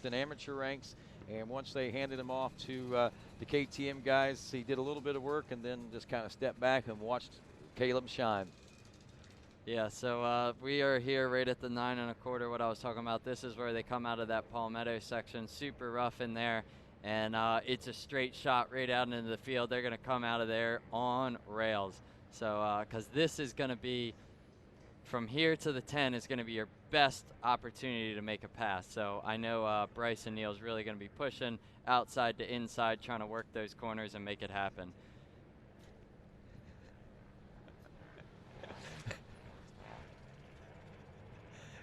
and amateur ranks. And once they handed him off to the KTM guys, he did a little bit of work and then just kind of stepped back and watched Caleb shine. Yeah, so we are here right at the 9 1/4, what I was talking about. This is where they come out of that Palmetto section, super rough in there, and it's a straight shot right out into the field. They're going to come out of there on rails. So, because this is going to be, from here to the 10 is going to be your best opportunity to make a pass. So I know Bryson Neal's really going to be pushing outside to inside, trying to work those corners and make it happen.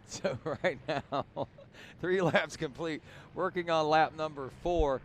So right now, 3 laps complete. Working on lap number 4.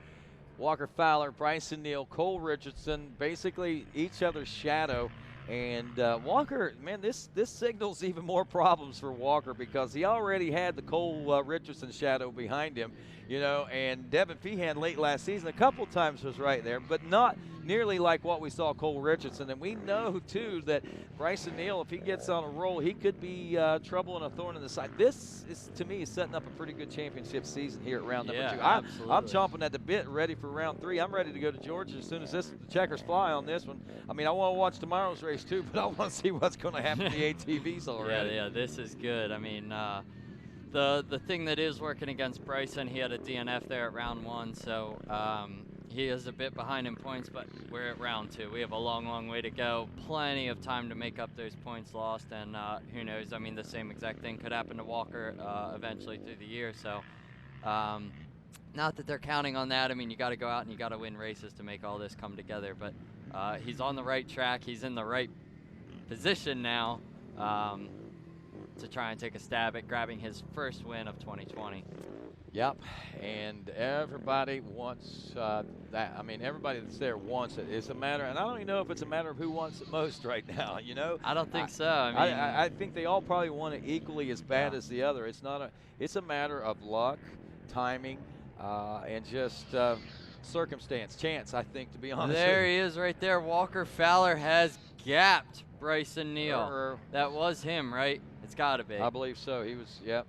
Walker Fowler, Bryson Neal, Cole Richardson, basically each other's shadow. And Walker, man, this signals even more problems for Walker because he already had the Cole Richardson shadow behind him, you know, and Devin Feehan late last season a couple times was right there, but not nearly like what we saw Cole Richardson. And we know, too, that Bryson Neal, if he gets on a roll, he could be trouble and a thorn in the side. This, is, to me, is setting up a pretty good championship season here at round number 2. I'm chomping at the bit, ready for round 3. I'm ready to go to Georgia as soon as the checkers fly on this one. I mean, I want to watch tomorrow's race, too, but I want to see what's going to happen to the ATVs already. Yeah, this is good. I mean, the thing that is working against Bryson, he had a DNF there at round 1, so he is a bit behind in points, but we're at round 2. We have a long, long way to go. Plenty of time to make up those points lost, and who knows? I mean, the same exact thing could happen to Walker eventually through the year. So, not that they're counting on that. I mean, you got to go out and you got to win races to make all this come together. But he's on the right track. He's in the right position now to try and take a stab at grabbing his first win of 2020. Yep, and everybody wants that. I mean, everybody that's there wants it. It's a matter, and I don't even know if it's a matter of who wants it most right now, you know? I don't think so. I mean, I think they all probably want it equally as bad as the other. It's a matter of luck, timing, and just circumstance, chance, I think, to be honest. There he is right there. Walker Fowler has gapped Bryson Neal. That was him, right? It's got to be. I believe so. He was, yep.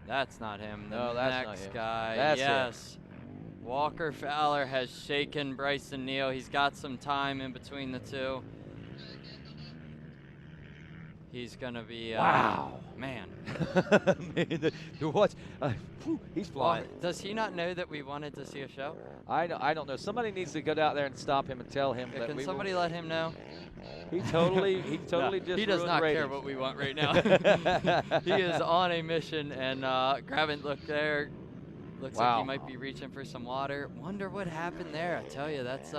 That's not him. No, that's next not him. guy. That's yes. Walker Fowler has shaken Bryson Neal. He's got some time in between the two. He's going to be wow. Man. Man, what? He's flying. Does he not know that we wanted to see a show? I don't know. Somebody needs to go out there and stop him and tell him that Can somebody let him know? He totally No, just he does not ratings. care what we want right now. He is on a mission and grabbing. Look there. Looks like he might be reaching for some water. Wonder what happened there. I tell you, that's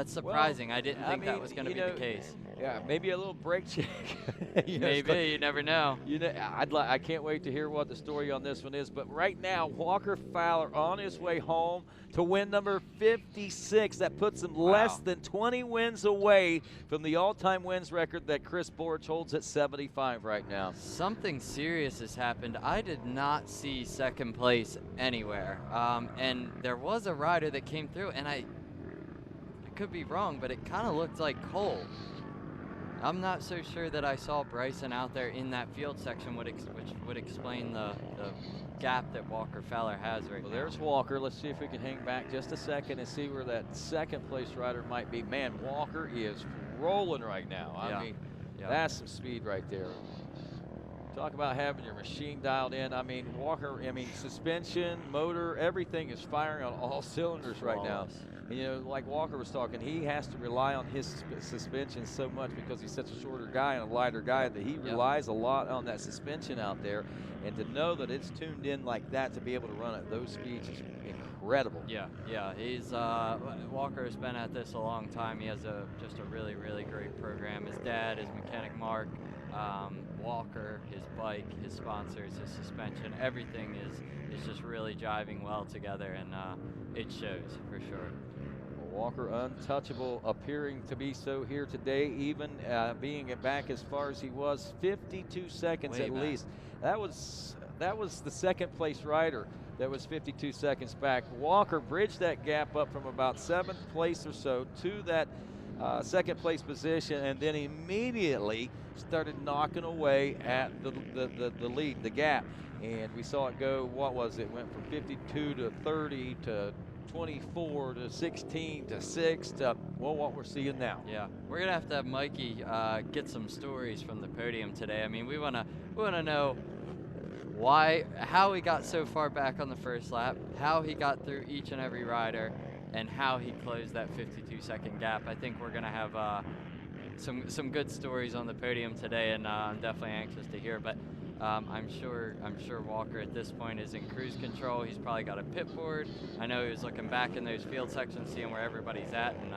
surprising. Well, I didn't think that was going to be the case. Yeah, maybe a little brake check. Maybe, you never know. I can't wait to hear what the story on this one is. But right now, Walker Fowler on his way home to win number 56. That puts him less than 20 wins away from the all-time wins record that Chris Borch holds at 75 right now. Something serious has happened. I did not see second place anywhere. And there was a rider that came through, and I could be wrong, but it kind of looked like Cole. I'm not so sure that I saw Bryson out there in that field section, which would explain the gap that Walker Fowler has right now. Well, there's Walker. Let's see if we can hang back just a second and see where that second place rider might be. Man, Walker is rolling right now. I mean, that's some speed right there. Talk about having your machine dialed in. I mean, Walker, suspension, motor, everything is firing on all cylinders right now. And, you know, like Walker was talking, he has to rely on his suspension so much because he's such a shorter guy and a lighter guy that he relies a lot on that suspension out there. And to know that it's tuned in like that to be able to run at those speeds is incredible. Yeah. He's Walker has been at this a long time. He has just a really, really great program. His dad is Mechanic Mark. Walker, his bike, his sponsors, his suspension, everything is just really jiving well together, and it shows for sure. Walker untouchable, appearing to be so here today, even being back as far as he was, 52 seconds Way at back. least. That was the second place rider that was 52 seconds back. Walker bridged that gap up from about 7th place or so to that second place position, and then immediately started knocking away at the lead, the gap. And we saw it go, what was it? Went from 52 to 30 to 24 to 16 to 6 to, well, what we're seeing now. Yeah, we're gonna have to have Mikey get some stories from the podium today. I mean, we wanna know how he got so far back on the first lap, how he got through each and every rider, and how he closed that 52-second gap. I think we're gonna have some good stories on the podium today, and I'm definitely anxious to hear. But I'm sure Walker at this point is in cruise control. He's probably got a pit board. I know he was looking back in those field sections, seeing where everybody's at, and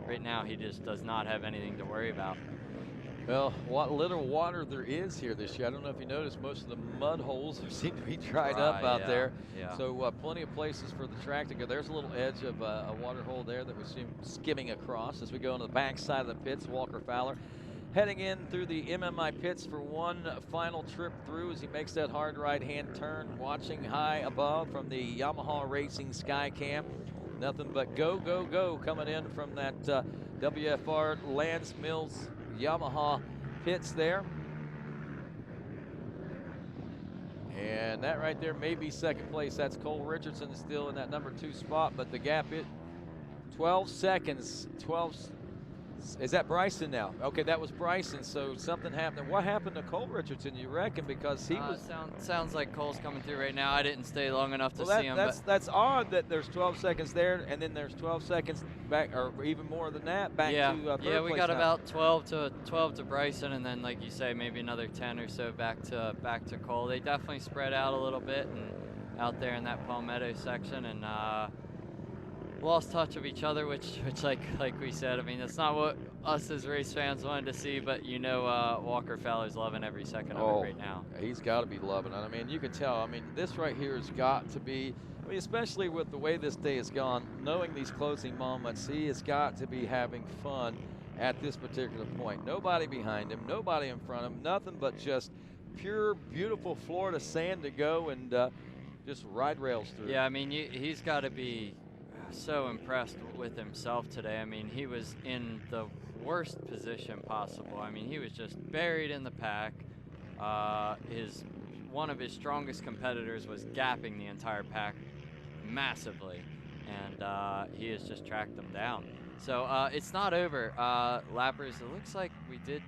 right now he just does not have anything to worry about. Well, what little water there is here this year, I don't know if you noticed, most of the mud holes seem to be dried up out there. Yeah. So plenty of places for the track to go. There's a little edge of a water hole there that we see skimming across as we go on the back side of the pits. Walker Fowler heading in through the MMI pits for one final trip through as he makes that hard right-hand turn, watching high above from the Yamaha Racing Skycam. Nothing but go, go, go coming in from that WFR Lance Mills Yamaha pits there. And that right there may be second place. That's Cole Richardson is still in that number 2 spot, but the gap 12 seconds. Is that Bryson now? Okay, that was Bryson, so something happened. What happened to Cole Richardson, you reckon? Because he was... Sounds like Cole's coming through right now. I didn't stay long enough to see him. That's odd that there's 12 seconds there, and then there's 12 seconds back, or even more than that, back to third place. Yeah, we got now. about 12 to Bryson, and then, like you say, maybe another 10 or so back to Cole. They definitely spread out a little bit and out there in that Palmetto section, and lost touch of each other, which like we said, I mean, that's not what us as race fans wanted to see, but you know, Walker Fowler's loving every second of it right now. He's got to be loving it. I mean, you can tell. I mean, this right here has got to be, I mean, especially with the way this day has gone, knowing these closing moments, he has got to be having fun at this particular point. Nobody behind him, nobody in front of him, nothing but just pure, beautiful Florida sand to go and just ride rails through. Yeah, I mean, he's got to be so impressed with himself today. I mean, he was in the worst position possible. I mean, he was just buried in the pack. One of his strongest competitors was gapping the entire pack massively, and he has just tracked them down. So it's not over. Lappers, it looks like we did.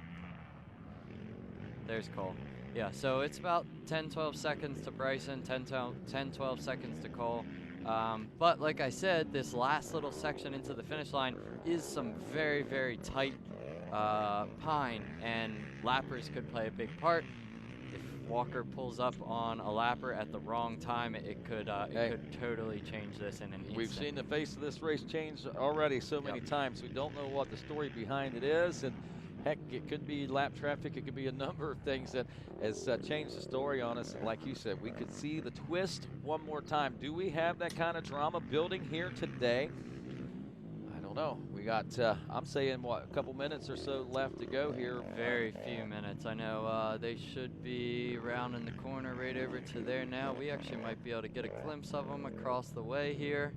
There's Cole. Yeah, so it's about 10-12 seconds to Bryson, 10-12 seconds to Cole. But like I said, this last little section into the finish line is some very, very tight pine, and lappers could play a big part. If Walker pulls up on a lapper at the wrong time, it could totally change this in an instant. We've seen the face of this race change already so many times. We don't know what the story behind it is, and heck, it could be lap traffic. It could be a number of things that has changed the story on us. And like you said, we could see the twist one more time. Do we have that kind of drama building here today? I don't know. We got, I'm saying, what, a couple minutes or so left to go here. Very few minutes. I know they should be rounding the corner right over to there now. We actually might be able to get a glimpse of them across the way here.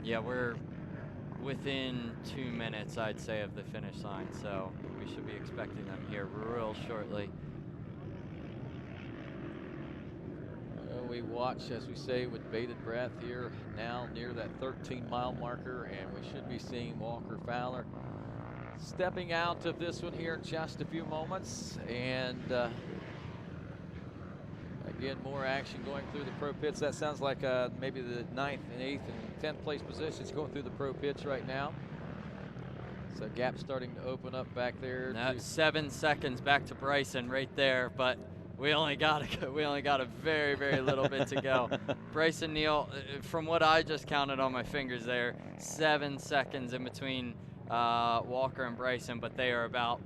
Yeah, we're within 2 minutes, I'd say, of the finish line, so we should be expecting them here real shortly. We watch, as we say, with bated breath here, now near that 13-mile marker, and we should be seeing Walker Fowler stepping out of this one here in just a few moments. And again, more action going through the pro pits. That sounds like maybe the 9th and 8th and 10th place positions going through the pro pits right now. So gap starting to open up back there. Now 7 seconds back to Bryson right there, but we only got a very, very little bit to go. Bryson Neal, from what I just counted on my fingers there, 7 seconds in between Walker and Bryson, but they are about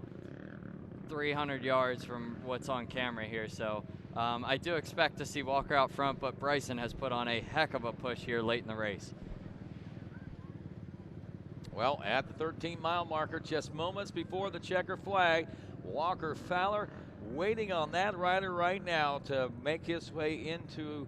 300 yards from what's on camera here. So I do expect to see Walker out front, but Bryson has put on a heck of a push here late in the race. Well, at the 13-mile marker, just moments before the checker flag, Walker Fowler waiting on that rider right now to make his way into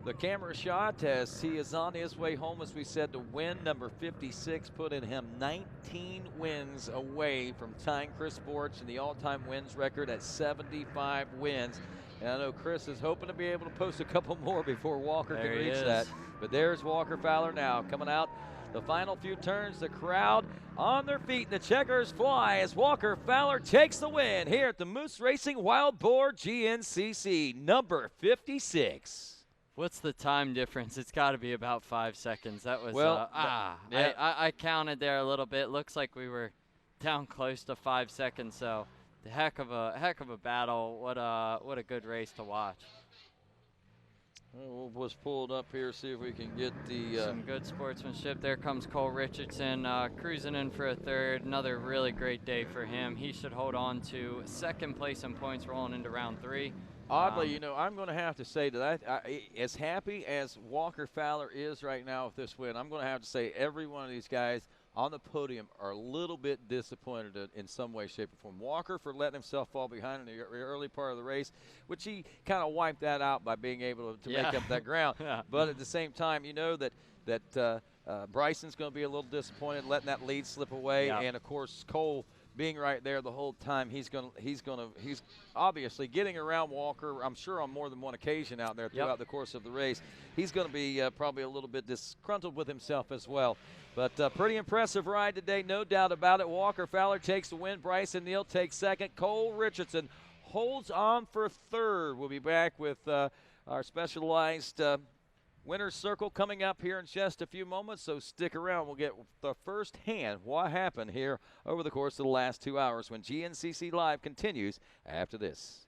the camera shot as he is on his way home, as we said, to win. Number 56, putting him 19 wins away from tying Chris Borch in the all-time wins record at 75 wins. And I know Chris is hoping to be able to post a couple more before Walker can reach that. But there's Walker Fowler now coming out the final few turns. The crowd on their feet, and the checkers fly as Walker Fowler takes the win here at the Moose Racing Wild Boar GNCC, number 56. What's the time difference? It's got to be about 5 seconds. That was, well, yeah. I counted there a little bit. Looks like we were down close to 5 seconds. So, the heck of a battle. What a good race to watch. We'll was pulled up here, see if we can get the some good sportsmanship. There comes Cole Richardson cruising in for a third. Another really great day for him. He should hold on to second place in points rolling into round 3. Oddly, you know, I'm going to have to say that as happy as Walker Fowler is right now with this win, I'm going to have to say every one of these guys on the podium are a little bit disappointed in some way, shape, or form. Walker for letting himself fall behind in the early part of the race, which he kind of wiped that out by being able to make up that ground. But at the same time, you know that Bryson's going to be a little disappointed letting that lead slip away, and of course Cole being right there the whole time. He's obviously getting around Walker, I'm sure, on more than one occasion out there throughout the course of the race. He's going to be probably a little bit disgruntled with himself as well. But pretty impressive ride today, no doubt about it. Walker Fowler takes the win. Bryson Neal takes second. Cole Richardson holds on for third. We'll be back with our specialized Winner's Circle coming up here in just a few moments, so stick around. We'll get the first hand what happened here over the course of the last 2 hours when GNCC Live continues after this.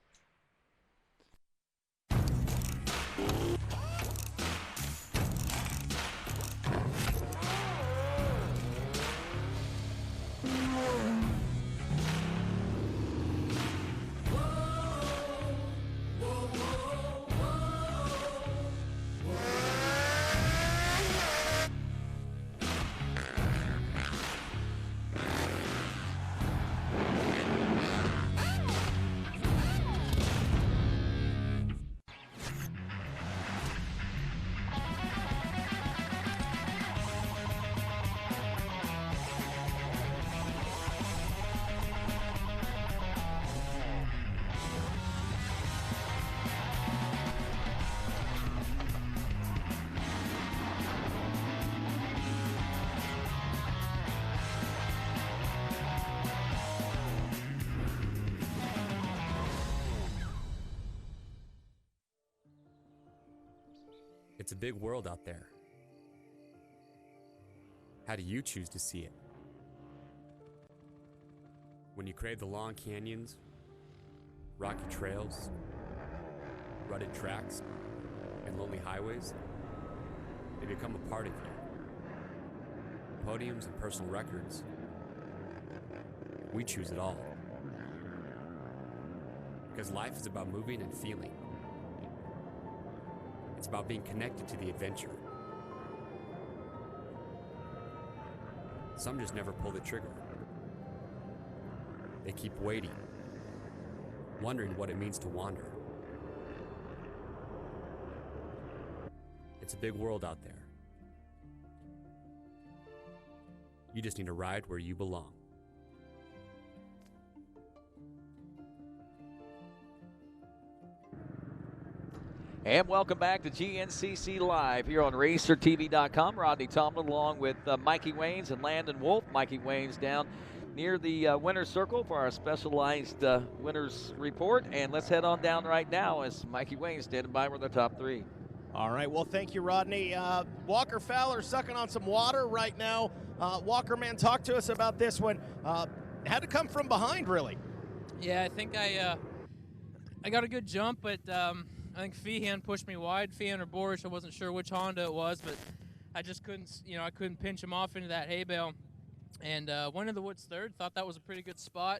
It's a big world out there. How do you choose to see it? When you crave the long canyons, rocky trails, rutted tracks, and lonely highways, they become a part of you. Podiums and personal records, we choose it all. Because life is about moving and feeling. It's about being connected to the adventure. Some just never pull the trigger. They keep waiting, wondering what it means to wander. It's a big world out there. You just need to ride where you belong. And welcome back to GNCC Live here on RacerTV.com. Rodney Tomlin along with Mikey Waynes and Landon Wolf. Mikey Waynes down near the winner's circle for our specialized winner's report. And let's head on down right now as Mikey Waynes standing by with the top 3. All right, well, thank you, Rodney. Walker Fowler sucking on some water right now. Walker, man, talk to us about this one. Had to come from behind, really. Yeah, I think I got a good jump, but I think Feehan pushed me wide. Feehan or Boris, I wasn't sure which Honda it was, but I just couldn't, I couldn't pinch him off into that hay bale. And went into the woods third. Thought that was a pretty good spot.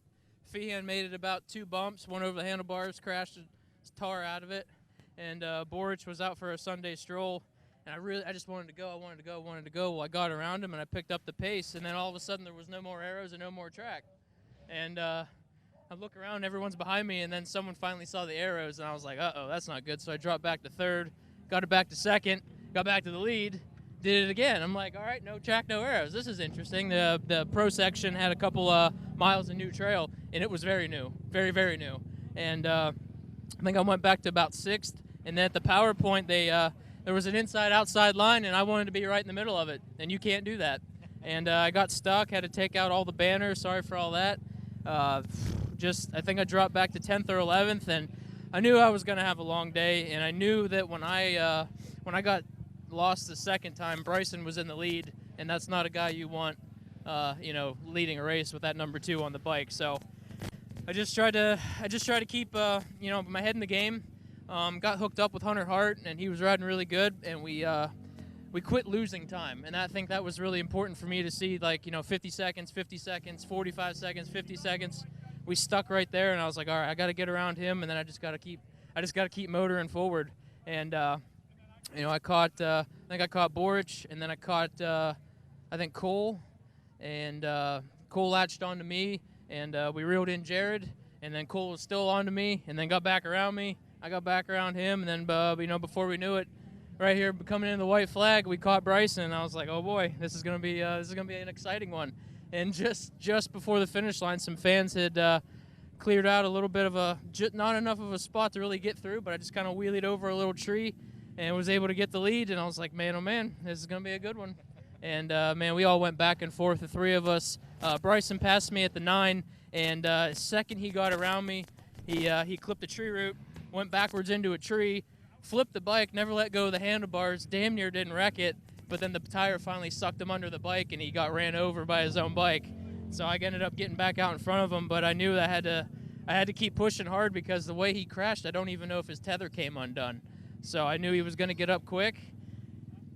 Feehan made it about 2 bumps, one over the handlebars, crashed his tar out of it, and Borich was out for a Sunday stroll. And I just wanted to go. Well, I got around him and I picked up the pace, and then all of a sudden there was no more arrows and no more track. And I look around, everyone's behind me, and then someone finally saw the arrows, and I was like, uh-oh, that's not good. So I dropped back to third, got it back to second, got back to the lead, did it again. I'm like, all right, no track, no arrows. This is interesting. The pro section had a couple miles of new trail, and it was very new, very, very new. And I think I went back to about 6th, and then at the power point, there was an inside-outside line, and I wanted to be right in the middle of it, and you can't do that. And I got stuck, had to take out all the banners. Sorry for all that. I think I dropped back to 10th or 11th, and I knew I was going to have a long day, and I knew that when I got lost the second time, Bryson was in the lead, and that's not a guy you want, leading a race with that number 2 on the bike. So I just tried to keep, my head in the game. Got hooked up with Hunter Hart, and he was riding really good, and we quit losing time, and I think that was really important for me to see, 50 seconds, 45 seconds, 50 seconds. We stuck right there, and I was like, all right, I got to get around him, and then I just got to keep motoring forward. And I think I caught Borich, and then I caught Cole, and Cole latched onto me, and we reeled in Jared, and then Cole was still onto me, and then got back around me. I got back around him, and then before we knew it, right here coming in the white flag, we caught Bryson, and I was like, oh boy, this is gonna be an exciting one. And just before the finish line, some fans had cleared out a little bit of not enough of a spot to really get through, but I just kind of wheelied over a little tree and was able to get the lead, and I was like, man, oh man, this is gonna be a good one. And man, we all went back and forth, the 3 of us. Bryson passed me at the 9, and second he got around me, he clipped a tree root, went backwards into a tree, flipped the bike, never let go of the handlebars, damn near didn't wreck it, but then the tire finally sucked him under the bike, and he got ran over by his own bike. So I ended up getting back out in front of him, but I knew that I had to keep pushing hard, because the way he crashed, I don't even know if his tether came undone. So I knew he was going to get up quick,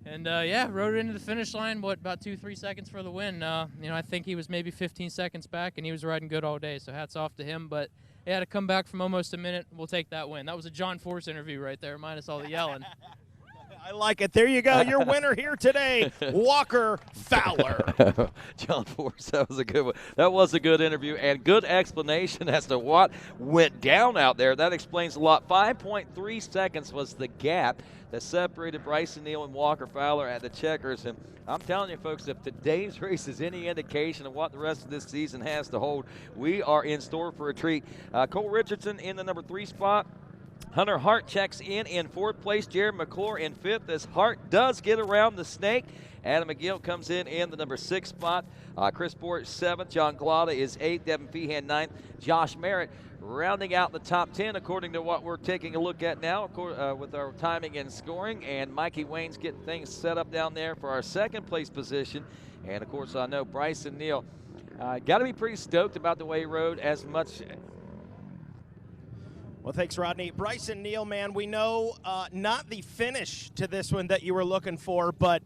and rode it into the finish line, about 2-3 seconds for the win. I think he was maybe 15 seconds back, and he was riding good all day, so hats off to him. But he had to come back from almost a minute. We'll take that win. That was a John Force interview right there, minus all the yelling. I like it. There you go. Your winner here today, Walker Fowler. John Force, that was a good one. That was a good interview and good explanation as to what went down out there. That explains a lot. 5.3 seconds was the gap that separated Bryson Neal and Walker Fowler at the checkers. And I'm telling you, folks, if today's race is any indication of what the rest of this season has to hold, we are in store for a treat. Cole Richardson in the number 3 spot. Hunter Hart checks in 4th place. Jared McClure in 5th as Hart does get around the snake. Adam McGill comes in the number 6 spot. Chris Boar 7th. John Glada is 8th. Devin Feehan 9th. Josh Merritt rounding out the top 10 according to what we're taking a look at now with our timing and scoring. And Mikey Wayne's getting things set up down there for our 2nd place position. And, of course, I know Bryson Neal got to be pretty stoked about the way he rode as much. Well, thanks, Rodney. Bryson Neal, man, we know not the finish to this one that you were looking for, but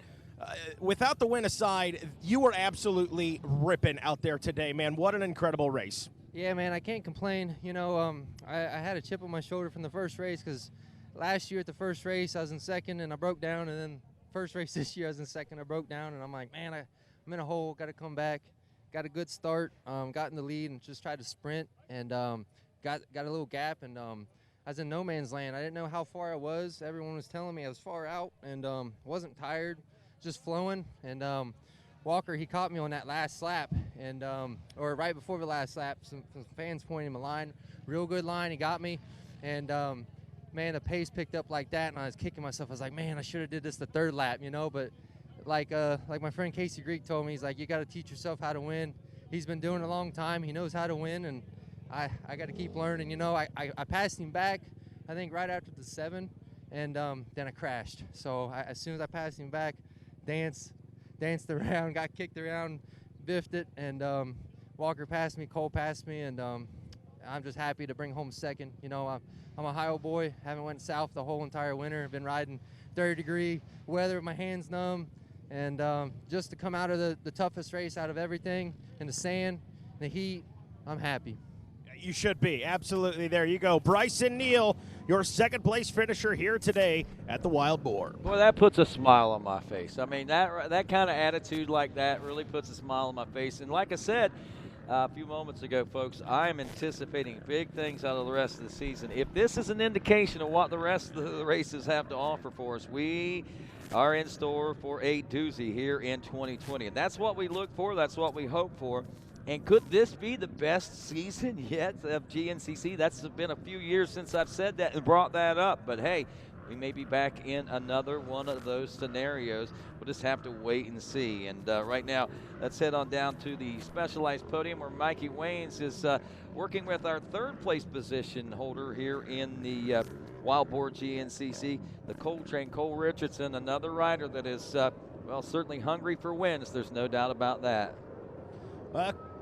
without the win aside, you were absolutely ripping out there today, man. What an incredible race. Yeah, man, I can't complain. I had a chip on my shoulder from the first race because last year at the first race I was in 2nd and I broke down, and then first race this year I was in 2nd, I broke down, and I'm like, man, I'm in a hole, got to come back. Got a good start, got in the lead and just tried to sprint, and got a little gap, and I was in no man's land. I didn't know how far I was. Everyone was telling me I was far out, and wasn't tired, just flowing. And Walker, he caught me on that last lap, and or right before the last lap. Some fans pointed him a line, real good line. He got me, and man, the pace picked up like that, and I was kicking myself. I was like, man, I should have did this the 3rd lap, But like my friend Casey Greek told me, he's like, you got to teach yourself how to win. He's been doing it a long time. He knows how to win, and I got to keep learning. I passed him back, I think, right after the 7, and then I crashed. So as soon as I passed him back, danced around, got kicked around, biffed it, and Walker passed me, Cole passed me, and I'm just happy to bring home 2nd. I'm a Ohio boy, haven't went south the whole entire winter. I've been riding 30-degree weather with my hands numb, and just to come out of the toughest race out of everything in the sand, the heat, I'm happy. You should be. Absolutely. There you go. Bryson Neal, your second-place finisher here today at the Wild Boar. Boy, that puts a smile on my face. I mean, that kind of attitude like that really puts a smile on my face. And like I said a few moments ago, folks, I am anticipating big things out of the rest of the season. If this is an indication of what the rest of the races have to offer for us, we are in store for a doozy here in 2020. And that's what we look for. That's what we hope for. And could this be the best season yet of GNCC? That's been a few years since I've said that and brought that up. But, hey, we may be back in another one of those scenarios. We'll just have to wait and see. And right now, let's head on down to the specialized podium where Mikey Waynes is working with our third-place position holder here in the Wild Boar GNCC, the Coal Train, Cole Richardson, another rider that is, well, certainly hungry for wins. There's no doubt about that.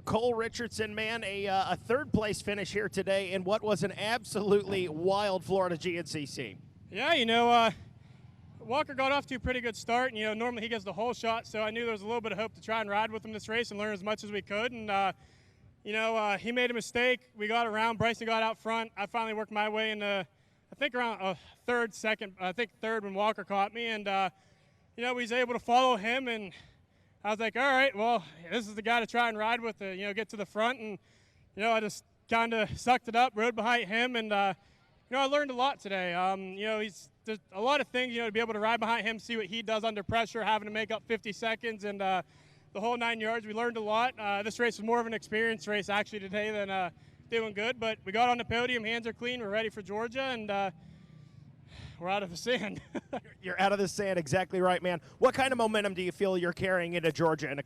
Cole Richardson, man, a third-place finish here today in what was an absolutely wild Florida GNCC. Yeah, Walker got off to a pretty good start, and, normally he gets the whole shot, so I knew there was a little bit of hope to try and ride with him this race and learn as much as we could. And, he made a mistake. We got around. Bryson got out front. I finally worked my way into, I think, around third when Walker caught me. And, we was able to follow him, and I was like, all right, well, this is the guy to try and ride with, get to the front. And, I just kind of sucked it up, rode behind him, and, I learned a lot today. There's a lot of things, to be able to ride behind him, see what he does under pressure, having to make up 50 seconds, and the whole 9 yards. We learned a lot. This race was more of an experience race, actually, today than doing good. But we got on the podium, hands are clean, we're ready for Georgia, and we're out of the sand. You're out of the sand, exactly right, man. What kind of momentum do you feel you're carrying into Georgia in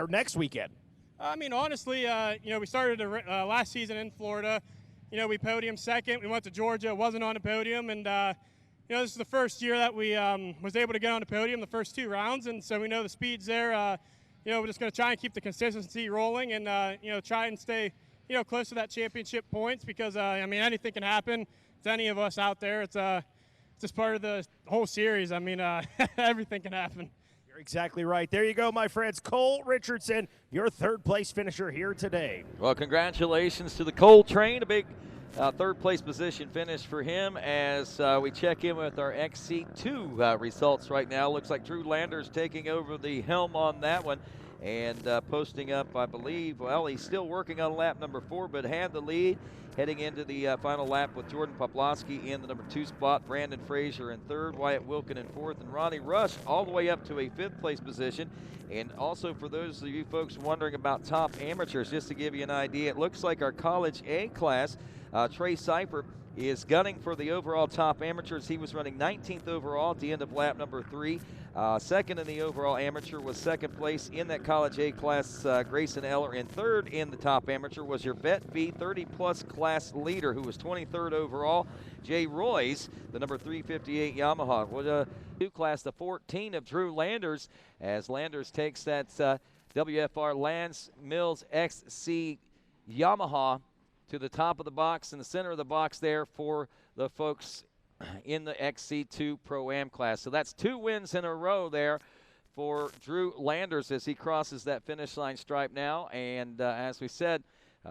next weekend? I mean, honestly, we started last season in Florida. We podiumed second. We went to Georgia, wasn't on the podium, and this is the first year that we was able to get on the podium the first 2 rounds, and so we know the speed's there. We're just going to try and keep the consistency rolling, and try and stay close to that championship points because anything can happen to any of us out there. It's just part of the whole series. Everything can happen. You're exactly right. There you go, my friends. Cole Richardson, your third-place finisher here today. Well, congratulations to the Coal Train. A big third-place position finish for him as we check in with our XC2 results right now. Looks like Drew Landers taking over the helm on that one and posting up, I believe, well, he's still working on lap number 4, but had the lead heading into the final lap with Jordan Poplawski in the number 2 spot, Brandon Frazier in 3rd, Wyatt Wilkin in 4th, and Ronnie Rush all the way up to a 5th place position. And also for those of you folks wondering about top amateurs, just to give you an idea, it looks like our College A class, Trey Seifer, is gunning for the overall top amateurs. He was running 19th overall at the end of lap number 3. Second in the overall amateur was second place in that College A class. Grayson Eller in 3rd in the top amateur was your Bet B 30-plus class leader, who was 23rd overall. Jay Royce, the number 358 Yamaha, was a new class, the 14 of Drew Landers, as Landers takes that WFR Lance Mills XC Yamaha to the top of the box, in the center of the box there for the folks in the XC2 Pro-Am class. So that's 2 wins in a row there for Drew Landers as he crosses that finish line stripe now. And as we said,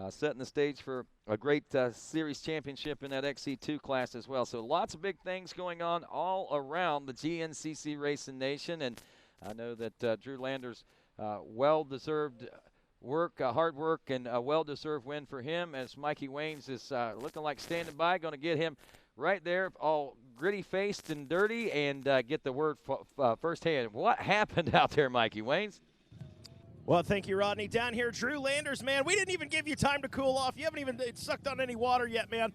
setting the stage for a great series championship in that XC2 class as well. So lots of big things going on all around the GNCC Racing Nation. And I know that Drew Landers, well-deserved work, hard work, and a well-deserved win for him, as Mikey Waynes is looking like standing by, going to get him right there, all gritty-faced and dirty, and get the word firsthand. What happened out there, Mikey Waynes? Well, thank you, Rodney. Down here, Drew Landers, man, we didn't even give you time to cool off. You haven't even sucked on any water yet, man.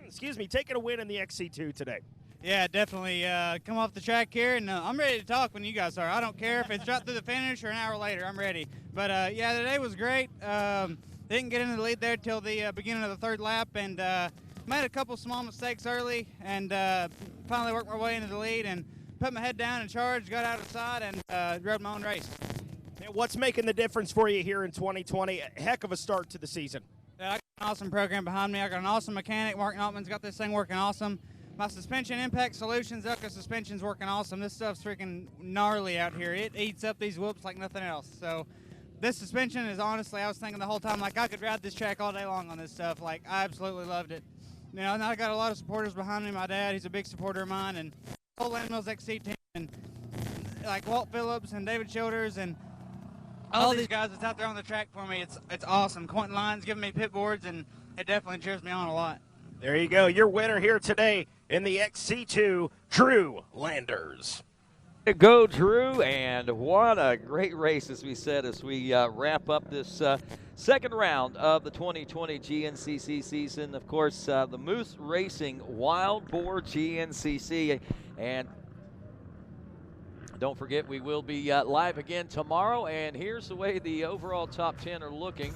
Excuse me, taking a win in the XC2 today. Yeah, definitely. Come off the track here, and I'm ready to talk when you guys are. I don't care if it's right through the finish or an hour later. I'm ready. But, yeah, today was great. Didn't get into the lead there till the beginning of the 3rd lap, and made a couple small mistakes early, and finally worked my way into the lead and put my head down and charged, got out of sight, and rode my own race. And what's making the difference for you here in 2020? A heck of a start to the season. Yeah, I got an awesome program behind me. I got an awesome mechanic. Mark Altman's got this thing working awesome. My suspension impact solutions, Elka suspension's working awesome. This stuff's freaking gnarly out here. It eats up these whoops like nothing else. So this suspension is honestly, I was thinking the whole time, like, I could ride this track all day long on this stuff. Like, I absolutely loved it. You know, and I got a lot of supporters behind me. My dad, he's a big supporter of mine, and the whole Land Mills XC team, and like Walt Phillips and David Childers and all these guys that's out there on the track for me. It's awesome. Quentin Lyons giving me pit boards, and it definitely cheers me on a lot. There you go. Your winner here today in the XC2, Drew Landers. Go, Drew, and what a great race, as we said, as we wrap up this second round of the 2020 GNCC season. Of course, the Moose Racing Wild Boar GNCC, and don't forget, we will be live again tomorrow, and here's the way the overall top 10 are looking.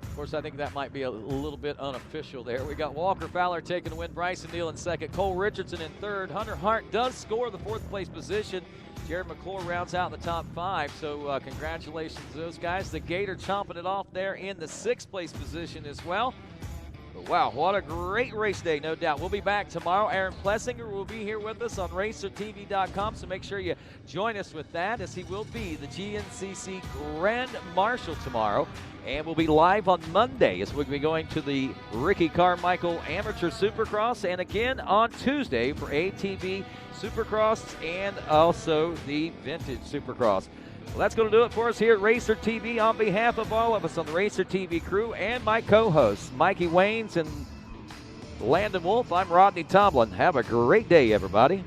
Of course, I think that might be a little bit unofficial there. We got Walker Fowler taking the win, Bryson Neal in second, Cole Richardson in third. Hunter Hart does score the fourth place position. Jared McClure rounds out the top 5, so congratulations to those guys. The Gator chomping it off there in the sixth place position as well. But wow, what a great race day, no doubt. We'll be back tomorrow. Aaron Plessinger will be here with us on RacerTV.com, so make sure you join us with that, as he will be the GNCC Grand Marshal tomorrow. And we'll be live on Monday as we'll be going to the Ricky Carmichael Amateur Supercross, and again on Tuesday for ATV Supercross and also the Vintage Supercross. Well, that's going to do it for us here at Racer TV. On behalf of all of us on the Racer TV crew and my co-hosts, Mikey Waynes and Landon Wolf, I'm Rodney Tomlin. Have a great day, everybody.